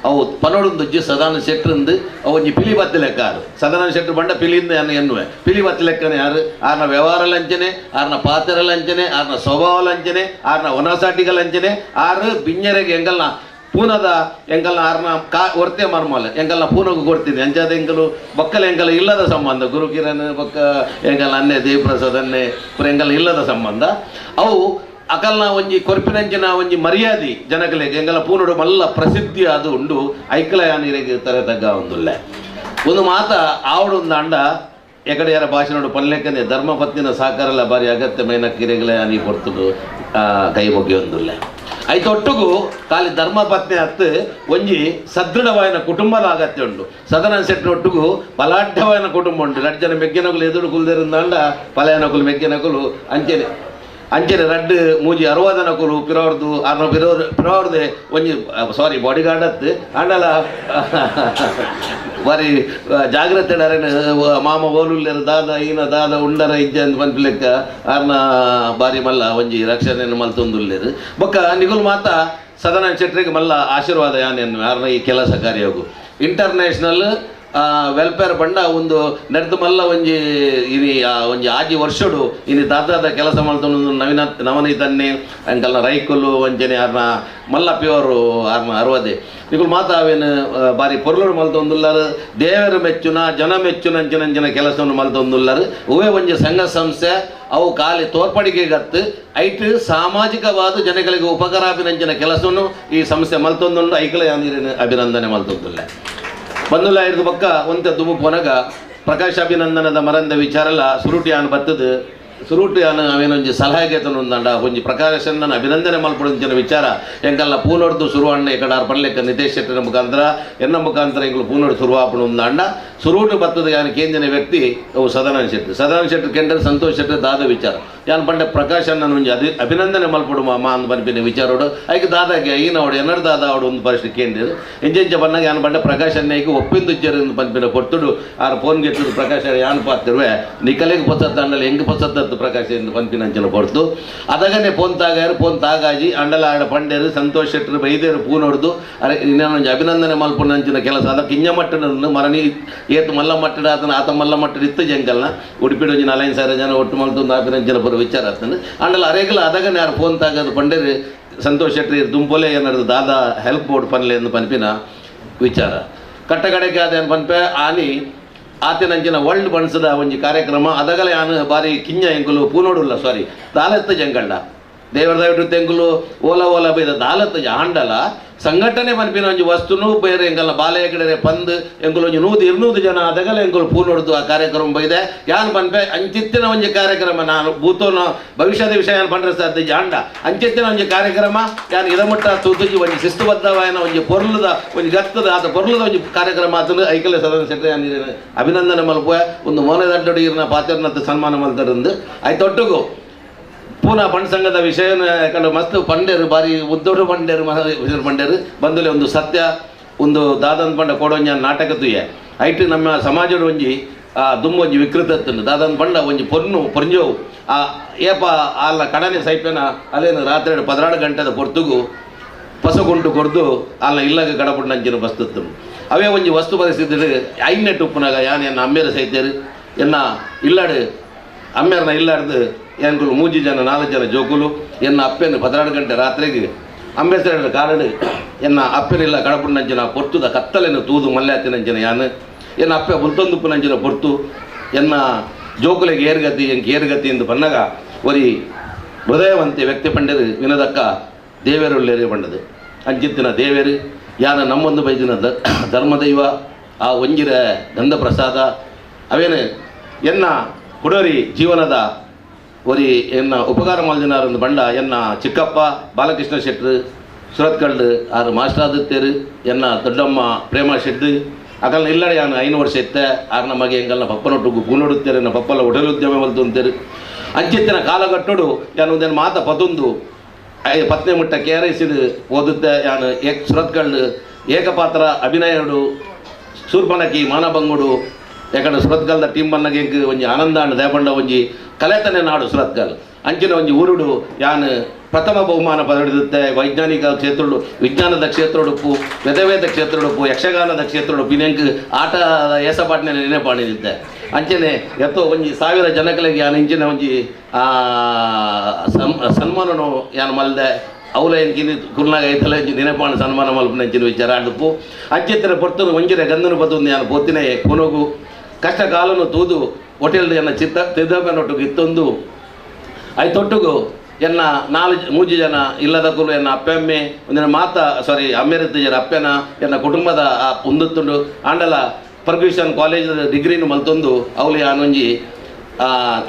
ಅವು ಪನೊಡೊಂದು ಸದಾನಂದ ಶೆಟ್ಟರಿಂದು ಅವು ಒಂಜಿ ಪಿಲಿ ಬತ್ತಿ ಲೆಕ್ಕ ಆರು ಸದಾನಂದ ಶೆಟ್ಟರು ಬಂಡ ಪಿಲಿಯಿಂದ ಎನ್ನುವೆ ಪಿಲಿ ಬತ್ತಿ ಲೆಕ್ಕನೆ ಯಾರು ಆರ್ನ ವ್ಯವಹಾರ ಲಂಚನೆ ಆರ್ನ ಪಾತ್ರ ಲಂಚನೆ ಆರ್ನ ಸ್ವಭಾವ ಲಂಚನೆ ಆರ್ನ ಒನಸಾಟಿಗ ಲಂಚನೆ ಆರು ಬಿഞ്ഞರೆಗೆ ಎಂಗಲ್ನ ಪೂನದ ಎಂಗಲ್ನ ಆರ್ನ ಒರ್ತೆ ಮರ್ಮಲ ಎಂಗಲ್ನ ಪೂನಗೂ ಕೊಡ್ತೀನಿ ಅಂಚಾದ ಎಂಗಲು ಬಕ್ಕಲ ಎಂಗಲ ಇಲ್ಲದ ಸಂಬಂಧ ಗುರುಕಿರಣ್ ಬಕ್ಕ ಎಂಗಲ್ ಅನ್ನೆ ದೇವಪ್ರಸಾದ್ ಅನ್ನೆ ಎಂಗಲ್ ಇಲ್ಲದ ಸಂಬಂಧ ಅವು ಅಕಲ್ನ ಒಂಜಿ ಕೊರ್ಪಿನಂಚಿನ ಒಂಜಿ ಮರ್ಯಾದಿ ಜನಗಳಿಗೆ ಎಂಗಲ ಪೂನಡು ಮಲ್ಲ ಪ್ರಸಿದ್ಧಿ ಅದು ಉಂಡು ಐಕಲ ನೀರಿಗೆ ತರ ತಗ್ಗ ಒಂದುಲ್ಲೆ ಒಂದು ಮಾತ ಆವಡೊಂದು ಅಂಡ ಎಕಡೆ ಯಾರ ಭಾಷೆನೋಡು ಪಲ್ಲೆಕ್ಕನೆ ಧರ್ಮಪತ್ನಿನ ಸಹಕಾರಲ್ಲ ಬಾರಿ ಅಗತ್ಯ ಮೈನ ಕಿರೆಗಳೇ ಅನಿ ಕೊಡ್ತುಡು ಕೈ ಮುಗಿಯೊಂದುಲ್ಲೆ ಐತೊಟ್ಟುಗು ಖಾಲಿ ಧರ್ಮಪತ್ನಿ ಹತ್ತು ಒಂಜಿ ಸದೃಢವಾಯಿನ ಕುಟುಂಬದ ಅಗತ್ಯ ಉಂಟು. ಸದಾನಂದ ಶೆಟ್ಟರೊಟ್ಟಿಗೂ ಬಲಾಢ್ಯವಾಯಿನ ಕುಟುಂಬ ಉಂಟು. 2 ಜನ ಮೆಗ್ಗಿನಕುಲು ಎದುರು ಕುಲ್ದಿರಂದಾಂಡ ಪಲಯನಕುಲು ಮೆಗ್ಗಿನಕುಲು ಅಂಚೆನೆ ರಡ್ಡು ಮೂಜಿ 60 ನಕುಲು ಪಿರೋರ್ದು ಅರ್ನ ಪಿರೋರ್ದೆ ಒಂಜಿ ಸಾರಿ ಬಾಡಿ ಗಾರ್ಡ್ ಹತ್ತು ಅಂಡಲ ಬಾರಿ ಜಾಗ್ರತೆ ಮಾಮ ಓಲುಲ್ಲೆರು ದಾದ ಈನ ದಾದ ಉಂಡರ ಇಜ್ಜೆ ಅಂತ ಪನ್ಪಿಲೆಕ್ಕ ಆರ್ನ ಬಾರಿ ಮಲ್ಲ ಒಂಜಿ ರಕ್ಷಣೆಯನ್ನು ಮಲ್ತೊಂದುಲ್ಲೇರು ಬೊಕ್ಕ ನಿಗುಲು ಮಾತ ಸದಾನಂದ ಶೆಟ್ಟರಿಗೆ ಮಲ್ಲ ಆಶೀರ್ವಾದ ಯಾನೆನ್ನು ಆರ್ನ ಈ ಕೆಲಸ ಕಾರ್ಯವು ಇಂಟರ್ನ್ಯಾಷನಲ್ ವೆಲ್ಫೇರ್ ಬಂಡ ಒಂದು ನಡೆದು ಮಲ್ಲ ಒಂಜಿ ಇನಿ ಒಂಜಿ ಆಜಿ ವರ್ಷಡು ಇನಿ ದಾದಾದ ಕೆಲಸ ಮಲ್ತೊಂದು ನವನೀತನ್ನೇ ಅಂಕಲ್ನ ರೈಕುಲು ಒಂಜನೆ ಆರ್ನ ಮಲ್ಲ ಪ್ಯೂರು ಆರ್ನ 60 ನಿಗುಲು ಮಾತ ಅವೇನು ಬಾರಿ ಪೊರ್ಲುಡು ಮಲ್ತೊಂದುಲ್ಲಾರು ದೇವರು ಮೆಚ್ಚುನ ಜನ ಮೆಚ್ಚುನ ಅಂಚಿನಂಚಿನ ಕೆಲಸವನ್ನು ಮಲ್ತೊಂದುಲ್ಲಾರು ಉವೇ ಒಂಜಿ ಸಂಘ ಸಂಸ್ಥೆ ಅವು ಖಾಲಿ ತೋರ್ಪಡಿಗೆ ಗತ್ತು ಐಟ್ ಸಾಮಾಜಿಕವಾದ ಜನಗಳಿಗೆ ಉಪಕಾರಾಭಿನಂಚಿನ ಕೆಲಸವನ್ನು ಈ ಸಂಸ್ಥೆ ಮಲ್ತೊಂದುಂಡು ಐಕಲ ನೀರಿನ ಅಭಿನಂದನೆ ಮಲ್ತೊಂದುಲ್ಲ ಬಂದುಲ್ಲ ಇರ್ದು ಪಕ್ಕ ಒಂತೆ ದುಮು ಪೊನಗ ಪ್ರಕಾಶ್ ಅಭಿನಂದನದ ಮರಂದ ವಿಚಾರಲ್ಲ ಸುರುಟಿ ಆನ್ ಬತ್ತದು ಸುರುಟಿ ಆನ್ ಅವೇನೊಂಜಿ ಸಲಹೆಗೆ ತಂದುಂದಂಡ ಒಂಜಿ ಪ್ರಕಾಶನ ಅಭಿನಂದನೆ ಮಲ್ಪಡೊಂಚಿನ ವಿಚಾರ ಎಂಕಲ್ಲ ಪೂನೊಡ್ದು ಶುರುವಣ್ಣ ಎಕಡಾರ್ ಪಡ್ಲೆಕ್ಕ ನಿತೇಶ್ ಶೆಟ್ಟರ ಮುಖಾಂತರ ಎನ್ನ ಮುಖಾಂತರ ಎಂಗಳು ಪೂನೊಡು ಶುರುವಾಪಣ ಅಂಡ ಸುರುಟು ಬತ್ತದ ಯಾನು ಕೇಂದ್ರಿನ ವ್ಯಕ್ತಿ ಅವು ಸದಾನಂದ ಶೆಟ್ಟರು ಕೆಂಡರ್ ಸಂತೋಷ್ ಶೆಟ್ಟರ್ ದಾದ ವಿಚಾರ ಯಾನ್ ಪಂಡ ಪ್ರಕಾಶ್ ಅನ್ನ ಒಂಜಿ ಅಭಿನಂದನೆ ಮಲ್ಪಡು ಮಾ ಅಂದ್ ಪನ್ಪಿನ ವಿಚಾರೋಡು ಐಕೆ ದಾದಾಗೆ ಈನವಡು ಎನ್ನಡ ದಾದ ಅವಡು ಒಂದು ಪರಿಸ್ಥಿತಿ ಕೇಂದ್ರ ಎಂಜೆಂಚ ಬನ್ನಾಗ ಯಾನ್ ಪಂಡ ಪ್ರಕಾಶ್ ಅನ್ನಕ್ಕೆ ಒಪ್ಪಿಂದು ಇಜ್ಜರು ಪನ್ಪಿನ ಕೊಟ್ಟುಡು ಆರು ಫೋನ್ ಗೆಟ್ಟುಡು ಪ್ರಕಾಶ್ ಯಾನ್ ಪಾತಿರುವೆ ನಿಕಲೆಗೆ ಪೊಸತ್ತ ಅಂಡಲ್ಲ ಹೆಂಗೆ ಪೊಸತ್ತದ್ದು ಪ್ರಕಾಶ್ ಎಂದು ಪನ್ಪಿನ ಅಂಚನ ಕೊಡ್ತು ಅದಗನೆ ಫೋನ್ ತಾಗಾರು ಫೋನ್ ತಾಗಾಜಿ ಅಂಡಲ ಆಡ ಪಂಡೇರು ಸಂತೋಷ್ ಶೆಟ್ಟರು ಬೈದೇರು ಪೂನೊಡ್ದು ಅರೆ ಇನ್ನೊಂದು ಅಭಿನಂದನೆ ಮಲ್ಪುಣ ಅಂಚಿನ ಕೆಲಸ ಅದಕ್ಕೆ ಇಂಜ ಮಟ್ಟನನ್ನು ಮರಣಿ ಏತು ಮಲ್ಲ ಮಟ್ಟಡ ಆತ ಮಲ್ಲ ಮಟ್ಟಡ ಇತ್ತು ಜಂಕಲ್ನ ಉಡುಪಿಡು ಒಂಜಿ 4,000 ಜನ ಒಟ್ಟು ಮಲ್ತೊಂದು ಅಭಿನಂದನೆ ಬರೋ ವಿಚಾರ ಆಗ್ತದೆ ಅಂಡಲ್ಲ ಅರೆಗಲ ಅದಗನೆ ಯಾರು ಫೋನ್ ತಾಗದು ಪಂಡೇರು ಸಂತೋಷ್ ಶೆಟ್ಟರಿ ದುಂಪೊಲೆ ಏನಾದ್ರು ದಾದ ಹೆಲ್ಪ್ ಬೋರ್ಡ್ ಪನ್ಲೆ ಎಂದು ಪನ್ಪಿನ ವಿಚಾರ ಕಟ್ಟಗಡೆಗೆ ಅದೇನು ಪನ್ಪೆ ಆನಿ ಆತನಂಚಿನ ವರ್ಲ್ಡ್ ಬಣ್ಸದ ಒಂಜಿ ಕಾರ್ಯಕ್ರಮ ಅದಗಲೇ ಆನು ಬಾರಿ ಕಿಂಜ ಎಂಕುಲು ಪೂನೋಡುಲ್ಲ ಸಾರಿ ದಾಲತ್ತ ಜಂಗಂಡ ದೇವರ ದಯವಿಟ್ಟು ತೆಂಗುಲು ಓಲ ಬೈದ ದಾಲತ್ತ ಆಂಡಲ ಸಂಘಟನೆ ಪನ್ಪಿನ ಒಂಜಿ ವಸ್ತುನು ಬೇರೆ ಎಂಗಲ್ಲ ಬಾಲೆಯ ಕಡೆ ಪಂದು ಎಂಗುಲು ಒಂಜಿ 100-200 ಜನ ಅದಗಲ ಎಂಗುಲು ಪೂನೊಡ್ದು ಆ ಕಾರ್ಯಕ್ರಮ ಬೈದೆ ಯಾನ್ ಪನ್ಪೆ ಅಂಚಿತ್ತಿನ ಒಂಜಿ ಕಾರ್ಯಕ್ರಮ ನಾನು ಭೂತೋನ ಭವಿಷ್ಯದ ವಿಷಯ ಪಂಡ್ರೆ ಸಾಧ್ಯ ಜಾಂಡ ಅಂಚಿತ್ತಿನ ಒಂಜಿ ಕಾರ್ಯಕ್ರಮ ಯಾನ್ ಇದಮಟ್ಟ ತೂತುಜಿ ಒಂಜಿ ಶಿಸ್ತುಬದ್ಧವಾಯನ ಒಂಜಿ ಪೊರ್ಲುದ ಒಂಜಿ ಗತ್ತದ ಆತ ಪೊರ್ಲುದ ಒಂಜಿ ಕಾರ್ಯಕ್ರಮ ಆತನು ಐಕಲೆ ಸದಾನಂದ ಶೆಟ್ಟರ್ ಯಾನ್ ಅಭಿನಂದನೆ ಮಲ್ಪುವ ಒಂದು ಮೋನೆದಡ್ಡೊಡು ಇರ್ನ ಪಾತ್ರನತ್ತ ಸನ್ಮಾನ ಮಲ್ತರಂದು ಐತೊಟ್ಟುಗು ಪೂನಾ ಪಂಡ್ ಸಂಘದ ವಿಷಯ ಕಂಡು ಮಸ್ತ್ ಪಂಡೇರು ಬಾರಿ ಉದ್ದೋಡು ಪಂಡೇರು ಪಂಡೇರು ಬಂದುಲೆ ಒಂದು ಸತ್ಯ ಒಂದು ದಾದನ್ ಪಂಡ ಕೊಡೊಂಜ ನಾಟಕ ತುಯ್ಯ ಐಟ್ ನಮ್ಮ ಸಮಾಜದ ಒಂಜಿ ದುಮ್ಮು ಒಂಜಿ ವಿಕೃತತ್ತುಂಡು ದಾದನ್ ಪಂಡ ಒಂಜಿ ಪೊರ್ಂಜೋವು ಏಪ ಆಲ ಕಡನೆ ಸೈಪೆನ ಅಲ್ಲೇನು ರಾತ್ರಿ 16 ಗಂಟೆದ ಪೊರ್ತುಗು ಪಸಗುಂಟು ಕೊರ್ದು ಆಲ ಇಲ್ಲಗ ಕಡಪುಂಡು ಅಂಚಿನ ಬಸ್ತುತ್ತು ಅವೇ ಒಂಜಿ ವಸ್ತು ಪರಿಸ್ಥಿತಿ ಐನೆಟ್ಟು ಉಪ್ಪುನಾಗ ಯಾನ್ ಎನ್ನ ಅಮ್ಮೇರು ಸೈತೇರು ಎನ್ನ ಇಲ್ಲಾಡು ಅಮ್ಮೇರ್ನ ಇಲ್ಲಾಡ್ದು ಏನ್ಕುಲು 3 ಜನ 4 ಜನ ಜೋಕುಲು ಎನ್ನ ಅಪ್ಪೆನ್ನು 16 ಗಂಟೆ ರಾತ್ರಿಗೆ ಅಂಬೇಸರ ಕಾರಡು ಎನ್ನ ಅಪ್ಪೆನಿಲ್ಲ ಕಡಪುಂಡಂಚಿನ ಪೊರ್ತುದ ಕತ್ತಲೆನ ತೂದು ಮಲ್ಯಾತಿನಂಚಿನ ಯಾನು ಎನ್ನ ಅಪ್ಪೆ ಬುಲ್ತೊಂದುಪ್ಪುನಂಚಿನ ಪೊರ್ತು ಎನ್ನ ಜೋಕುಲೆಗೆ ಏರ್ಗತಿ ಎಂಗೆ ಏರ್ಗತಿ ಎಂದು ಪನ್ನಗ ಒರಿ ಹೃದಯವಂತೆ ವ್ಯಕ್ತಿ ಪಂಡರು ವಿನದಕ್ಕ ದೇವೇರುಳ್ಳೇರಿ ಪಂಡದು ಅಂಚಿತ್ತಿನ ದೇವೇರು ಯಾನ ನಮ್ಮೊಂದು ಬೈದಿನ ಧರ್ಮದೈವ ಆ ಒಂಜಿರ ಗಂಧ ಪ್ರಸಾದ ಅವೇನು ಎನ್ನ ಪುಡೋರಿ ಜೀವನದ ಒರಿ ಎನ್ನ ಉಪಕಾರ ಮಲ್ದಿನಾರೊಂದು ಬಂಡ ಎನ್ನ ಚಿಕ್ಕಪ್ಪ ಬಾಲಕೃಷ್ಣ ಶೆಟ್ರು ಸುರತ್ಕಲ್ಡು ಆರು ಮಾಸ್ಟರ್ ಆದಿತ್ತೇರು ಎನ್ನ ದೊಡ್ಡಮ್ಮ ಪ್ರೇಮ ಶೆಟ್ರು ಅಕಲ್ನ ಇಲ್ಲಡೆ ಯಾನು 5 ವರ್ಷ ಇತ್ತೆ ಆರು ನಮಗೆ ಎಂಗಲ್ನ ಪಪ್ಪನೊಟ್ಟಿಗೆ ಗೂನೋಡುತ್ತೇರು ನನ್ನ ಪಪ್ಪಲ ಹೋಟೆಲ್ ಉದ್ಯಮ ಬಲ್ತು ಅಂತೇರು ಅಂಚಿತ್ತಿನ ಕಾಲಘಟ್ಟೋಡು ಯಾನು ಒಂದೇನು ಮಾತ ಪತೊಂದು 10ನೇ ಮುಟ್ಟ KRS ಓದುತ್ತೆ ಯಾನು ಸುರತ್ಕಲ್ಡು ಏಕಪಾತ್ರ ಅಭಿನಯಡು ಸೂರ್ಪನಕಿ ಮಾನಭಂಗುಡು ಯಾಕಂದ್ರೆ ಸುರತ್ಕಲ್ದ ಟೀಮ್ ಬನ್ನಗೆ ಒಂಜಿ ಆನಂದ ದೇಪಂಡ ಒಂಜಿ ಕಲೆತನೆ ನಾಡು ಸುರತ್ಕಲ್ ಅಂಚಿನ ಒಂಜಿ ಊರುಡು ಯಾನು ಪ್ರಥಮ ಬಹುಮಾನ ಪಡೆದಿರುತ್ತೆ ವೈಜ್ಞಾನಿಕ ಕ್ಷೇತ್ರಡು ವಿಜ್ಞಾನದ ಕ್ಷೇತ್ರಡುಪ್ಪು ವೇದ ಕ್ಷೇತ್ರಡುಪ್ಪು ಯಕ್ಷಗಾನದ ಕ್ಷೇತ್ರಡುಪ್ಪು ಇನ್ನೆಂಕ್ ಆಟದ ಏಸಪಾಟ್ನೆ ನೆನೆಪಾಣಿದ್ದೆ ಅಂಚನೆ ಎತ್ತೋ ಒಂಜಿ 1000 ಜನಗಳಿಗೆ ಯಾನು ಇಂಚಿನ ಒಂಜಿ ಸನ್ಮಾನನು ಯಾನು ಮಲ್ದೆ ಅವಲ ಎಂಕಿನಿ ಕುರ್ನಾಗ ಐತಲ ಎಂಚಿ ನೆನಪಾಣ ಸನ್ಮಾನ ಮಲ್ಪನ ಎಂಚಿನ ವಿಚಾರ ಆಡುಪ್ಪು ಅಂಚೆತ್ತಿನ ಪೊರ್ತನು ಒಂಜಿರ ಗಂಧನು ಬತ್ತೊಂದು ಯಾನು ಪೊತ್ತಿನೇ ಕೊನಗು ಕಷ್ಟ ಕಾಲನು ತೂದು ಹೋಟೆಲ್ ಎನ್ನ ತಿದ್ದಪ್ಪನೊಟ್ಟಿಗೆ ಇತ್ತೊಂದು ಐತೊಟ್ಟಿಗೂ ಎನ್ನ 3 ಜನ ಇಲ್ಲದ ಕುಲು ಎನ್ನ ಅಪ್ಪೆಮ್ಮೆ ಒಂದಿನ ಅಮ್ಮೆರತ್ತು ಜನ ಅಪ್ಪೆನ ಎನ್ನ ಕುಟುಂಬದ ಉಂದುತ್ತುಂಡು ಆಂಡಲ ಫರ್ಗ್ಯೂಷನ್ ಕಾಲೇಜ್ ಡಿಗ್ರಿನು ಮಲ್ತೊಂದು ಅವಲಿ ಆನೊಂಜಿ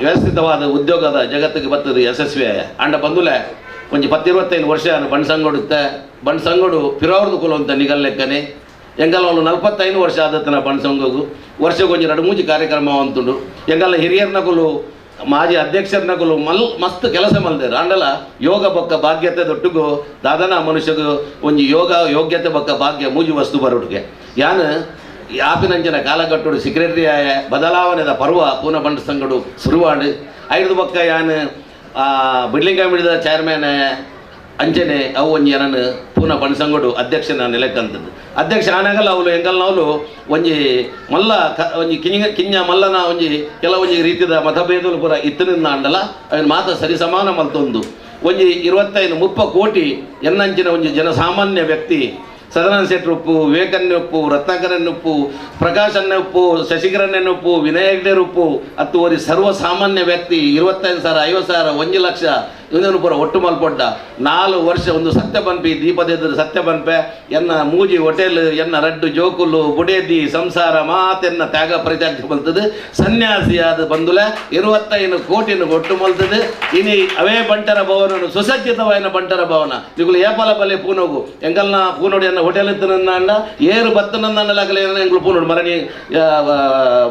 ವ್ಯವಸ್ಥಿತವಾದ ಉದ್ಯೋಗದ ಜಗತ್ತಿಗೆ ಬರ್ತದೆ ಯಶಸ್ವಿ ಆಂಡ ಬಂದುಲೆ ಒಂಜಿ 10-25 ವರ್ಷ ಬಣ್ಸಂಗೊಡುತ್ತೆ ಬಣ್ಸಂಗೊಡು ಪಿರೋರ್ದು ಕುಲು ಅಂತ ನಿಗಲ್ಲೆಕ್ಕನೆ ಎಂಗಲ್ಲ ಒಂದು 45 ವರ್ಷ ಆದತ್ತನ ಬಣ್ಸಂಗೋಗು ವರ್ಷಕ್ಕೆ ಒಂಜಿ 2-3 ಕಾರ್ಯಕ್ರಮ ಅಂತುಂಡು ಎಂಗಲ್ಲ ಹಿರಿಯರ್ನಕುಲು ಮಾಜಿ ಅಧ್ಯಕ್ಷರನಕುಲು ಮಸ್ತ್ ಕೆಲಸ ಮಲ್ದೇರು ಆಂಡಲ ಯೋಗ ಬೊಕ್ಕ ಭಾಗ್ಯತೆ ದೊಟ್ಟಿಗೂ ದಾದನ ಮನುಷ್ಯಗೂ ಒಂಜಿ ಯೋಗ್ಯತೆ ಬೊಕ್ಕ ಭಾಗ್ಯ ಮೂಜಿ ವಸ್ತು ಬರೋಡ್ಗೆ ಯಾನು ಆಪಿನಂಚಿನ ಕಾಲಘಟ್ಟೋಡು ಸೆಕ್ರೆಟರಿ ಆಯ ಬದಲಾವಣೆದ ಪರ್ವ ಪೂನ ಬಂಡ ಸಂಗಡು ಶುರುವಾಡು 5 ಬೊಕ್ಕ ಯಾನು ಬಿಡ್ಲಿಂಗ ಮಿಡಿದ ಚೇರ್ಮನ್ ಅಂಚನೆ ಅವು ಒಂಜಿ ಏನನ್ನು ಪೂನ ಬಣ್ಸಂಗೋಡು ಅಧ್ಯಕ್ಷನ ನೆಲೆಕ್ಕಂತದ್ದು ಅಧ್ಯಕ್ಷ ಆನಾಗಲ್ಲ ಅವಳು ಎಂಗಲ್ನವಳು ಒಂಜಿ ಮಲ್ಲ ಒಂಜಿ ಕಿಂಜ ಮಲ್ಲನ ಒಂಜಿ ಕೆಲವೊಂಜಿ ರೀತಿಯ ಮತಭೇದಲು ಪೂರ ಇತ್ತನಿಂದ ಅಂಡಲ ಅವನ ಮಾತ ಸರಿಸಮಾನ ಮಲ್ತೊಂದು ಒಂಜಿ 25-30 ಕೋಟಿ ಎನ್ನಂಚಿನ ಒಂಜಿ ಜನಸಾಮಾನ್ಯ ವ್ಯಕ್ತಿ ಸದಾನಂದ ಶೆಟ್ರು ಉಪ್ಪು ವಿವೇಕನ್ನೇ ಉಪ್ಪು ರತ್ನಾಕರನ್ನ ಉಪ್ಪು ಪ್ರಕಾಶನ್ನ ಉಪ್ಪು ಶಶಿಕರನ್ನ ಉಪ್ಪು ವಿನಯ ಹೆಗ್ಡೆರ್ ಉಪ್ಪು ಅತ್ತು ಓರಿ ಸರ್ವಸಾಮಾನ್ಯ ವ್ಯಕ್ತಿ 25,000 50,000 1 ಲಕ್ಷ ಇವನೇನು ಪೂರ ಒಟ್ಟು ಮಲ್ಪೊಡ್ಡ 4 ವರ್ಷ ಒಂದು ಸತ್ಯ ಬನ್ಪಿ ದೀಪದ ಸತ್ಯ ಬನ್ಪೆ ಎನ್ನ ಮೂಜಿ ಹೋಟೆಲ್ ಎನ್ನ ರಡ್ಡು ಜೋಕುಲು ಬುಡೇದಿ ಸಂಸಾರ ಮಾತೆನ್ನ ತ್ಯಾಗ ಪರಿತ್ಯಾಗ ಬಲ್ತದೆ ಸನ್ಯಾಸಿಯಾದ ಬಂದುಲೆ 25 ಕೋಟಿನ ಒಟ್ಟು ಮಲ್ತದೆ ಇನಿ ಅವೇ ಬಂಟರ ಭವನ ಸುಸಜ್ಜಿತವಾದ ಬಂಟರ ಭವನ ನಿಗುಲು ಏಪಲ ಬಲೆ ಪೂನೋಗು ಎಂಗಲ್ನ ಪೂನೋಡಿ ಎನ್ನ ಹೋಟೆಲ್ ಇತ್ತನನ್ನ ಏರು ಬತ್ತನನ್ನಲಾಗಲೇ ಎಂಗ್ಲು ಪೂನೋಡು ಮರಣಿ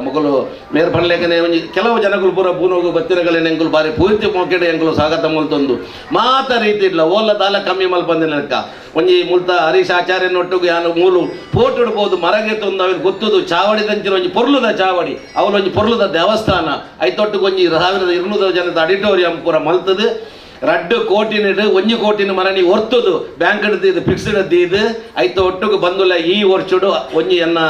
ಮುಗಲು ಮೇರ್ ಪಡ್ಲೇಕನೆ ಒಂಜಿ ಕೆಲವು ಜನಗಳು ಪೂರ ಪೂನೋಗು ಬತ್ತಿನಗಳೇನು ಎಂಗ್ಲು ಬಾರಿ ಪೂರ್ತಿ ಮೋಕೆಡೆ ಎಂಗ್ಲು ಸ್ವಾಗತ ತಂದು ಮಾತ ರೀತಿ ಇಲ್ಲ ಓಲ್ಲ ದಾಲ ಕಮ್ಮಿ ಮಲ್ಪಂದಿನ ಲೆಕ್ಕ ಒಂಜಿ ಮುಲ್ತ ಹರೀಶ್ ಆಚಾರ್ಯನೊಟ್ಟಿಗೆ ಯಾನು ಮೂಲು ಫೋಟೋ ಇಡ್ಬೋದು ಮರಗೆ ತಂದು ಅವ್ರಿಗೆ ಗೊತ್ತದು ಚಾವಡಿ ದಂಚಿನ ಒಂಜಿ ಪೊರ್ಲುದ ಚಾವಡಿ ಅವಲೊಂಜಿ ಪೊರ್ಲುದ ದೇವಸ್ಥಾನ ಐತೊಟ್ಟಿಗೆ ಒಂಜಿ 1200 ಜನದ ಆಡಿಟೋರಿಯಂ ಪೂರ ಮಲ್ತದು 2 ಕೋಟಿನಿಡು 1 ಕೋಟಿನ ಮರಣಿ ಹೊರ್ತದು ಬ್ಯಾಂಕ್ ಹಿಡ್ದು ಫಿಕ್ಸ್ಡ್ ಇದ್ದು ಐತ ಒಟ್ಟಿಗೆ ಬಂದುಲ್ಲ ಈ ವರ್ಷಡು ಒಂಜಿ ಎನ್ನ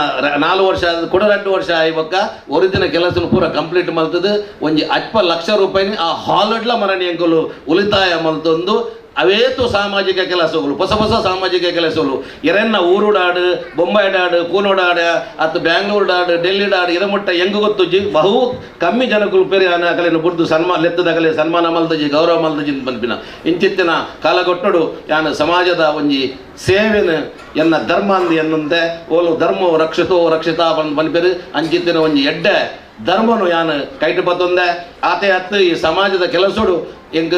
4 ವರ್ಷ ಕೂಡ 2 ವರ್ಷ ಆಯ್ಬಕ್ಕ ಒರಿಜಿನ ಕೆಲಸ ಪೂರ ಕಂಪ್ಲೀಟ್ ಮಲ್ತದು ಒಂಜಿ 10 ಲಕ್ಷ ರೂಪಾಯಿ ಆ ಹಾಲಡ್ಲ ಮರಣಿ ಅಂಕಲು ಉಳಿತಾಯ ಮಲ್ತೊಂದು ಅವೇತು ಸಾಮಾಜಿಕ ಕೆಲಸಗಳು ಹೊಸ ಸಾಮಾಜಿಕ ಕೆಲಸಗಳು ಎರೆನ್ನ ಊರುಡಾಡು ಬೊಂಬಾಯಿಡಾಡು ಕೂನೋಡಾಡು ಅಥವಾ ಬ್ಯಾಂಗ್ಳೂರ್ಡಾಡು ಡೆಲ್ಲಿಡಾಡು ಇರಮುಟ್ಟ ಹೆಂಗೆ ಗೊತ್ತು ಬಹು ಕಮ್ಮಿ ಜನಗಳು ಪೇರಿ ಅಕಲೇನು ಬುಡ್ದು ಲೆತ್ತದಾಗಲೇ ಸನ್ಮಾನ ಮಲ್ದಜಿ ಗೌರವ ಮಲ್ದಜಿ ಬನ್ಪಿನ ಇಂಚಿತ್ತಿನ ಕಾಲಗೊಟ್ಟಡು ಯಾನು ಸಮಾಜದ ಒಂಜಿ ಸೇವೆನ ಎನ್ನ ಧರ್ಮ ಅಂದು ಎನ್ನುಂತೆ ಓಲು ಧರ್ಮೋ ರಕ್ಷಿತಾ ಬನ್ಪೇರು ಅಂಚಿತ್ತಿನ ಒಂಜಿ ಎಡ್ಡೆ ಧರ್ಮನು ಯಾನು ಕೈಟ್ ಬತ್ತೊಂದೆ ಆತೆ ಹತ್ತು ಈ ಸಮಾಜದ ಕೆಲಸಡು ಹೆಂಗ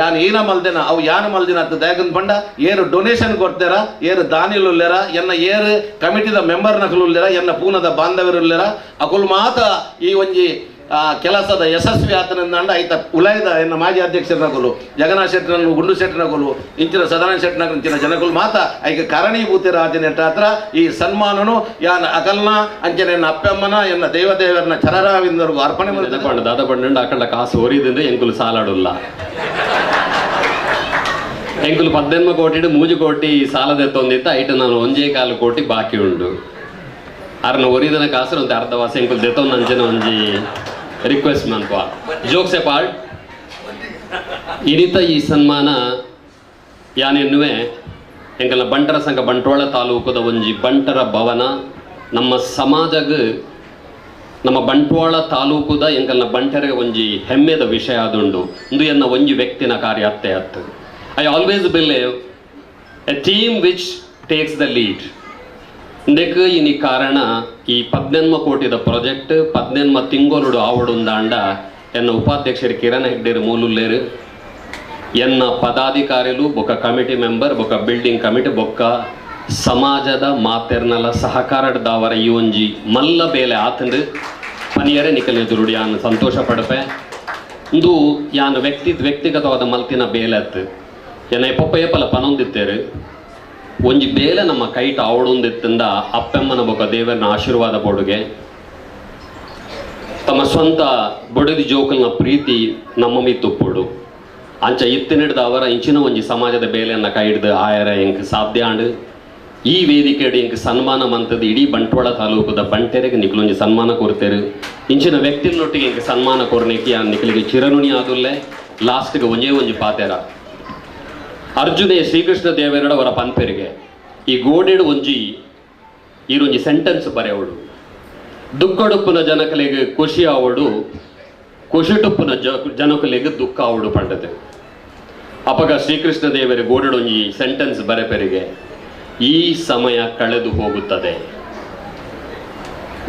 ಯಾನು ಈನ ಮಲ್ದಿನ ಅವು ಯಾನು ಮಲ್ದಿನ ಹತ್ತು ದೇಗನ್ ಪಂಡ ಏರು ಡೊನೇಷನ್ ಕೊಡ್ತಾರ ಏರು ದಾನಿಲುಲ್ಲೇರ ಎನ್ನ ಏರು ಕಮಿಟಿದ ಮೆಂಬರ್ನಕಲುಲ್ಲೇರ ಎನ್ನ ಪೂನದ ಬಾಂಧವ್ಯರುಲ್ಲೇರ ಅಕುಲ್ ಮಾತ ಈ ಒಂಜಿ ಕೆಲಸದ ಯಶಸ್ವಿ ಆತನಿಂದ ಐತ ಉಲಯದ ಎನ್ನ ಮಾಜಿ ಅಧ್ಯಕ್ಷರನಗಲು ಜಗನ್ನಾಥ್ ಶೆಟ್ಟರನ್ನು ಗುಂಡು ಶೆಟ್ಟನಗಲು ಇಂಚಿನ ಸದಾನಂದ ಶೆಟ್ಟನಗಲು ಇಂಚಿನ ಜನಗಳು ಮಾತ ಐಕ ಕಾರಣೀಭೂತಿರ ಆಚನೆ ಹತ್ರ ಈ ಸನ್ಮಾನನು ಯಾನ ಅಕಲ್ನ ಅಂಚನೆ ಎನ್ನ ಅಪ್ಪಮ್ಮನ ಎನ್ನ ದೇವದೇವರನ್ನ ಚರರಾವಿಂದವರೆಗೂ ಅರ್ಪಣೆ ಮಾಡಿಕೊಂಡು ದಾದ ಪಂಡ ಅಕಂಡ ಕಾಸು ಒರಿದಿಂದ ಎಂಕುಲು ಸಾಲಾಡುಲ್ಲ ಎಂಕುಲು 18 ಕೋಟಿ 3 ಕೋಟಿ ಸಾಲದೆತ್ತೊಂದಿತ್ತ ಐಟು ನಾನು 1.4 ಕೋಟಿ ಬಾಕಿ ಉಂಡು ಅರ್ನ ಒರಿದನ ಕಾಸು ಒಂದು ಅರ್ಧ ವಾಸ ಎಂಕುಲು ದೆತ್ತೊಂದು ಅಂಚನೆ ಒಂಜಿ ರಿಕ್ವೆಸ್ಟ್ ಮನ್ಪ ಜೋಕ್ಸ್ ಎ ಪಾರ್ಟ್ ಇನಿತ ಈ ಸನ್ಮಾನ ಯಾನೆನ್ನುವೆ ಎಂಕಲ್ನ ಬಂಟರ ಸಂಘ ಬಂಟ್ವಾಳ ತಾಲೂಕದ ಒಂಜಿ ಬಂಟರ ಭವನ ನಮ್ಮ ಸಮಾಜಗ ನಮ್ಮ ಬಂಟ್ವಾಳ ತಾಲೂಕುದ ಎಂಕಲ್ನ ಬಂಟರಿಗೆ ಒಂಜಿ ಹೆಮ್ಮೆದ ವಿಷಯ ಆದುಂಡು ಇಂದು ಎನ್ನ ಒಂಜಿ ವ್ಯಕ್ತಿನ ಕಾರ್ಯ ಅತ್ತೆ ಅತ್ತು I always believe a team which takes the lead ಇಂದಕ್ಕೆ ಇನಿ ಕಾರಣ ಈ 18 ಕೋಟಿದ ಪ್ರಾಜೆಕ್ಟ್ 18 ತಿಂಗಳು ಆವಡುಂದಾಂಡ ಎನ್ನ ಉಪಾಧ್ಯಕ್ಷರು ಕಿರಣ್ ಹೆಗ್ಡೇರು ಮೂಲುಲ್ಲೇರು ಎನ್ನ ಪದಾಧಿಕಾರಿಗಳು ಬೊಕ್ಕ ಕಮಿಟಿ ಮೆಂಬರ್ ಬೊಕ್ಕ ಬಿಲ್ಡಿಂಗ್ ಕಮಿಟಿ ಬೊಕ್ಕ ಸಮಾಜದ ಮಾತೆರ್ನಲ ಸಹಕಾರದವರ ಈ ಒಂಜಿ ಮಲ್ಲ ಬೇಲೆ ಆತಂದು ಪನಿಯರೇ ನಿಕಲಿನ ದುರುಡಿ ಯಾನು ಸಂತೋಷ ಪಡಪೆ ಇಂದು ಯಾನು ವ್ಯಕ್ತಿಗತವಾದ ಮಲ್ತಿನ ಬೇಲೆ ಅತ್ತು ಎನ್ನ ಎಪ್ಪಲ ಪನೊಂದಿತ್ತೇರು ಒಂಜಿ ಬೇಲೆ ನಮ್ಮ ಕೈಟ ಆವಡೊಂದಿತ್ತಿಂದ ಅಪ್ಪೆಮ್ಮನ ಬೊಕ್ಕ ದೇವರನ ಆಶೀರ್ವಾದ ಬೋಡುಗೆ ತಮ್ಮ ಸ್ವಂತ ಬೊಡದಿ ಜೋಕಲ್ನ ಪ್ರೀತಿ ನಮ್ಮ ಮೀ ತುಪ್ಪುಡು ಅಂಚ ಇತ್ತಿನಿಡ್ದ ಅವರ ಇಂಚಿನ ಒಂಜಿ ಸಮಾಜದ ಬೇಲೆಯನ್ನ ಕೈ ಹಿಡ್ದು ಆಯರ ಎಂಕ್ ಸಾಧ್ಯ ಆಂಡು ಈ ವೇದಿಕೆಡು ಎಂಕ್ ಸನ್ಮಾನ ಮಂತದ್ದು ಇಡೀ ಬಂಟ್ವಾಳ ತಾಲೂಕದ ಬಂಟೆರೆಗೆ ನಿಕ್ಲೊಂಜಿ ಸನ್ಮಾನ ಕೊಡ್ತೇರು ಇಂಚಿನ ವ್ಯಕ್ತಿನೊಟ್ಟಿಗೆ ಎಂಕ್ ಸನ್ಮಾನ ಕೊರ್ನೆಕಿ ಆ ನಿಕ್ಲಿಗೆ ಚಿರನುಣಿ ಆದುಲ್ಲೆ ಲಾಸ್ಟ್ಗೆ ಒಂಜಿ ಪಾತೆರ ಅರ್ಜುನೇ ಶ್ರೀಕೃಷ್ಣ ದೇವೇರಡ ಅವರ ಪಂಪೆರಿಗೆ ಈ ಗೋಡೆಡು ಈರೊಂಜಿ ಸೆಂಟೆನ್ಸ್ ಬರೆಯವಳು ದುಃಖಡುಪ್ಪುನ ಜನಕಲೆಗೆ ಖುಷಿ ಆವಡು ಖುಷಿಟುಪ್ಪುನ ಜನಕಲೆಗೆ ದುಃಖ ಆವಡು ಪಂಡತೆ ಅಪಗ ಶ್ರೀಕೃಷ್ಣ ದೇವರ ಗೋಡೆಡೊಂಜಿ ಸೆಂಟೆನ್ಸ್ ಬರೆಪೆರಿಗೆ ಈ ಸಮಯ ಕಳೆದು ಹೋಗುತ್ತದೆ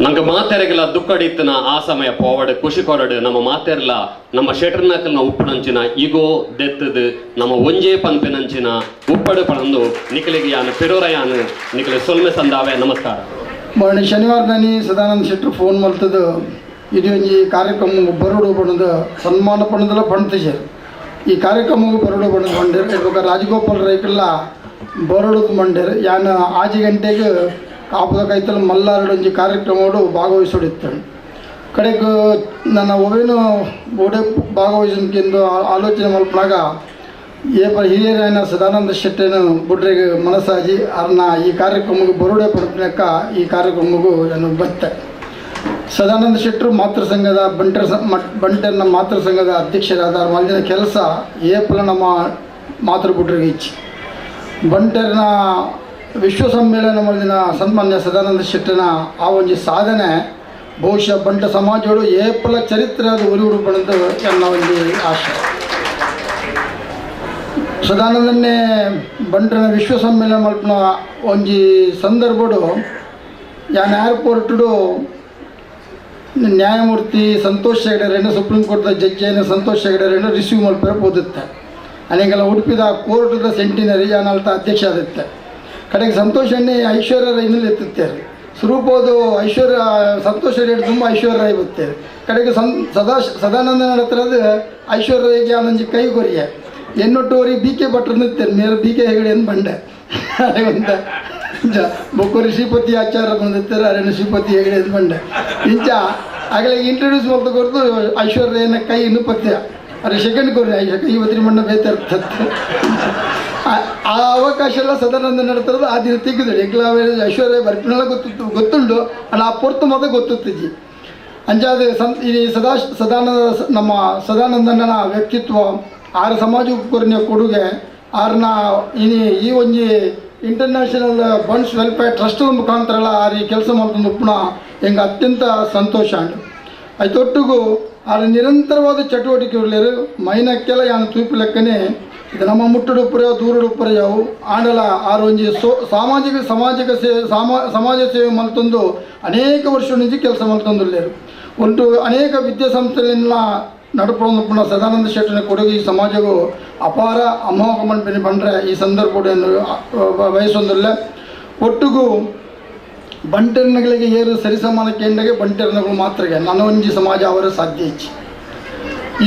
ನಂಗೆ ಮಾತೆರೆಗೆಲ್ಲ ದುಃಖಡಿತ್ತನ ಆ ಸಮಯ ಪೋವಡು ಖುಷಿ ಕೊರಡು ನಮ್ಮ ಮಾತೆರ್ಲ ನಮ್ಮ ಶೆಟ್ರನಕಲ್ನ ಉಪ್ಪುನಂಚಿನ ಈಗೋ ದೆತ್ತದು ನಮ್ಮ ಒಂಜೇ ಪಂಪಿನಂಚಿನ ಉಪ್ಪಡು ಪಣಂದು ನಿಖಲಿಗೆ ಯಾನು ಪೆರೋರಯಾನು ನಿಖಲಿ ಸೊಲ್ಮೆ ಸಂದಾವೆ ನಮಸ್ಕಾರ ಮೊನ್ನೆ ಶನಿವಾರದಾನಿ ಸದಾನಂದ ಶೆಟ್ಟರು ಫೋನ್ ಮಾಡ್ತದ್ದು ಇದು ಒಂಜಿ ಕಾರ್ಯಕ್ರಮ ಬರೋಡು ಬಣ್ಣದ ಸನ್ಮಾನ ಪಣದಲ್ಲ ಪಣ್ತೇರು ಈ ಕಾರ್ಯಕ್ರಮವು ಬರೋಡು ಬಣ್ಣದ ಮಂಡ್ಯರು ಇವಾಗ ರಾಜಗೋಪಾಲ್ ರೈಕಲ್ಲ ಬರೋಡಕ್ಕೆ ಮಂಡ್ಯರು ಯಾನ 6 ಗಂಟೆಗೆ ಕಾಪುದ ಕೈತಲು ಮಲ್ಲಾರಡೊಂಜಿ ಕಾರ್ಯಕ್ರಮಗಳು ಭಾಗವಹಿಸೋಡಿತ್ತು ಕಡೆಗೆ ನನ್ನ ಒವೇನು ಬೋಡೆ ಭಾಗವಹಿಸೋಕ್ಕೆಂದು ಆಲೋಚನೆ ಮಲ್ಪನಾಗ ಹಿರಿಯರಾಯನ ಸದಾನಂದ ಶೆಟ್ಟನ ಬುಡ್ರೆಗೆ ಮನಸ್ಸಾಜಿ ಅವ್ರನ್ನ ಈ ಕಾರ್ಯಕ್ರಮಕ್ಕೆ ಬರೋಡೆ ಪಡ್ಪನಕ್ಕ ಈ ಕಾರ್ಯಕ್ರಮಕ್ಕೂ ನಾನು ಬತ್ತೆ ಸದಾನಂದ ಶೆಟ್ಟರು ಮಾತೃ ಸಂಘದ ಬಂಟರ್ನ ಮಾತೃ ಸಂಘದ ಅಧ್ಯಕ್ಷರಾದ ಮಲ್ದಿನ ಕೆಲಸ ಏಪಲ ನಮ್ಮ ಮಾತೃ ಬುಡ್ರಿಗೆ ಇಚ್ಚಿ ಬಂಟರ್ನ ವಿಶ್ವ ಸಮ್ಮೇಳನ ಮಲ್ದಿನ ಸನ್ಮಾನ್ಯ ಸದಾನಂದ ಶೆಟ್ಟನ ಆ ಒಂಜಿ ಸಾಧನೆ ಬಹುಶಃ ಬಂಟ ಸಮಾಜಗಳು ಏಪಲ ಚರಿತ್ರೆ ಅದು ಉರಿ ಪಡೆದು ಎನ್ನ ಒಂದು ಆಶೆ ಸದಾನಂದನ್ನೇ ಬಂಟನ ವಿಶ್ವ ಸಮ್ಮೇಳನ ಮಲ್ಪನ ಒಂಜಿ ಸಂದರ್ಭಡು ಯಾನ್ ಏರ್ಪೋರ್ಟು ನ್ಯಾಯಮೂರ್ತಿ ಸಂತೋಷ್ ಹೆಗಡೆರನ್ನು ಸುಪ್ರೀಂ ಕೋರ್ಟ್ದ ಜಡ್ಜ್ ಏನ ಸಂತೋಷ್ ಹೆಗಡೆರನ್ನು ರಿಸೀವ್ ಮಲ್ಪರೆ ಓದುತ್ತೆ ಅನೇಗೆಲ್ಲ ಉಡುಪಿದ ಕೋರ್ಟ್ದ ಸೆಂಟಿನರಿ ಯಾನಲ್ತ ಅಧ್ಯಕ್ಷ ಆದಿತ್ತೆ ಕಡೆಗೆ ಸಂತೋಷ್ ಎಣ್ಣೆ ಐಶ್ವರ್ಯ ರೈನಲ್ಲಿ ಎತ್ತುತ್ತೇವೆ ಸ್ವರೂಪದು ಐಶ್ವರ್ಯ ಸಂತೋಷ ರೇಟ್ ತುಂಬ ಐಶ್ವರ್ಯ ರೈ ಬರ್ತೇವೆ ಕಡೆಗೆ ಸದಾನಂದ ನಡತ್ರದು ಐಶ್ವರ್ಯ ರೈಗೆ ಆನಂಜಿ ಕೈ ಕೊರಿಯ ಎನ್ನೊಟ್ಟುವರಿಗೆ ಬಿ ಕೆ ಭಟ್ರು ನಿಂತೇನೆ ಮೇರೆ ಬಿ ಕೆ ಹೆಗಡೆ ಅಂತ ಬಂಡೆ ಅಂತ ಬೊಕ್ಕೂರಿ ಶ್ರೀಪತಿ ಆಚಾರ್ಯ ಬಂದಿರ್ತಾರೆ ಅರೇನು ಶ್ರೀಪತಿ ಹೆಗಡೆ ಅಂತ ಬಂಡೆ ಇಂಚ ಆಗಲೇ ಇಂಟ್ರೊಡ್ಯೂಸ್ ಮಾಡ್ತಾ ಕೊಡ್ತು ಐಶ್ವರ್ಯನ ಕೈ ಇನ್ನು ಪಥ್ಯ ಅರೆ ಸೆಕೆಂಡ್ ಕೊರಿ ಇವತ್ತಿನ ಮಣ್ಣ ಬೇತಾರ್ತದೆ ಆ ಅವಕಾಶ ಎಲ್ಲ ಸದಾನಂದ ನಡ್ತಿರೋದು ಆ ದಿನ ತೆಗೆದು ಎಗ್ಲ ಐಶ್ವರ್ಯ ಬರ್ಪಿನೆಲ್ಲ ಗೊತ್ತುಂಡು ಅಲ್ಲ ಆ ಪೊರ್ತು ಮಾತ್ರ ಗೊತ್ತುತ್ತಿಜ್ಜಿ ಅಂಚಾದ ಈ ಸದಾನಂದ ನಮ್ಮ ಸದಾನಂದನ ವ್ಯಕ್ತಿತ್ವ ಆರು ಸಮಾಜಕ್ಕೆ ಕೊರಿನ ಕೊಡುಗೆ ಆರನ್ನ ಈ ಒಂಜಿ ಇಂಟರ್ನ್ಯಾಷನಲ್ ಬಂಡ್ಸ್ ವೆಲ್ಫೇರ್ ಟ್ರಸ್ಟ್ ಮುಖಾಂತರ ಆರು ಈ ಕೆಲಸ ಮಾಡ್ಕೊಂಡು ಉಪ್ಪುನ ಹೆಂಗೆ ಅತ್ಯಂತ ಸಂತೋಷ ಅಂಡು ಅದೊಟ್ಟಿಗೂ ಆರು ನಿರಂತರವಾದ ಚಟುವಟಿಕೆಗಳು ಮೈನಕ್ಕೆಲ್ಲ ಯಾನು ತೂಪು ಲೆಕ್ಕನೇ ಇದು ನಮ್ಮ ಮುಟ್ಟುಡು ಪುರೆಯವು ದೂರಡು ಪುರೆಯವು ಆಂಡಲ ಆರು ಒಂಜಿ ಸಮಾಜ ಸೇವೆ ಮಲ್ತೊಂದು ಅನೇಕ ವರ್ಷ నుంచి ಕೆಲಸ ಮಲ್ತೊಂದುಲ್ಲೇರು ಒಂದು ಅನೇಕ ವಿದ್ಯಾಸಂಸ್ಥೆಗಳನ್ನ ನಡ್ಕೊಂಡು ಪುನಃ ಸದಾನಂದ ಶೆಟ್ಟನ ಕೊಡುಗೆ ಈ ಸಮಾಜವು ಅಪಾರ ಅಮೋಘ ಮನ್ಪೆನಿ ಬಂದರೆ ಈ ಸಂದರ್ಭವನ್ನು ವಹಿಸೊಂದಿಲ್ಲ ಒಟ್ಟಿಗೂ ಬಂಟೆರ್ನಗಳಿಗೆ ಏರು ಸರಿಸಮಾನ ಕೇಂದ್ರಗೆ ಬಂಟೆರ್ನಗಳು ಮಾತ್ರಗೆ ನನ್ನ ಒಂಜಿ ಸಮಾಜ ಅವರ ಸಾಧ್ಯ ಇಚ್ಚಿ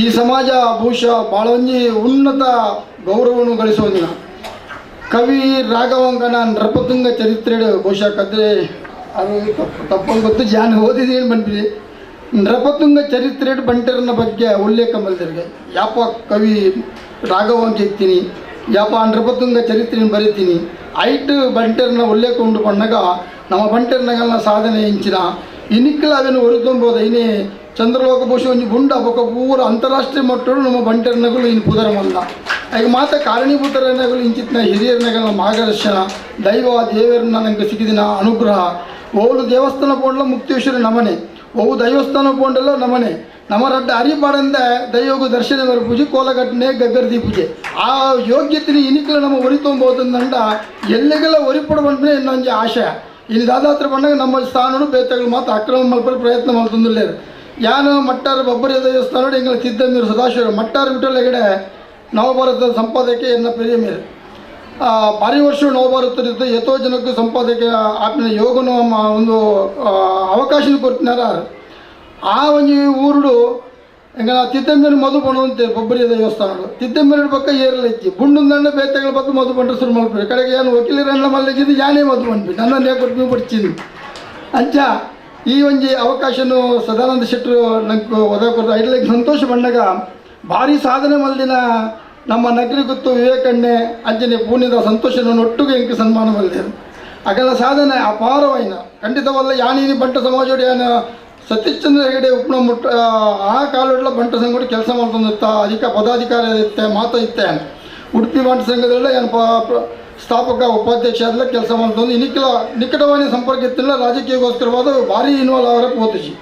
ಈ ಸಮಾಜ ಬಹುಶಃ ಭಾಳ ಒಂಜಿ ಉನ್ನತ ಗೌರವವನ್ನು ಗಳಿಸೋದಿನ ಕವಿ ರಾಘವಂಕನ ನೃಪತುಂಗ ಚರಿತ್ರೆ ಬಹುಶಃ ಕದ್ರೆ ಅದು ತಪ್ಪಂಗೆ ಗೊತ್ತು ಜಾನ್ ಓದಿದೇನು ಬಂದ್ಬಿಡಿ ನೃಪತುಂಗ ಚರಿತ್ರೆ ಬಂಟೆರನ ಬಗ್ಗೆ ಉಲ್ಲೇಖ ಮಲ್ದಿರಿಗೆ ಯಾಪ ಕವಿ ರಾಘವಂಕ ಎತ್ತೀನಿ ಯಾಪ ನೃಪತುಂಗ ಚರಿತ್ರೆಯನ್ನು ಬರೀತೀನಿ ಐಟ್ ಬಂಟೆರನ ಉಲ್ಲೇಖ ಉಂಡು ಪಣ್ಣಾಗ ನಮ್ಮ ಬಂಟೆರ್ನಗಲ್ನ ಸಾಧನೆ ಇಂಚಿನ ಇನಿಕ್ಕಲ ಅವೇನು ಹೊರತುಂಬೋದು ಇನ್ನೇ ಚಂದ್ರಲೋಕ ಬಹುಶಃ ಒಂದು ಗುಂಡ ಬೊಕ್ಕ ಪೂರ ಅಂತಾರಾಷ್ಟ್ರೀಯ ಮಟ್ಟಗಳು ನಮ್ಮ ಬಂಟೆರ್ನಗಳು ಇನ್ನು ಪುದರ ಮಂದ ಈಗ ಮಾತ್ರ ಕಾರಣೀಭೂತರನಗಳು ಇಂಚಿತ್ನ ಹಿರಿಯರನಗಳ ಮಾರ್ಗದರ್ಶನ ದೈವ ದೇವರನ್ನ ನನಗೆ ಸಿಕ್ಕಿದಿನ ಅನುಗ್ರಹ ಓಲು ದೇವಸ್ಥಾನ ಪೋಂಡ್ಲ ಮುಕ್ತೇಶ್ವರ ನಮನೆ ಓವು ದೈವಸ್ಥಾನ ಪೋಂಡಲ್ಲ ನಮನೆ ನಮ್ಮ ರಡ್ಡ ಅರಿಪಾಡಂದ ದೈವಗೂ ದರ್ಶನ ಬರ ಪೂಜೆ ಕೋಲಗಟ್ಟನೆ ಗಗ್ಗರ್ದಿ ಪೂಜೆ ಆ ಯೋಗ್ಯತೆ ಇನಿಕಲ ನಮ್ಮ ಒರಿತೊಂಬೋದಂದಂಡ ಎಲ್ಲೆಗೆಲ್ಲ ಒರಿಪಡ ಬಂದ್ರೆ ಇನ್ನೊಂದು ಆಶಯ ಇಲ್ಲಿ ದಾದಾತ್ರ ಬಂದಾಗ ನಮ್ಮ ಸ್ಥಾನಗಳು ಬೇತಗಳು ಮಾತ್ರ ಅಕ್ರಮ ಮಲ್ಪರ ಪ್ರಯತ್ನ ಮಾಡ್ತಂದಿಲ್ಲ ಯಾನು ಮಟ್ಟಾರ ಬೊಬ್ಬರಿ ದೇವಸ್ಥಾನ ಎಂಗಳ ತಿದ್ದಮೀರು ಸದಾಶಿವ ಮಟ್ಟಾರ ಬಿಟ್ಟಲ್ಲ ಹೆಗಡೆ ನವಭಾರತದ ಸಂಪಾದಕ್ಕೆ ಎನ್ನ ಪ್ರಿಯ ಮೇರೆ ಭಾರಿ ವರ್ಷ ನವಭಾರತದ ಎಷ್ಟೋ ಜನಕ್ಕೂ ಸಂಪಾದಕ್ಕೆ ಆಪಿನ ಯೋಗನು ಒಂದು ಅವಕಾಶ ಕೊಡ್ತಿನಾರ ಆ ಒಂದು ಊರುಡು ಎಂಗ ತಿದ್ದಮೀರು ಮಧು ಪಣುವಂತೆ ಬೊಬ್ಬರಿ ದೇವಸ್ಥಾನಗಳು ತಿದ್ದಮೀರು ಪಕ್ಕ ಏರಲ್ಲ ಇಚ್ಚಿ ಬುಂಡುಂದಂಡ ಬೇತೆಗಳ ಪಕ್ಕ ಮಧು ಪಂಡ್ರೆ ಶುರು ಮಾಡ್ಬಿಡಿ ಕಡೆಗೆ ಏನು ವಕೀಲರನ್ನ ಮಲ್ಲಿಗಿದ್ದು ಯಾನೇ ಮಧು ಪಂಡ್ಬಿ ನನ್ನನ್ನೇ ಕೊಟ್ಟು ಪಡ್ಚಿನಿ ಅಂಚ ಈ ಒಂದು ಅವಕಾಶನು ಸದಾನಂದ ಶೆಟ್ಟರು ನಂಗೆ ಒದಗಿಕೊಡ್ತು ಐಡ್ಲಿಕ್ಕೆ ಸಂತೋಷ ಬಂದಾಗ ಭಾರಿ ಸಾಧನೆ ಮಲ್ದಿನ ನಮ್ಮ ನಗರಿ ಗೊತ್ತು ವಿವೇಕಣ್ಣೆ ಅಂಜನೆ ಪೂರ್ಣಿದ ಸಂತೋಷನ ಒಟ್ಟಿಗೆ ಎಂಕ ಸನ್ಮಾನ ಮಲ್ದೇನು ಅಗಲ ಸಾಧನೆ ಅಪಾರವಾಯಿನ ಖಂಡಿತವಲ್ಲ ಯಾನೀನಿ ಬಂಟ ಸಮಾಜೋಡಿ ಏನು ಸತೀಶ್ಚಂದ್ರ ಹೆಗಡೆ ಉಪನ ಮುಟ್ಟ ಆ ಕಾಲುಡ್ಲ ಬಂಟ ಸಂಘ ಕೆಲಸ ಮಾಡ್ಕೊಂಡಿರ್ತ ಪದಾಧಿಕಾರಿ ಇತ್ತೆ ಮಾತು ಇತ್ತೆ ಉಡುಪಿ ಬಂಟ ಸಂಘದಲ್ಲ ಏನು ಸ್ಥಾಪಕ ಉಪಾಧ್ಯಕ್ಷ ಆದಲ್ಲ ಕೆಲಸ ಮಾಡ್ಕೊಂಡು ನಿಕಟವಾಣಿ ಸಂಪರ್ಕ ಇತ್ತಿಲ್ಲ ರಾಜಕೀಯಗೋಸ್ಕರವಾದ ಭಾರಿ ಇನ್ವಾಲ್ವ್ ಅವರ ಪೋತಿಸಿ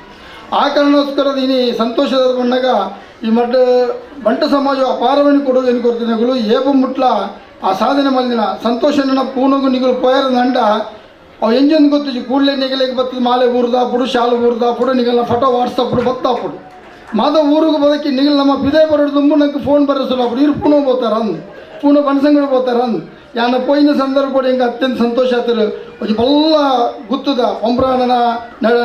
ಆ ಕಾರಣಕ್ಕೋಸ್ಕರ ಇನಿ ಸಂತೋಷದ ಬಂದಾಗ ಈ ಮಟ್ಟ ಬಂಟ ಸಮಾಜ ಅಪಾರವನ್ನು ಕೊಡೋದು ಏನು ಕೊಡ್ತೀನಿಗಳು ಏಪ ಮುಟ್ಲ ಆ ಸಾಧನೆ ಮಲ್ದಿನ ಸಂತೋಷನ ಪೂನಗು ನಿಗಲು ಪೋಯರ ನಂಡ ಅವು ಎಂಜೊಂದು ಗೊತ್ತಿಜಿ ಕೂಡಲೇ ನಿಗಲಿಗೆ ಬರ್ತದೆ ಮಾಲೆ ಊರ್ದಾಪುಡು ಶಾಲು ಊರ್ದಾಪುಡು ನಿಗಲ್ನ ಫೋಟೋ ವಾಟ್ಸಪ್ಪುಡು ಬತ್ತಾಪುಡು ಮಾದ ಊರಿಗೆ ಬದಕಿ ನಿಗಲ್ ನಮ್ಮ ಬಿದೇ ಬರೋದು ತುಂಬ ನಂಗೆ ಫೋನ್ ಬರೋಸಲ್ಲಪುಡು ಇವ್ರು ಪುನಃ ಬೋತಾರ ಅಂದು ಪುನಃ ಬಣಸಂಗಡು ಬೋತಾರ ಅಂದು ಯಾನ ಪೋಯಿನ ಸಂದರ್ಭ ಕೂಡ ಹಿಂಗೆ ಅತ್ಯಂತ ಸಂತೋಷ ಆಗ್ತಾರೆ ಒಂದು ಬಲ್ಲ ಗುತ್ತದ ಪಂಪ್ರಾಣನ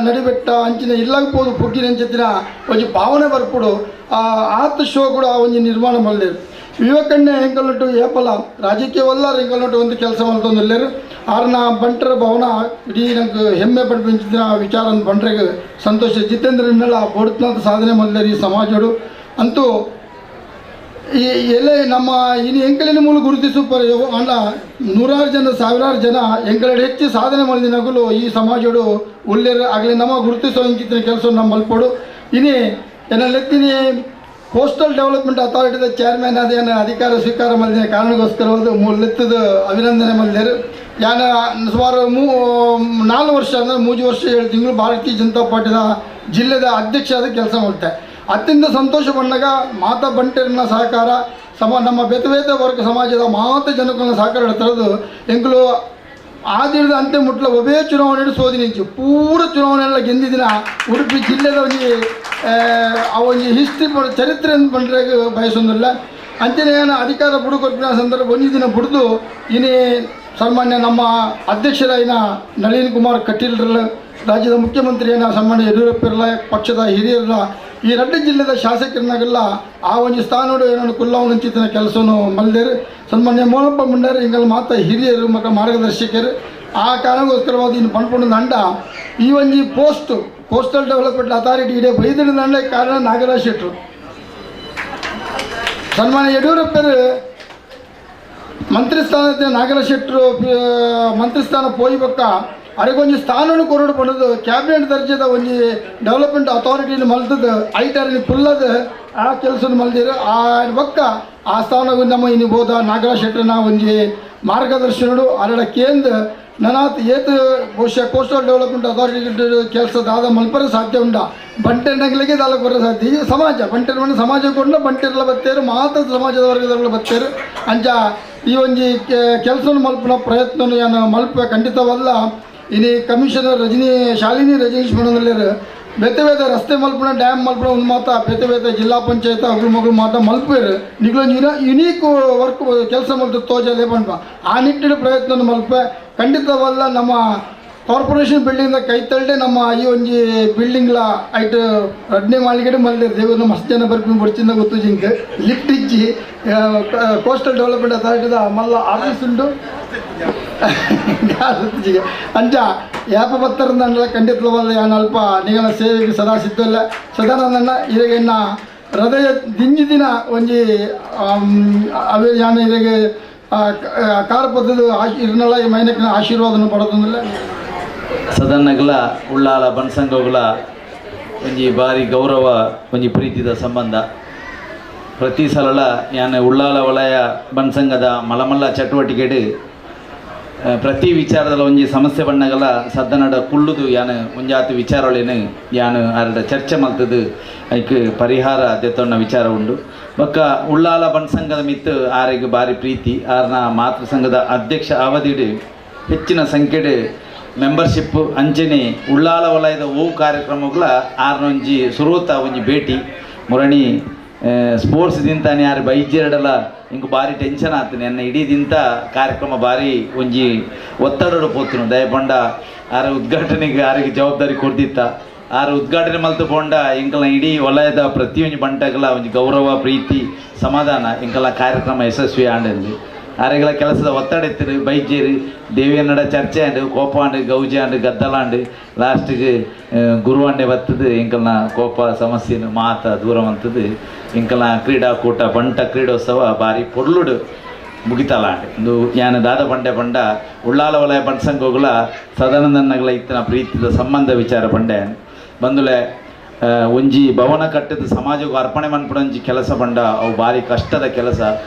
ನಡಿಬೆಟ್ಟ ಅಂಚಿನ ಇಲ್ಲಾಗ್ಬೋದು ಪುಗ್ಗಿನ ಅಂಚತ್ತಿನ ಒಂದು ಭಾವನೆ ಬರ್ಕೊಡು ಆತ ಶೋ ಕೂಡ ಒಂದು ನಿರ್ಮಾಣ ಮಾಡಿದ್ರು ವಿವೇಕಣ್ಣೆ ಹೆಂಗಲ್ನಟ್ಟು ಏಪಲ ರಾಜಕೀಯವಲ್ಲ ಹೆಂಗಲ್ನಟ್ಟು ಒಂದು ಕೆಲಸ ಮಾಡ್ತಂದಿಲ್ಲರು ಆರ್ನ ಬಂಟರ ಭವನ ಇಡೀ ನಂಗೆ ಹೆಮ್ಮೆ ಪಡ್ಪಿಂಚಿನ ವಿಚಾರ ಬಂಟ್ರೆಗೆ ಸಂತೋಷ ಜಿತೇಂದ್ರನ್ನೆಲ್ಲ ಬೋಡ್ತಂತ ಸಾಧನೆ ಮಾಡಿದ್ದಾರೆ ಈ ಸಮಾಜಗಳು ಅಂತೂ ಈ ಎಲ್ಲ ನಮ್ಮ ಇನ್ನು ಎಂಕಲಿನ ಮೂಲ ಗುರುತಿಸು ಅಲ್ಲ ನೂರಾರು ಜನ ಸಾವಿರಾರು ಜನ ಎಂಕಲೆಡೆ ಹೆಚ್ಚು ಸಾಧನೆ ಮಾಡಿದಿನಾಗಲೂ ಈ ಸಮಾಜಗಳು ಒಳ್ಳೆಯ ಆಗಲಿ ನಮ್ಮ ಗುರುತಿಸೋ ಇಂಕಿತ್ತಿನ ಕೆಲಸ ನಮ್ಮ ಮಲ್ಪಡು ಇನ್ನೇ ಏನೆತ್ತೀನಿ ಕೋಸ್ಟಲ್ ಡೆವಲಪ್ಮೆಂಟ್ ಅಥಾರಿಟಿದ ಚೇರ್ಮನ್ ಅದೇನು ಅಧಿಕಾರ ಸ್ವೀಕಾರ ಮಾಡಿದ ಕಾರಣಕ್ಕೋಸ್ಕರವಾದ ಮೂಲೆತ್ತದ ಅಭಿನಂದನೆ ಮಾಡಿದ್ದಾರೆ ಯಾನ ಸುಮಾರು 4 ವರ್ಷ ಅಂದರೆ 3 ವರ್ಷ 7 ತಿಂಗಳು ಭಾರತೀಯ ಜನತಾ ಪಾರ್ಟಿದ ಜಿಲ್ಲೆದ ಅಧ್ಯಕ್ಷ ಆದ ಕೆಲಸ ಮಾಡ್ತೆ ಅತ್ಯಂತ ಸಂತೋಷ ಬಂದಾಗ ಮಾತಾ ಬಂಟೇರಿನ ಸಹಕಾರ ನಮ್ಮ ಬೇತೆ ವರ್ಗ ಸಮಾಜದ ಮಾತ ಜನಗಳನ್ನ ಸಹಕಾರ ತರದು ಎಂಕಲು ಆದಿರದ ಅಂತ್ಯ ಮುಟ್ಲ ಒಬ್ಬೇ ಚುನಾವಣೆ ಸೋದಿ ನಿಂಚು ಪೂರ ಚುನಾವಣೆ ಎಲ್ಲ ಗೆದ್ದಿದಿನ ಉಡುಪಿ ಜಿಲ್ಲೆದ ಒಂದು ಹಿಸ್ಟ್ರಿ ಚರಿತ್ರೆ ಅಂತ ಬಂದ್ರೆ ಬಯಸೋದಿಲ್ಲ ಅಂಚನೆ ಅಧಿಕಾರ ಬುಡುಕೊಟ್ಟಿನ ಸಂದರ್ಭ ಒಂದು ದಿನ ಬಿಡ್ದು ಇನ್ನೇ ಸನ್ಮಾನ್ಯ ನಮ್ಮ ಅಧ್ಯಕ್ಷರಾಯಿನ ನಳಿನ್ ಕುಮಾರ್ ಕಟೀಲ್ರಲ್ಲ ರಾಜ್ಯದ ಮುಖ್ಯಮಂತ್ರಿ ಸನ್ಮಾನ್ಯ ಯಡಿಯೂರಪ್ಪರಲ್ಲ ಪಕ್ಷದ ಹಿರಿಯರಲ್ಲ ಈ 2 ಜಿಲ್ಲೆದ ಶಾಸಕರನ್ನಾಗೆಲ್ಲ ಆ ಒಂದು ಸ್ಥಾನೋಡು ಏನೋ ಕುಲ್ಲವನಂಚಿತಿನ ಕೆಲಸವನ್ನು ಮಲ್ದೇರು ಸನ್ಮಾನ್ಯ ಮೋನಪ್ಪ ಮುಂಡಾರು ಹಿಂಗೆಲ್ಲ ಮಾತಾ ಹಿರಿಯರು ಮತ್ತು ಮಾರ್ಗದರ್ಶಕರು ಆ ಕಾರಣಕ್ಕೋಸ್ಕರವಾದ ಇನ್ನು ಪಂಡ್ಕೊಂಡು ದಂಡ ಈ ಒಂದು ಕೋಸ್ಟಲ್ ಡೆವಲಪ್ಮೆಂಟ್ ಅಥಾರಿಟಿ ಇಡೀ ಬೈದಿನ ದಂಡ ಕಾರಣ ನಾಗರಾಜ್ ಶೆಟ್ಟರು ಸನ್ಮಾನ್ಯ ಯಡಿಯೂರಪ್ಪರು ಮಂತ್ರಿ ಸ್ಥಾನದ ನಾಗರಾಜ್ ಶೆಟ್ಟರು ಮಂತ್ರಿ ಸ್ಥಾನ ಪೋಯ್ಬೇಕ ಅವರಿಗೊಂದು ಸ್ಥಾನವನ್ನು ಕೊರಡು ಪಡೆದು ಕ್ಯಾಬಿನೆಟ್ ದರ್ಜೆದ ಒಂದು ಡೆವಲಪ್ಮೆಂಟ್ ಅಥಾರಿಟಿನ ಮಲ್ತದ್ದು ಐಟರ್ನಿ ಫುಲ್ಲದ ಆ ಕೆಲಸ ಮಲ್ದಿರು ಆ ಬಕ್ಕ ಆ ಸ್ಥಾನ ನಮ್ಮ ಇನ್ನು ಹೋದ ನಾಗರಾಜ್ ಶೆಟ್ಟರ್ನ ಒಂದು ಮಾರ್ಗದರ್ಶನಗಳು ಅರಡ ಕೇಂದ್ರ ನನಾತ್ ಏತು ಬಹುಶಃ ಕೋಸ್ಟಲ್ ಡೆವಲಪ್ಮೆಂಟ್ ಅಥಾರಿಟಿ ಕೆಲಸದಾದ ಮಲ್ಪರ ಸಾಧ್ಯ ಉಂಡ ಬಂಟೆನಗಳಿಗೆ ದಾಲಕ್ಕೆ ಬರೋ ಸಾಧ್ಯ ಈ ಸಮಾಜ ಬಂಟೆನ ಸಮಾಜ ಕೊಂಡು ಬಂಟೆಲ್ಲ ಬತ್ತೇರು ಮಾತ್ರ ಸಮಾಜದ ವರ್ಗದವರು ಬತ್ತೇರು ಅಂಚ ಈ ಒಂದು ಕೆಲಸವನ್ನು ಮಲ್ಪನ ಪ್ರಯತ್ನ ಏನು ಮಲ್ಪ ಖಂಡಿತವಲ್ಲ ಇನ್ನು ಕಮಿಷನರ್ ಶಾಲಿನಿ ರಜನೀಶ್ ಮೇಡಮ್ ಬೇತೆ ರಸ್ತೆ ಮಲ್ಪನ ಡ್ಯಾಮ್ ಮಲ್ಪನ ಒಂದು ಮಾತಾ ಬೇತೆ ಜಿಲ್ಲಾ ಪಂಚಾಯತ್ ಅಗ್ರ ಮಗಳು ಮಾತಾ ಮಲ್ಪೇರು ನಿಗಳೊಂದು ಯುನೀಕ್ ವರ್ಕ್ ಕೆಲಸ ಮಲ್ತು ತೋಜಲೆ ಬಂದ್ಪ ಆ ನಿಟ್ಟಿನ ಪ್ರಯತ್ನ ಮಲ್ಪ ಖಂಡಿತವಲ್ಲ ನಮ್ಮ ಕಾರ್ಪೊರೇಷನ್ ಬಿಲ್ಡಿಂಗ್ದ ಕೈ ತಳ್ಳೆ ನಮ್ಮ ಈ ಒಂದು ಬಿಲ್ಡಿಂಗ್ಲ ಐಟ್ 2ನೇ ಮಾಳಿಗೆ ಮಲ್ದೆ ದೇವರು ಮಸ್ತ್ ಜನ ಬರ್ಪಿ ಬಡ್ಚಿಂದ ಗೊತ್ತು ಜಿಂಕ್ ಲಿಫ್ಟ್ ಇಚ್ಚಿ ಕೋಸ್ಟಲ್ ಡೆವಲಪ್ಮೆಂಟ್ ಅಥಾರಿಟಿದ ಮಲ್ಲ ಆಫೀಸ್ ಉಂಟು ಅಂಚ ಯಾಪ ಬತ್ತರಂದ ಖಂಡಿತವಲ್ಲ ಯಾನ್ ಅಲ್ಪ ನಿಗಲ ಸೇವೆಗೆ ಸದಾ ಸಿದ್ಧಲ್ಲ ಸದಾನಂದಣ್ಣ ಇರಗನ್ನ ಹೃದಯ ದಿನ ಒಂಜಿ ಅವೇ ಯಾನ ಇರಗೆ ಕಾರ ಪದ್ಧತಿ ಇರ್ನಲ್ಲ ಈ ಮೈನಕ್ಕಿನ ಆಶೀರ್ವಾದನ ಪಡೋದಿಲ್ಲ ಸದನಗಳ ಉಳ್ಳಾಲ ಬಣಸಂಘಗಳ ಒಂಜಿ ಭಾರಿ ಗೌರವ ಒಂಜಿ ಪ್ರೀತಿದ ಸಂಬಂಧ ಪ್ರತಿ ಸಲ ಯಾನ ಉಳ್ಳಾಲ ವಲಯ ಬಣಸಂಘದ ಮಲಮಲ್ಲ ಚಟುವಟಿಕೆಡು ಪ್ರತಿ ವಿಚಾರದಲ್ಲಿ ಒಂಜಿ ಸಮಸ್ಯೆ ಬಣ್ಣಗಲ ಸದ್ದನಡ ಕುಳ್ಳುದು ಯಾನು ಒಂಜಾತು ವಿಚಾರಗಳೇನು ಯಾನು ಅರಡ ಚರ್ಚೆ ಮಲ್ತದು ಅದಕ್ಕೆ ಪರಿಹಾರ ದೆತ್ತೊನ್ನ ವಿಚಾರ ಉಂಡು ಬೊಕ್ಕ ಉಳ್ಳಾಲ ಬಣಸಂಘದ ಮಿತ್ತು ಆರೆಗೆ ಭಾರಿ ಪ್ರೀತಿ ಆರ್ನ ಮಾತೃ ಸಂಘದ ಅಧ್ಯಕ್ಷ ಅವಧಿಡು ಹೆಚ್ಚಿನ ಸಂಖ್ಯೆಡು ಮೆಂಬರ್ಶಿಪ್ ಅಂಚನೆ ಉಳ್ಳಾಲ ವಲಯದ ಓವು ಕಾರ್ಯಕ್ರಮಗಳ ಆರ್ನೊಂಜಿ ಸುರುತ ಒಂಜಿ ಭೇಟಿ ಮುರಣಿ ಸ್ಪೋರ್ಟ್ಸ್ ದಿಂತಾನೆ ಯಾರು ಬೈಜೆರಡಲ ಇಂಕ ಭಾರಿ ಟೆನ್ಷನ್ ಆಗ್ತಾನೆ ಎನ್ನ ಇಡೀ ದಿಂತ ಕಾರ್ಯಕ್ರಮ ಭಾರಿ ಒಂಜಿ ಒತ್ತಡ ಪೋತನು ದಯಪಂಡ ಆರ ಉದ್ಘಾಟನೆಗೆ ಯಾರಿಗೆ ಜವಾಬ್ದಾರಿ ಕೊಡ್ದಿತ್ತ ಆರ ಉದ್ಘಾಟನೆ ಮಲ್ತು ಪೋಂಡ ಇಂಕಲ ಇಡೀ ವಲಯದ ಪ್ರತಿಯೊಂದು ಬಂಟಗಳ ಒಂಜಿ ಗೌರವ ಪ್ರೀತಿ ಸಮಾಧಾನ ಇಂಕಲ ಕಾರ್ಯಕ್ರಮ ಯಶಸ್ವಿ ಆಂಡಲ್ಲಿ ಆರೆಗಳ ಕೆಲಸದ ಒತ್ತಡ ಎತ್ತಿರು ಬೈಜೇರು ದೇವಿಯನ್ನಡ ಚರ್ಚೆ ಆಂಡು ಕೋಪ ಆಂಡು ಗೌಜಿ ಆಂಡು ಗದ್ದಲಾಂಡು ಲಾಸ್ಟಿಗೆ ಗುರುವಾಂಡೆ ಬತ್ತದು ಇಂಕಲ್ನ ಕೋಪ ಸಮಸ್ಯೆನು ಮಾತ ದೂರ ಅಂತದ್ದು ಇಂಕಲ್ನ ಕ್ರೀಡಾಕೂಟ ಬಂಟ ಕ್ರೀಡೋತ್ಸವ ಭಾರಿ ಪೊರ್ಲುಡು ಮುಗಿತಲಾಂಡು ಇಂದು ಯಾನ ದಾದ ಬಂಡೆ ಪಂಡ ಉಳ್ಳಾಲ ವಲಯ ಬಂಡ ಸಂಘಗಳ ಸದಾನಂದನಗಳ ಇತ್ತಿನ ಪ್ರೀತಿದ ಸಂಬಂಧ ವಿಚಾರ ಪಂಡೆ ಬಂದುಲೆ ಒಂಜಿ ಭವನ ಕಟ್ಟದ ಸಮಾಜಕ್ಕೆ ಅರ್ಪಣೆ ಮನ್ಪಡೊಂಜಿ ಕೆಲಸ ಬಂಡ ಅವು ಭಾರಿ ಕಷ್ಟದ ಕೆಲಸ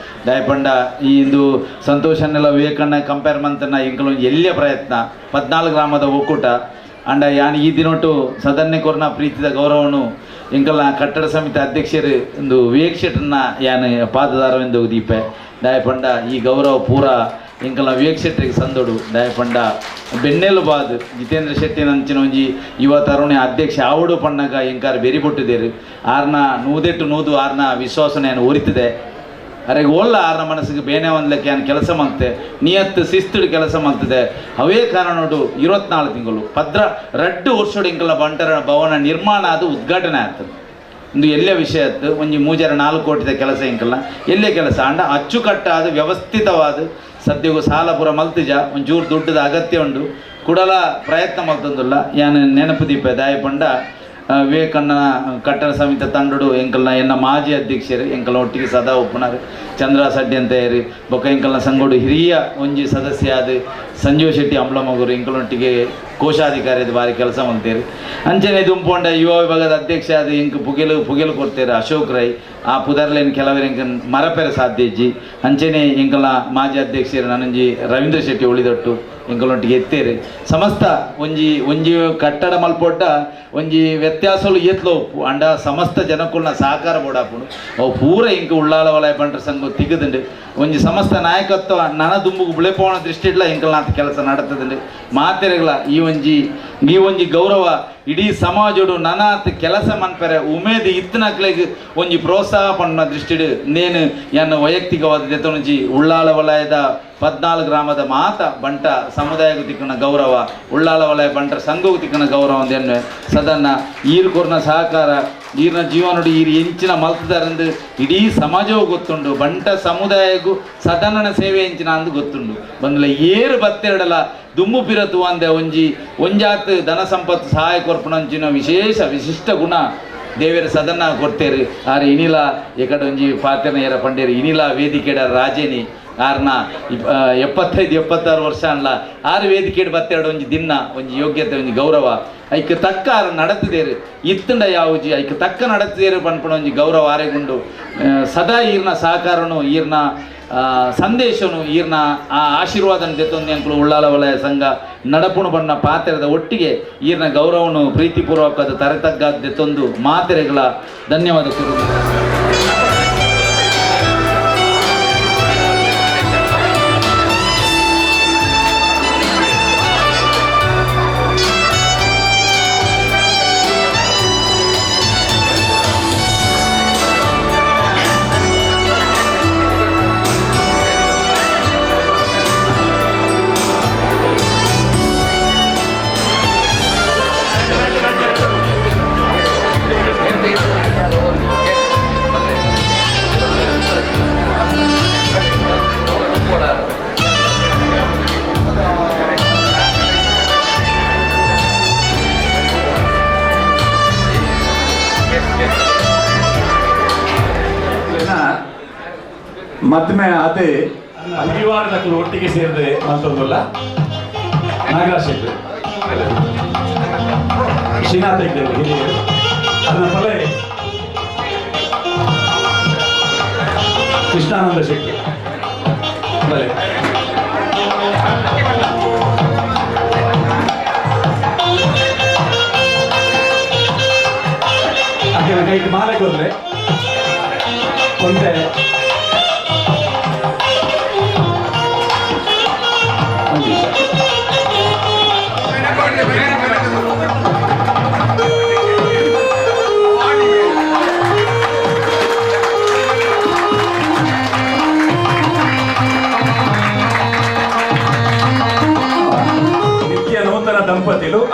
ದಯಪಂಡ ಈ ಇಂದು ಸಂತೋಷನ್ನೆಲ್ಲ ವಿವೇಕಣ್ಣ ಕಂಪೇರ್ ಮಂತನ ಇಂಕಲೊಂದು ಎಲ್ಲಿಯ ಪ್ರಯತ್ನ 14 ಗ್ರಾಮದ ಒಕ್ಕೂಟ ಅಂಡ ಯಾನ್ ಈ ದಿನೊಟ್ಟು ಸದನ್ಯ ಕೊರ್ನ ಪ್ರೀತಿದ ಗೌರವನು ಇಂಕಲ್ನ ಕಟ್ಟಡ ಸಮಿತಿ ಅಧ್ಯಕ್ಷರು ಒಂದು ವಿವೇಕ್ ಶೆಟ್ಟರ್ನ ಯಾನ್ ಪಾದದಾರವೆಂದು ದೀಪೆ ದಯಪಂಡ ಈ ಗೌರವ ಪೂರ ಇಂಕಲ್ನ ವಿವೇಕ್ ಶೆಟ್ಟರಿಗೆ ಸಂದೋಡು ದಯಪಂಡ ಬೆನ್ನೆಲುಬಾದ್ ಜಿತೇಂದ್ರ ಶೆಟ್ಟಿ ನಂಚಿನ ಒಂಜಿ ಯುವ ತರುಣಿ ಅಧ್ಯಕ್ಷ ಆವಡು ಪಣ್ಣಗ ಇಂಕಾರ ಬೆರಿಬೊಟ್ಟಿದ್ದೇರು ಆರ್ನ ನೂದೆಟ್ಟು ನೂದು ಆರ್ನ ವಿಶ್ವಾಸನ ಏನು ಒರಿತಿದೆ ಅರೆಗೆ ಒಳ್ಳ ಆರ್ನ ಮನಸ್ಸಿಗೆ ಬೇನೆ ಒಂದ್ಲಕ್ಕೆ ಏನು ಕೆಲಸ ಮಾಡ್ತೆ ನಿಯತ್ತು ಶಿಸ್ತುಡು ಕೆಲಸ ಮಾಡ್ತಿದೆ ಅವೇ ಕಾರಣೋಡು 24 ತಿಂಗಳು ಭದ್ರ 2 ವರ್ಷೋಡು ಇಂಕಲ್ನ ಬಂಟರ ಭವನ ನಿರ್ಮಾಣ ಅದು ಉದ್ಘಾಟನೆ ಆಗ್ತದೆ ಒಂದು ಎಲ್ಲೇ ವಿಷಯ ಆಯ್ತು ಒಂಜಿ 3-4 ಕೋಟಿದ ಕೆಲಸ ಇಂಕಲ್ನ ಎಲ್ಲೇ ಕೆಲಸ ಅಂಡ ಅಚ್ಚುಕಟ್ಟಾದ ವ್ಯವಸ್ಥಿತವಾದ ಸದ್ಯಗೂ ಸಾಲ ಪೂರ ಮಲ್ತಿಜ ಒಂಚೂರು ದುಡ್ಡದ ಅಗತ್ಯ ಉಂಡು ಕುಡಲ ಪ್ರಯತ್ನ ಮಲ್ತಂದಿಲ್ಲ ಯಾನು ನೆನಪು ದೀಪ ದಾಯಪಂಡ ವಿವೇಕಣ್ಣ ಕಟ್ಟಡ ಸಮಿತಿ ತಂಡಡು ಎಂಕಲ್ನ ಎನ್ನ ಮಾಜಿ ಅಧ್ಯಕ್ಷರು ಎಂಕಲ್ನ ಒಟ್ಟಿಗೆ ಸದಾ ಒಪ್ಪುನಾರು ಚಂದ್ರ ಸಡ್ಡಿ ಅಂತ ಏರಿ ಬೊಕ್ಕ ಎಂಕಲ್ನ ಸಂಗೋಡು ಹಿರಿಯ ಒಂಜಿ ಸದಸ್ಯ ಆದ ಸಂಜೀವ್ ಶೆಟ್ಟಿ ಅಂಬ್ಲಮಗೂರು ಎಂಕಲೊಟ್ಟಿಗೆ ಕೋಶಾಧಿಕಾರಿದ ಭಾರಿ ಕೆಲಸ ಮಾಡ್ತೇರಿ ಅಂಚನೆ ದುಂಪೊಂಡ ಯುವ ವಿಭಾಗದ ಅಧ್ಯಕ್ಷ ಆದ ಇಂಕ ಪುಗೆಲು ಕೊಡ್ತೇವೆ ಅಶೋಕ್ ರೈ ಆ ಪುದರ್ಲೇನು ಕೆಲವರು ಎಂಕ ಮರಪೆರ ಸಾಧ್ಯಜ್ಜಿ ಅಂಚನೆ ಎಂಕಲ್ನ ಮಾಜಿ ಅಧ್ಯಕ್ಷರು ನನಂಜಿ ರವೀಂದ್ರ ಶೆಟ್ಟಿ ಉಳಿದೊಟ್ಟು ಎಂಕಲೊಟ್ಟಿಗೆ ಎತ್ತೇರಿ ಸಮಸ್ತ ಒಂಜಿ ಕಟ್ಟಡ ಮಲ್ಪೊಡ್ಡ ಒಂಜಿ ವ್ಯತ್ಯಾಸಲು ಎತ್ಲೋ ಅಂಡ ಸಮಸ್ತ ಜನಕ್ಕುಲ್ನ ಸಹಕಾರ ಬೋಡಾಪುಂಡು ಅವು ಪೂರ ಇಂಕ ಉಳ್ಳಾಲ ವಲಯ ಬಂಟ್ರ ಸಂಘ ತಿಗದುಂಡು ಒಂಜಿ ಸಮಸ್ತ ನಾಯಕತ್ವ ನನ ದುಂಬುಗು ಬಿಳೆಪೋಣ ದೃಷ್ಟಿ ಇಡ್ಲ ಇಂಕಲ್ನಾಥ ಕೆಲಸ ನಡತದಂಡು ಮಾತೆರೆಗಳ ಈ ಒಂಜಿ ಗೌರವ ಇಡೀ ಸಮಾಜಡು ನನಾತ್ ಕೆಲಸ ಮನ್ಪೆರೆ ಉಮೇದು ಇತ್ತನಕ್ಲೆಗ್ ಒಂಜಿ ಪ್ರೋತ್ಸಾಹ ಪಣ್ಣ ದೃಷ್ಟಿಡು ನೇನು ಎನ್ನ ವೈಯಕ್ತಿಕವಾದ ದೆತೊಂಜಿ ಉಳ್ಳಾಲ ವಲಯದ 14 ಗ್ರಾಮದ ಮಾತ ಬಂಟ ಸಮುದಾಯಕ್ಕೆ ತಿಕ್ಕನ ಗೌರವ ಉಳ್ಳಾಲ ವಲಯ ಬಂಟರ ಸಂಘಕ್ಕೆ ತಿಕ್ಕನ ಗೌರವ ಅಂದೇನು ಸದನ್ನ ಈರು ಕೊರ್ನ ಸಹಕಾರ ಈರ್ನ ಜೀವನಡು ಈರು ಎಂಚಿನ ಮಲ್ತದಾರಂದು ಇಡೀ ಸಮಾಜವೂ ಗೊತ್ತುಂಡು ಬಂಟ ಸಮುದಾಯಕ್ಕೂ ಸದನನ ಸೇವೆ ಎಂಚಿನ ಅಂದು ಗೊತ್ತುಂಡು ಬಂದಲ ಏರು ಬತ್ತೆರಡಲ ದುಮ್ಮು ಪಿರತು ಅಂದೆ ಒಂಜಾತ್ ಧನ ಸಂಪತ್ತು ಸಹಾಯ ಕೊರ್ಪುನಂಚಿನ ವಿಶಿಷ್ಟ ಗುಣ ದೇವರ ಸದನ ಕೊಡ್ತೇರಿ ಆರು ಇನಿಲ ಎಕಡೆ ಒಂಜಿ ಪಾತ್ರನ ಏರ ಪಂಡೇರಿ ಇನಿಲ ವೇದಿಕೆಡ ರಾಜೇನಿ ಆರ್ನ 75-76 ವರ್ಷ ಅಲ್ಲ ಆರು ವೇದಿಕೆ ಬತ್ತೆರಡು ಒಂಜಿ ದಿನ ಒಂಜಿ ಯೋಗ್ಯತೆ ಒಂಜಿ ಗೌರವ ಐಕ್ ತಕ್ಕ ಆರು ನಡತಿದೇರು ಇತ್ತಂಡ ಯಾವುಜಿ ಐಕ್ ತಕ್ಕ ನಡತಿದೇರು ಪನ್ಪುಣ ಒಂಜಿ ಗೌರವ ಆರೆಗುಂಡು ಸದಾ ಈರ್ನ ಸಹಕಾರನು ಈರ್ನ ಸಂದೇಶನು ಈರ್ನ ಆ ಆಶೀರ್ವಾದನ ದೆತ್ತೊಂದು ಎಂಕಲು ಉಳ್ಳಾಲ ವಲಯ ಸಂಘ ನಡಪುಣು ಬಣ್ಣ ಪಾತ್ರದ ಒಟ್ಟಿಗೆ ಈರ್ನ ಗೌರವನು ಪ್ರೀತಿಪೂರ್ವಕದ ತರೆತಗ್ಗಾದ ದೆತ್ತೊಂದು ಮಾತೆರೆಗಳ ಧನ್ಯವಾದ ಕೊರು ಮದ್ಮೆ ಅದೇ ಅಲ್ಲಿವಾರದಕ್ಕೂ ಒಟ್ಟಿಗೆ ಸೇರಿದೆ ಮತ್ತೊಂದಲ್ಲ ನಾಗರಾಜ್ ಶೆಟ್ಟಿ ಶ್ರೀನಾಥ ಹೆಗ್ಡೆ ಹಿರಿಯರು ಅದನ್ನ ಫಲ ಕೃಷ್ಣಾನಂದ ಶೆಟ್ಟಿ ಬಲೆ ಆಕೆ ಕೈಗೆ ಮಾಲೆ ಕೊಡ್ರೆ ಕೊಂಡೆ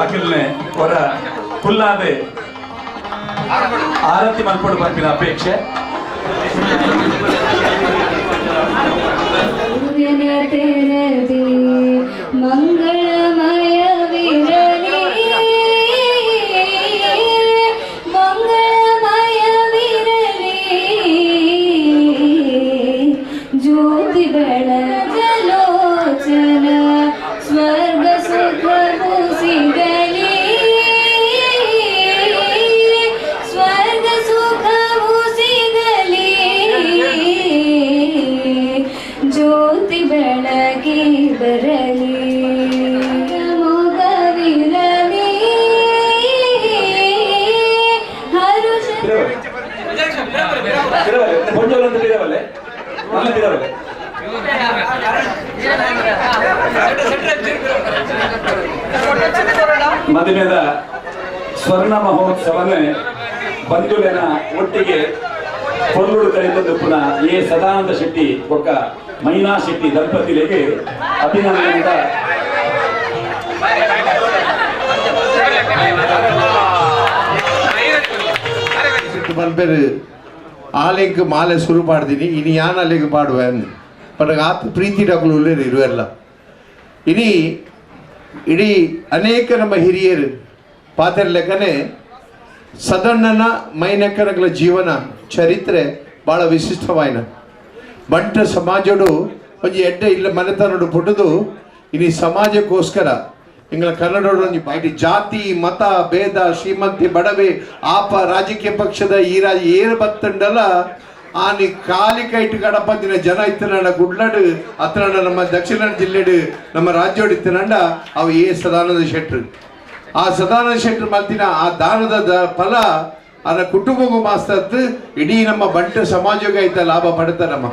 ಅಖಿಲ್ನೆ ಅವರ ಫುಲ್ಲಾದ ಆರತಿ ಮಲ್ಪಡು ಬರ್ಪಿನ ಅಪೇಕ್ಷೆ. ಮಂಗಳಮಯವಿರಲಿ ಮಂಗಳಮಯವಿರಲಿ ಜ್ಯೋತಿ ಬೆಳಗಲೋಚನ ಸ್ವರ್ಗ ಸುಖವು ಸಿಗಲಿ ಸ್ವರ್ಗ ಸುಖವು ಸಿಗಲಿ ಜ್ಯೋತಿ ಬೆಳಗಿ ಬರಲಿ ಮೊಗವಿರಲಿ ಹರುಷ ಮದುವೆದ ಸ್ವರ್ಣ ಮಹೋತ್ಸವನೇ ಬಂಧುವಿನ ಒಟ್ಟಿಗೆ ಕೊಲ್ಲೂರು ಕರೆತಂದು ಪುನಃ ಎ ಸದಾನಂದ ಶೆಟ್ಟಿ ಒಕ್ಕ ಮೈನಾ ಶೆಟ್ಟಿ ದಂಪತಿಗಳಿಗೆ ಅಭಿನಂದನೆಯಿಂದ ಬಂದ್ಬೇರು ಆಲೆಗೆ ಮಾಲೆ ಶುರು ಮಾಡ್ತೀನಿ ಇನಿ ಯಾನ್ ಅಲ್ಲಿಗೆ ಪಾಡುವೆ ಅಂದು ಬಟ್ ಆತ ಪ್ರೀತಿ ಡಾಕ್ಲು ಉಳ್ಳೇರು ಇರುವೆಲ್ಲ ಇನಿ ಇಡೀ ಅನೇಕ ನಮ್ಮ ಹಿರಿಯರು ಪಾತ್ರ ಲೆಕ್ಕನೆ ಸದಣ್ಣನ ಮೈನಕ್ಕನಗಳ ಜೀವನ ಚರಿತ್ರೆ ಭಾಳ ವಿಶಿಷ್ಟವಾಯಿನ ಬಂಟ ಸಮಾಜಡು ಒಂಜಿ ಎಡ್ಡೆ ಇಲ್ಲ ಮನೆತನಡು ಪುಟ್ಟದು ಇನಿ ಸಮಾಜಕ್ಕೋಸ್ಕರ ಇಂಗಳ ಕನ್ನಡೋಡು ಒಂಜಿ ಇಡೀ ಜಾತಿ ಮತ ಭೇದ ಶ್ರೀಮಂತಿ ಬಡವೆ ಆಪ ರಾಜಕೀಯ ಪಕ್ಷದ ಈ ರಾಜ ಏರು ಬತ್ತಂಡಲ್ಲ ಆನಿ ಕಾಲಿ ಕೈಟ್ ಕಡಪಂದಿನ ಜನ ಇತ್ತನಂಡ ಗುಡ್ಲಡು ಅತ್ತನಂಡ ನಮ್ಮ ದಕ್ಷಿಣ ಜಿಲ್ಲೆಡು ನಮ್ಮ ರಾಜ್ಯೋಡು ಇತ್ತನಂಡ ಅವು ಎ ಸದಾನಂದ ಶೆಟ್ರು ಆ ಸದಾನಂದ ಶೆಟ್ರು ಮಲ್ತಿನ ಆ ದಾನದ ಫಲ ಅದರ ಕುಟುಂಬಗೂ ಮಾಸ್ತತ್ತು ಇಡೀ ನಮ್ಮ ಬಂಟ ಸಮಾಜಕ್ಕೆ ಐತ ಲಾಭ ಪಡ್ತಾರಮ್ಮ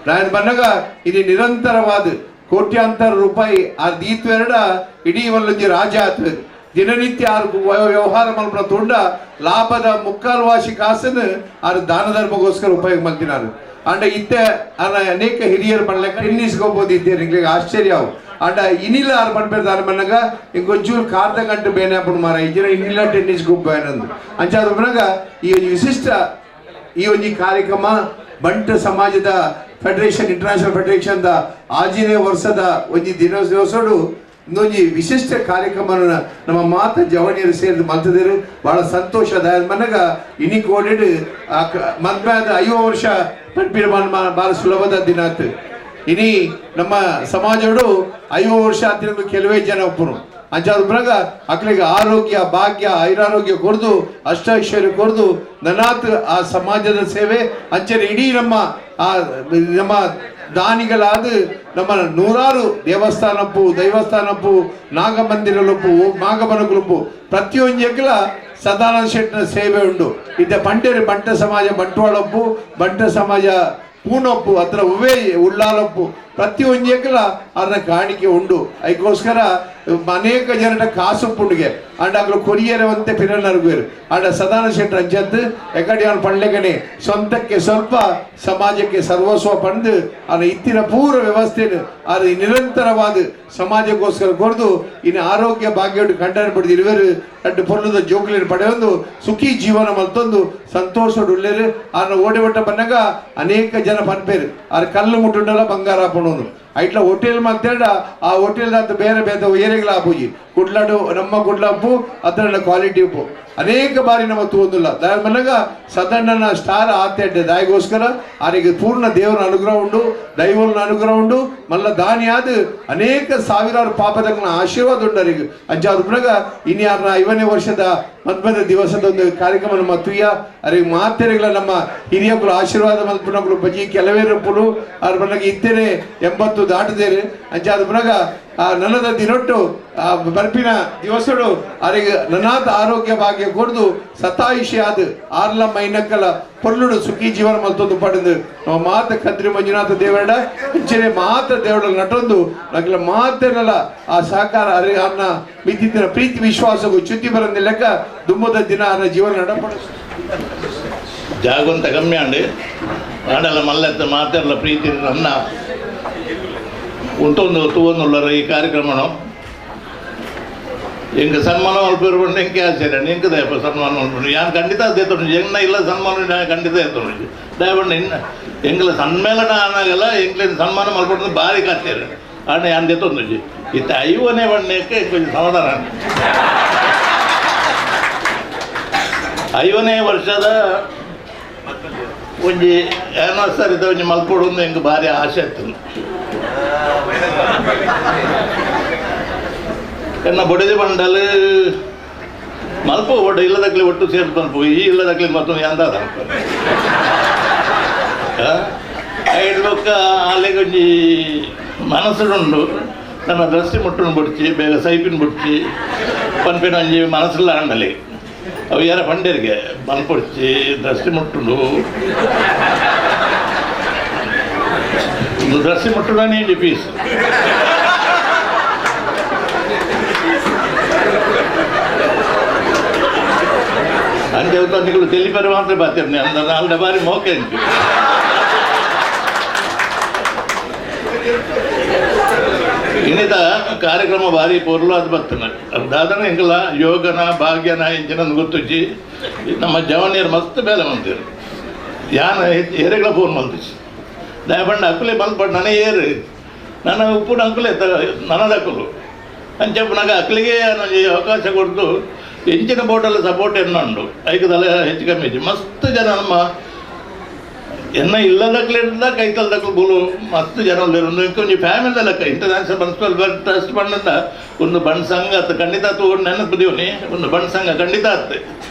ನಾನು ಬಂದಾಗ ಇದು ನಿರಂತರವಾದ ಕೋಟ್ಯಾಂತರ ರೂಪಾಯಿ ಆ ದೀತ್ವೆರಡ ಇಡೀ ಒಂದೊಂದು ರಾಜ ಆತು ದಿನನಿತ್ಯ ಆರು ವ್ಯವಹಾರ ಮಲ್ಪನ ತುಂಡ ಲಾಭದ ಮುಕ್ಕಾಲು ವಾಸಿ ಕಾಸನ್ನು ಆರು ದಾನ ಧರ್ಮಗೋಸ್ಕರ ಉಪಯೋಗ ಮಾಡ್ತಿನಾರು ಅಂಡ ಇತ್ತೆ ಅನೇಕ ಹಿರಿಯರು ಮಾಡ್ಲಿಕ್ಕೆ ಟೆನ್ನಿಸ್ಗೋಗ್ಬೋದು ಇದ್ದೇನೆ ಇಂಗ್ಲಿಗೆ ಆಶ್ಚರ್ಯ ಅವು ಅಂಡ ಇನ್ನಿಲ್ಲ ಆರು ಮಾಡ್ಬೇಕು ದಾನ ಮನ್ನಾಗ ಇಂಕೊಂಚೂರು ಕಾರ್ದ ಗಂಟೆ ಬೇನೆ ಹಾಕೊಂಡು ಮಾರ ಇಜ್ಜಿನ ಇನ್ನಿಲ್ಲ ಟೆನ್ನಿಸ್ಗೆ ಹೋಗ್ಬೇನಂದು ಅಂಚಾದ ಮನಾಗ ಈ ಒಂದು ವಿಶಿಷ್ಟ ಈ ಒಂದು ಕಾರ್ಯಕ್ರಮ ಬಂಟ ಸಮಾಜದ ಫೆಡರೇಷನ್ ಇಂಟರ್ನ್ಯಾಷನಲ್ ಫೆಡರೇಷನ್ ಆಜಿನೇ ವರ್ಷದ ಒಂದು ದಿವಸಡು ಇನ್ನೊಂದು ವಿಶಿಷ್ಟ ಕಾರ್ಯಕ್ರಮವನ್ನು ನಮ್ಮ ಮಾತ ಜವಣಿಯರು ಸೇರಿದು ಮಲ್ತದೇರು ಬಹಳ ಸಂತೋಷದ ಮನಗ ಇನಿ ಕೋಡಿಡ್ ಮದ್ಮೇದ 5 ವರ್ಷ ಪಂಪಿನ ಭಾಳ ಸುಲಭದ ದಿನ ಆಯ್ತು ಇನಿ ನಮ್ಮ ಸಮಾಜಡು 5 ವರ್ಷ ಆತಿನ ಕೆಲವೇ ಜನ ಒಪ್ಪರು ಅಂಚಾದ ಬರಾಗ ಅಕ್ಕಳಿಗೆ ಆರೋಗ್ಯ ಭಾಗ್ಯ ಐರಾರೋಗ್ಯ ಕೊಡ್ದು ಅಷ್ಟೈಶ್ವರ್ಯ ಕೊಡ್ದು ನನಾತ್ ಆ ಸಮಾಜದ ಸೇವೆ ಅಂಚನೆ ಇಡೀ ನಮ್ಮ ದಾನಿಗಳಾದ ನಮ್ಮ ನೂರಾರು ದೇವಸ್ಥಾನಪ್ಪು ದೈವಸ್ಥಾನಪ್ಪು ನಾಗಮಂದಿರಲೊಪ್ಪು ನಾಗಮನಗುಲಪ್ಪು ಪ್ರತಿಯೊಂದಕ್ಕಲ ಸದಾನಂದ ಶೆಟ್ಟಿನ ಸೇವೆ ಉಂಡು ಇದ್ದ ಬಂಟೇರು ಬಂಟ ಸಮಾಜ ಬಂಟ್ವಾಳಪ್ಪು ಬಂಟ ಸಮಾಜ ಪೂನೊಪ್ಪು ಅದರ ಉವೇ ಉಳ್ಳಾಲೊಪ್ಪು ಪ್ರತಿಯೊಂದಕ್ಕಲ ಅದರ ಕಾಣಿಕೆ ಉಂಡು ಅದಕ್ಕೋಸ್ಕರ ಅನೇಕ ಜನರ ಕಾಸು ಪುಂಡಿಗೆ ಅಂಡ ಅಗ್ಲು ಕೊರಿಯರವಂತೆ ಪಿರನರ್ಗುವರು ಅಂಡ ಸದಾನಂದ ಶೆಟ್ಟಿ ಅಂಚದ್ದು ಎಕಡೆ ಅವನು ಪಂಡ್ಲೆಗನೆ ಸ್ವಂತಕ್ಕೆ ಸ್ವಲ್ಪ ಸಮಾಜಕ್ಕೆ ಸರ್ವಸ್ವ ಪಂದು ಅವನ ಇತ್ತಿನ ಪೂರ್ವ ವ್ಯವಸ್ಥೆಯನ್ನು ಅದು ನಿರಂತರವಾದ ಸಮಾಜಕ್ಕೋಸ್ಕರ ಕೊಡ್ದು ಇನ್ನು ಆರೋಗ್ಯ ಭಾಗ್ಯವನ್ನು ಕಂಡನ ಪಡೆದು ಇರುವರು ಅಡ್ಡು ಪೊರ್ಲದ ಜೋಗುಲಿನ ಪಡೆಯೊಂದು ಸುಖಿ ಜೀವನ ಮಲ್ತೊಂದು ಸಂತೋಷಡು ಉಳ್ಳೇರು ಅದನ್ನ ಓಡಿಬಟ್ಟ ಬಂದಾಗ ಅನೇಕ ಜನ ಪನ್ಪೇರು ಅವ್ರ ಕಲ್ಲು ಮುಟ್ಟುಂಡಲ್ಲ ಬಂಗಾರ ಹಾಕೊಂಡು ಐಟ್ಲ ಹೋಟೆಲ್ ಮಾತಾಡ ಆ ಹೋಟೆಲ್ ಅಂತ ಬೇರೆ ಬೇರೆ ಏರಿಗಳ ಆಪೂಜಿ ಕುಡ್ಲಾಡು ನಮ್ಮ ಕುಡ್ಲಪ್ಪು ಅದರ ಕ್ವಾಲಿಟಿ ಉಪ್ಪು ಅನೇಕ ಬಾರಿ ನಮ್ಮ ತೋದಿಲ್ಲ ದಾಯ ಮನಗ ಸದಣ್ಣನ ಸ್ಟಾರ್ ಆತಡ್ಡೆ ದಾಯಿಗೋಸ್ಕರ ಅವರಿಗೆ ಪೂರ್ಣ ದೇವರ ಅನುಗ್ರಹ ಉಂಡು ದೈವನ ಅನುಗ್ರಹ ಉಂಡು ಮಲ್ಲ ದಾನಿಯಾದ ಅನೇಕ ಸಾವಿರಾರು ಪಾಪದಗಳ ಆಶೀರ್ವಾದ ಉಂಡು ಅವರಿಗೆ ಅಂಚಾದ ಮನಗ ಇನ್ನು ಯಾರನ್ನ 5ನೇ ವರ್ಷದ ಮದ್ಮದ ದಿವಸದ ಒಂದು ಕಾರ್ಯಕ್ರಮ ನಮ್ಮ ತುಯ್ಯ ಅವರಿಗೆ ಮಾತೆರೆಗಳ ನಮ್ಮ ಹಿರಿಯಗಳು ಆಶೀರ್ವಾದ ಮಲ್ಪನಗಳು ಬಜಿ ಕೆಲವೇ ರಪ್ಪುಲು ಅವ್ರ ಮನಗೆ ಇತ್ತೇನೆ 80 ದಾಟದೇರು ಅಂಚಾದ ಮನಗ ನನ್ನದ ದಿನೊಟ್ಟು ಬರ್ಪಿನ ದಿವಸಡು ಅವರಿಗೆ ನನಾಥ ಆರೋಗ್ಯ ಭಾಗ್ಯ ಕೊಡ್ದು ಸತಾಯಿಷಿ ಆದ ಆರ್ಲ ಮೈನಕ್ಕಲ ಪೊರ್ಲುಡು ಸುಖಿ ಜೀವನ ಮಲ್ತೊಂದು ಪಡೆದು ನಾವು ಮಾತ ಕದ್ರಿ ಮಂಜುನಾಥ ದೇವರಡ ಹೆಚ್ಚಿನ ಮಾತ ದೇವರ ನಟೊಂದು ನಗಲ ಮಾತೇನಲ್ಲ ಆ ಸಹಕಾರ ಅರೆ ಅನ್ನ ಮಿದ್ದಿನ ಪ್ರೀತಿ ವಿಶ್ವಾಸಗೂ ಚ್ಯುತಿ ಬರಂದ ಲೆಕ್ಕ ದುಮ್ಮದ ದಿನ ಅನ್ನ ಜೀವನ ನಡಪಡ ಜಾಗಂತ ಕಮ್ಮಿ ಅಂಡಿ ಆಡಲ್ಲ ಮಲ್ಲೆತ್ತ ಮಾತೆಲ್ಲ ಪ್ರೀತಿ ಅನ್ನ ಉಂಟೊಂದು ತೂವನ್ನುಳ್ಳರ ಈ ಕಾರ್ಯಕ್ರಮನು ಎಂಗೆ ಸನ್ಮಾನ ಮಲ್ಪರು ಬಂದು ಎಂಗೆ ಆಶ್ಚರ್ಯ ಎಂಗೆ ದಯಪ ಸನ್ಮಾನ ಮಲ್ಪರು ಯಾನು ಖಂಡಿತ ದೇತೊಂಡು ಎಂಗ್ನ ಇಲ್ಲ ಸನ್ಮಾನ ಖಂಡಿತ ಎತ್ತೊಂಡು ದಯಪಂಡು ಇನ್ನು ಎಂಗ್ಲ ಸನ್ಮೇಳನ ಆನಾಗಲ್ಲ ಎಂಗ್ಲಿನ ಸನ್ಮಾನ ಮಲ್ಪಡು ಭಾರಿ ಕಾತ್ಯಾರ ಆನೆ ಯಾನ್ ದೇತೊಂದು ಇತ್ತ 5ನೇ ಬಣ್ಣಕ್ಕೆ ಕೊಂಚ ಸಮಾಧಾನ 5ನೇ ವರ್ಷದ ಒಂಜಿ ಆ್ಯನಿವರ್ಸರಿದ ಒಂಜಿ ಮಲ್ಪೊಡು ಎಂಗೆ ಭಾರಿ ಆಸೆ ಇತ್ತು ಎನ್ನ ಬೊಡೆದಿ ಬಂಡಲ್ ಮಲ್ಪ ಒಟ್ಟು ಇಲ್ಲದಾಗ್ಲಿ ಒಟ್ಟು ಸೇರಿ ಮಲ್ಪ ಈ ಇಲ್ಲದಾಗ್ಲಿ ಮತ್ತೊಂದು ಎಂದಾದ ಐಡ್ಲೊಕ್ಕ ಅಲ್ಲಿಗೆ ಒಂಜಿ ಮನಸ್ಸುಡುಂಡು ನನ್ನ ದೃಷ್ಟಿ ಮುಟ್ಟುನು ಬಿಡ್ಚಿ ಬೇಗ ಸೈಪಿನ ಬಿಡ್ಚಿ ಪನ್ಪಿನ ಒಂಜಿ ಮನಸ್ಸಿಲ್ಲ ಅಂಡಲಿ ಅವು ಯಾರ ಪಂಡೇರಿಗೆ ಮಲ್ಪೊಡ್ಚಿ ದೃಷ್ಟಿ ಮುಟ್ಟುಂಡು ದೃಷ್ಟಿ ಮುಟ್ಟುಡನೇ ಇಂಜಿ ಪೀಸ್ ಅಂಚೆ ನಿಗಳು ತೆಲಿಪರು ಮಾತ್ರ ಬರ್ತೀರಿ ಅಂದ 4 ಬಾರಿ ಮೋಕೆ ಉಂಟು ಇನ್ನಿತ ಕಾರ್ಯಕ್ರಮ ಭಾರಿ ಪೊರ್ಲು ಅದು ಬರ್ತದೆ ಅದಾದನ ಎಂಗಲ ಯೋಗನ ಭಾಗ್ಯನ ಇಂಚಿನ ಗೊತ್ತುಚ್ಚಿ ನಮ್ಮ ಜವನಿಯರು ಮಸ್ತ್ ಬೇಲೆ ಮಂತಿರು ಯಾನ ಏರೆಗಳ ಫೋನ್ ಮಲ್ತಿಸಿ ದಯಪಂಡ ಅಕ್ಕಲೆ ಮಲ್ಪಟ್ಟು ನನಗೆ ಏರು ನನ್ನ ಉಪ್ಪು ಅಂಕುಲೆ ನನ್ನದ ಅಕ್ಕಲು ಅಂಚಪ್ಪನಾಗ ಅಕ್ಕಲಿಗೆ ಅವಕಾಶ ಕೊಡ್ತು ಎಂಚಿನ ಬೋಟಲ್ಲಿ ಸಪೋರ್ಟ್ ಎನ್ನುಂಡು ಐಕದಲ್ಲ ಹೆಚ್ಚು ಕಮ್ಮಿ ಇಚ್ಚಿ ಮಸ್ತ್ ಜನ ನಮ್ಮ ಎನ್ನ ಇಲ್ಲದಕ್ಲಿಂದ ಕೈತಲ್ದಕ್ಲು ಬೂಲು ಮಸ್ತ್ ಜನ ಒಂದು ಫ್ಯಾಮಿಲಿ ಲೆಕ್ಕ ಇಂಟರ್ನ್ಯಾಷನಲ್ ಮುನ್ಸಿಪಲ್ ಟ್ರಸ್ಟ್ ಬಂಡ ಒಂದು ಬಣ್ಣ ಸಂಘ ಅತ್ತ ಖಂಡಿತ ಒಂದು ನೆನಪಿದೀವನಿ ಒಂದು ಬಣ್ಣ ಸಂಘ ಖಂಡಿತ ಅತ್ತೆ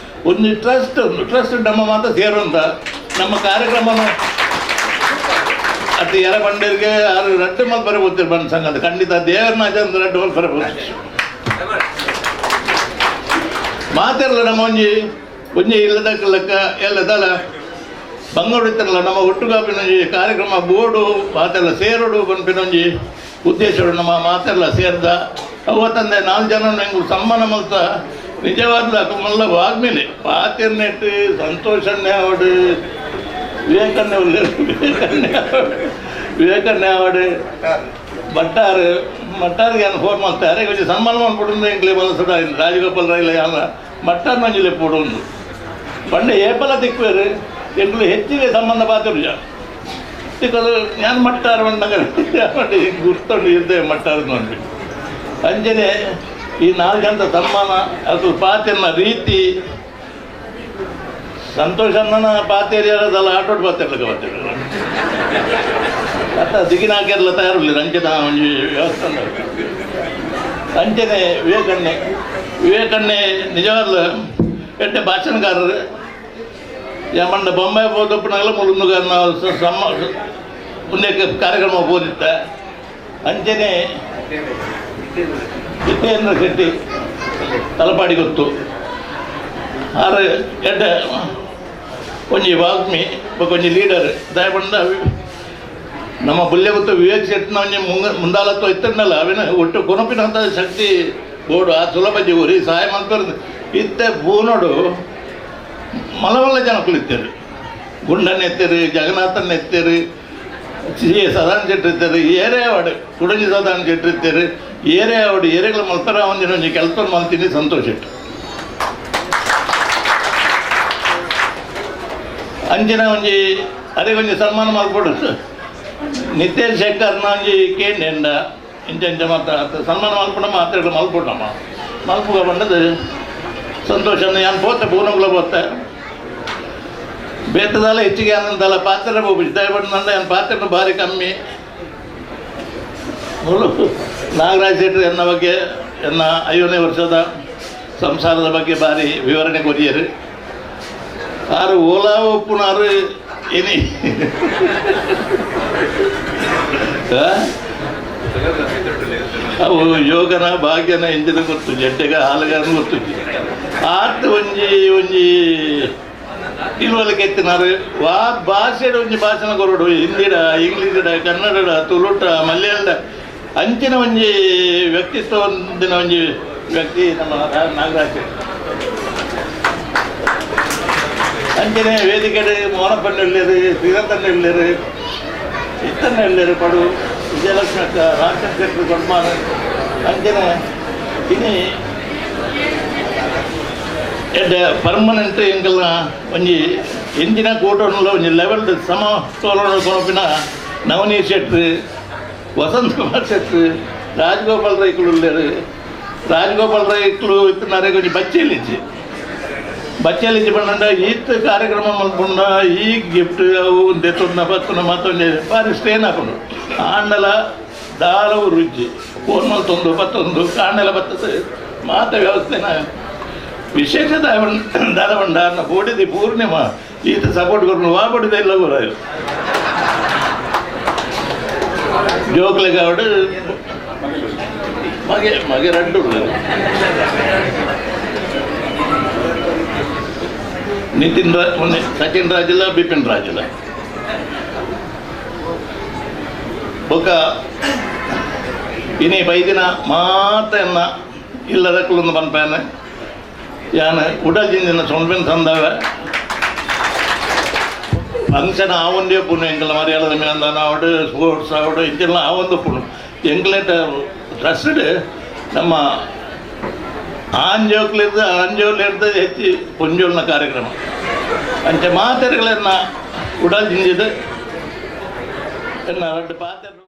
ಒಂದು ಟ್ರಸ್ಟ್ ನಮ್ಮ ಮಾತ್ರ ಸೇರುವಂತ ನಮ್ಮ ಕಾರ್ಯಕ್ರಮ ಅದು ಯಾರ ಬಂಡೇರಿಗೆ 6 ರಡ್ಡು ಮಲ್ ಬರಬಹುದು ಬಣ್ಣ ಸಂಘ ಅಂತ ಖಂಡಿತ ದೇವರನ್ನ ಅಜಂದು ರಡ್ಡು ಮಲ್ ಬರಬಹುದು ಮಾತಿರಲ್ಲ ನಮ್ಮ ಒಂಜಿ ಇಲ್ಲದಕ್ಕ ಲೆಕ್ಕ ಎಲ್ಲದಲ್ಲ ಬಂಗೋಡಿತ್ತಲ್ಲ ನಮ್ಮ ಒಟ್ಟುಗಾಪಿನ ಕಾರ್ಯಕ್ರಮ ಬೋರ್ಡು ಮಾತೆಲ್ಲ ಸೇರೋಡು ಪನ್ಪಿನೊಂಜಿ ಉದ್ದೇಶಗಳು ನಮ್ಮ ಮಾತೆಲ್ಲ ಸೇರ್ದ ಅವತ್ತಂದೆ 4 ಜನ ನಂಗೆ ಸನ್ಮಾನ ಮಲ್ತ ನಿಜವಾದ ಮಲ್ಲ ಆದ್ಮೇಲೆ ಪಾತಿರ್ನೆಟ್ಟು ಸಂತೋಷನ್ನೇ ಅವಡು ವಿವೇಕನ್ನೇ ಅವಡು ಮಟ್ಟಾರಿಗೆ ಏನು ಫೋನ್ ಮಾಡ್ತಾರೆ ಕೊಂಚ ಸನ್ಮಾನ ಮಾಡ್ಬಿಟ್ಟು ಎಂಕ್ಲೆ ಬಲಸಡ ರಾಜಗೋಪಾಲ್ ರೈಲ ಎಲ್ಲ ಮಟ್ಟಾರ್ ಮಂಜಿಲೆ ಪೋಡೊಂದು ಪಂಡೆ ಏಪಲ ತಿಕ್ವೇರು ಎಂಕ್ಲು ಹೆಚ್ಚಿಗೆ ಸಂಬಂಧ ಪಾತಿರು ತಿಕ್ಕದು ನಾನು ಮಟ್ಟಾರ ಬಂದಾಗ ಗುರ್ತೊಂಡು ಇರ್ತೇವೆ ಮಟ್ಟಾರ ನೋಡಿ ಅಂಜನೆ ಈ 4 ಗಂಟೆ ಸನ್ಮಾನ ಅದು ಪಾತಿನ ರೀತಿ ಸಂತೋಷನ ಪಾತೇರಿಯಲ್ಲ ಆಟೋಟ್ ಪಾತಿರ್ಲಿಕ್ಕೆ ಬರ್ತಿರಲ್ಲ ಅತ್ತ ದಿಗಿನ ಹಾಕಿರಲ್ಲ ತಯಾರಿಲ್ಲ ಅಂಚೆನ ಒಂಜಿ ವ್ಯವಸ್ಥೆ ಅಂಚನೆ ವಿವೇಕನ್ನೇ ನಿಜವಾದ ಎಡ್ಡೆ ಭಾಷಣಕಾರರು ಯಮಂಡ ಬೊಂಬಾಯಿ ಹೋದಪ್ಪನಾಗಲ ಮುಳುಂದುಗಾರನ ಮುಂದೆ ಕಾರ್ಯಕ್ರಮ ಬೋದಿತ್ತ ಅಂಚನೆ ಜಿತೇಂದ್ರ ಶೆಟ್ಟಿ ತಲಪಾಡಿ ಗೊತ್ತು ಆರು ಎಡ್ಡೆ ಒಂಜಿ ವಾಗ್ಮಿ ಒಂಜಿ ಲೀಡರ್ ದಯಪಂಡ ನಮ್ಮ ಬುಲ್ಲೆ ಗೊತ್ತು ವಿವೇಕ್ ಶೆಟ್ಟಿನ ಒಂಜಿ ಮುಂದಾಲತ್ವ ಇತ್ತಂಡಲ್ಲ ಅವಿನ ಒಟ್ಟು ಕೊನಪಿನಂಥ ಶಕ್ತಿ ಬೋರ್ಡು ಆ ಸುಲಭಜಿ ಊರಿ ಸಹಾಯ ಮಾಡ್ತಾರೆ ಇತ್ತೆ ಪೂನೋಡು ಮಲಮಲ್ಲ ಜನಕ್ಕಳು ಇತ್ತೇರು ಗುಂಡನ್ನ ಎತ್ತೇರು ಜಗನ್ನಾಥನ್ನ ಎತ್ತೇರು ಸದಾನಂದ ಶೆಟ್ಟಿ ಇರ್ತಾರೆ ಏರೇ ಆವಾಡು ಕುಡಜಿ ಸದಾನಂದ ಶೆಟ್ಟಿ ಇರ್ತಾರೆ ಏರೇ ಆವಾಡು ಏರೆಗಳ ಮಲ್ತಾರ ಒಂದಿನ ಕೆಲಸ ಮಲ್ತೀನಿ ಸಂತೋಷ ಇಟ್ಟು ಅಂಚಿನ ಒಂಜಿ ಅದೇ ಒಂಜಿ ಸನ್ಮಾನ ಮಾಡ್ಕೊಡು ನಿತೇಶ್ ಶೇಖರ್ನ ಒಂಜಿ ಕೇಂದ್ರ ಇಂಚ ಮಾತ್ರ ಸನ್ಮಾನ ಮಲ್ಪಡ ಮಾತ್ರ ಮಲ್ಪಡಮ್ಮ ಮಲ್ಪುಗ ಬಂದದು ಸಂತೋಷ ನಾನು ಪೋತೆ ಪೂರ್ಣಗಳ ಪೋತೆ ಬೇತದಲ್ಲ ಹೆಚ್ಚಿಗೆ ಅನ್ನಂತಲ್ಲ ಪಾತ್ರ ಹೋಗ್ಬಿಟ್ಟು ದಯಪಟ್ಟು ನನ್ನ ಪಾತ್ರನ ಭಾರಿ ಕಮ್ಮಿ ನಾಗರಾಜ್ ಶೆಟ್ಟಿ ಎನ್ನ ಬಗ್ಗೆ ಎನ್ನ 5ನೇ ವರ್ಷದ ಸಂಸಾರದ ಬಗ್ಗೆ ಭಾರಿ ವಿವರಣೆ ಕೊರಿಯರು ಆರು ಓಲಾ ಒಪ್ಪುನಾರು ಏನಿ ಅವು ಯೋಗನ ಭಾಗ್ಯನ ಎಂಜಿನ ಗೊತ್ತು ಜಡ್ಡೆಗ ಹಾಲಗಾರನು ಗೊತ್ತು ಆತ ಒಂಜಿ ತಿಳುವಳಿಕೆ ಎತ್ತಿನಾರು ಭಾಷೆಡ ಒಂಜಿ ಭಾಷಣ ಕೊರಡು ಹಿಂದಿಡ ಇಂಗ್ಲೀಷಿಡ ಕನ್ನಡಡ ತುಳುಟ ಮಲಯಾಳದ ಅಂಚಿನ ಒಂಜಿ ವ್ಯಕ್ತಿತ್ವ ಹೊಂದಿನ ಒಂಜಿ ವ್ಯಕ್ತಿ ನಮ್ಮ ನಾಗರಾಜ್ ಅಂಚನೆ ವೇದಿಕೆ ಮೋನಪ್ಪಣ್ಣ ಎಳ್ಳೇರು ಶ್ರೀರಂತಣ್ಣ ಎಳ್ಳೇರು ಇತ್ತಣ್ಣ ಎಳ್ಳೇರು ಪಡು ವಿಜಯಲಕ್ಷ್ಮಿ ಅಕ್ಕ ರಾಮಚಂದ್ರ ಶೆಟ್ಟಿ ಕೊಡ್ಮಾನ ಅಂಚನೆ ಇನಿ ಎಡ್ಡೆ ಪರ್ಮನೆಂಟ್ ಎಂಕಲ್ನ ಒಂಜಿ ಎಂಚಿನ ಕೂಟೋನ್ಲ ಒಂಜಿ ಲೆವೆಲ್ ಸಮತೋಲನ ಕೊನಪಿನ ನವನೀತ್ ಶೆಟ್ಟಿ ವಸಂತ್ ಕುಮಾರ್ ಶೆಟ್ಟಿ ರಾಜಗೋಪಾಲ್ ರೈಕ್ಲು ಉಳ್ಳೇರು ರಾಜಗೋಪಾಲ್ ರೈಕ್ಲು ಇತ್ತಿನಾರೆ ಕೊಂಚ ಬಚ್ಚೆಲಿಂಚಿ ಬಂಡ ಈತ್ ಕಾರ್ಯಕ್ರಮ ಮಲ್ಪುಂಡ ಈ ಗಿಫ್ಟ್ ಅವು ದೆತ್ತುಂಡ ಬತ್ತುನ ಮತ್ತೊಂದು ಬಾರಿ ಸ್ಟ್ರೇನ್ ಹಾಕೊಂಡು ಆಂಡಲ ದಾರವು ರುಚಿ ಫೋನ್ ಮಲ್ತೊಂದು ಬತ್ತೊಂದು ಕಾಂಡೆಲ ಬತ್ತದ ಮಾತ ವ್ಯವಸ್ಥೆನ ವಿಶೇಷ ದಾರಬಂಡ ಬೋಡಿದಿ ಪೂರ್ಣಿಮ ಈತ ಸಪೋರ್ಟ್ ಕೊಟ್ಟು ವಾ ಬಡಿದ ಇಲ್ಲ ಗುರಾಯು ಜೋಕ್ಲೆ ಗಾವಡು ಮಗೆ ರಡ್ಡು ನಿತಿನ್ ಸಚಿನ್ ರಾಜಿಲ್ಲ ಬಿಪಿನ್ ರಾಜಿಲ್ಲ ಬೊಕ್ಕ ಇನಿ ಬೈದಿನ ಮಾತೆನ್ನ ಇಲ್ಲದಕ್ಕಲೊಂದು ಪನ್ಪೇನೆ ಯಾನ ಉಡಜಿಂದಿನ ಸೊಂಡ್ಬಿನ ತಂದವ ಫಂಕ್ಷನ್ ಆವೊಂದೇ ಪುಣ್ಯ ಎಂಕಲ ಮರ್ಯಾದ ಮೇಂದಾನ ಅವಡು ಸ್ಪೋರ್ಟ್ಸ್ ಅವಡು ಇಂಚೆಲ್ಲ ಆವೊಂದು ಪುಣ್ಯ ಎಂಕ್ಲೇಟ ಟ್ರಸ್ಡ್ ನಮ್ಮ ಆಂಜೋಲಿರ್ದು ಹೆಚ್ಚಿ ಪುಂಜೋಲ್ನ ಕಾರ್ಯಕ್ರಮ ಅಂಚೆ ಮಾತೆರೆಗಳನ್ನ ಉಡಲ್ ಜಿಂಜಿದು ಎರಡು ಪಾತ್ರೆ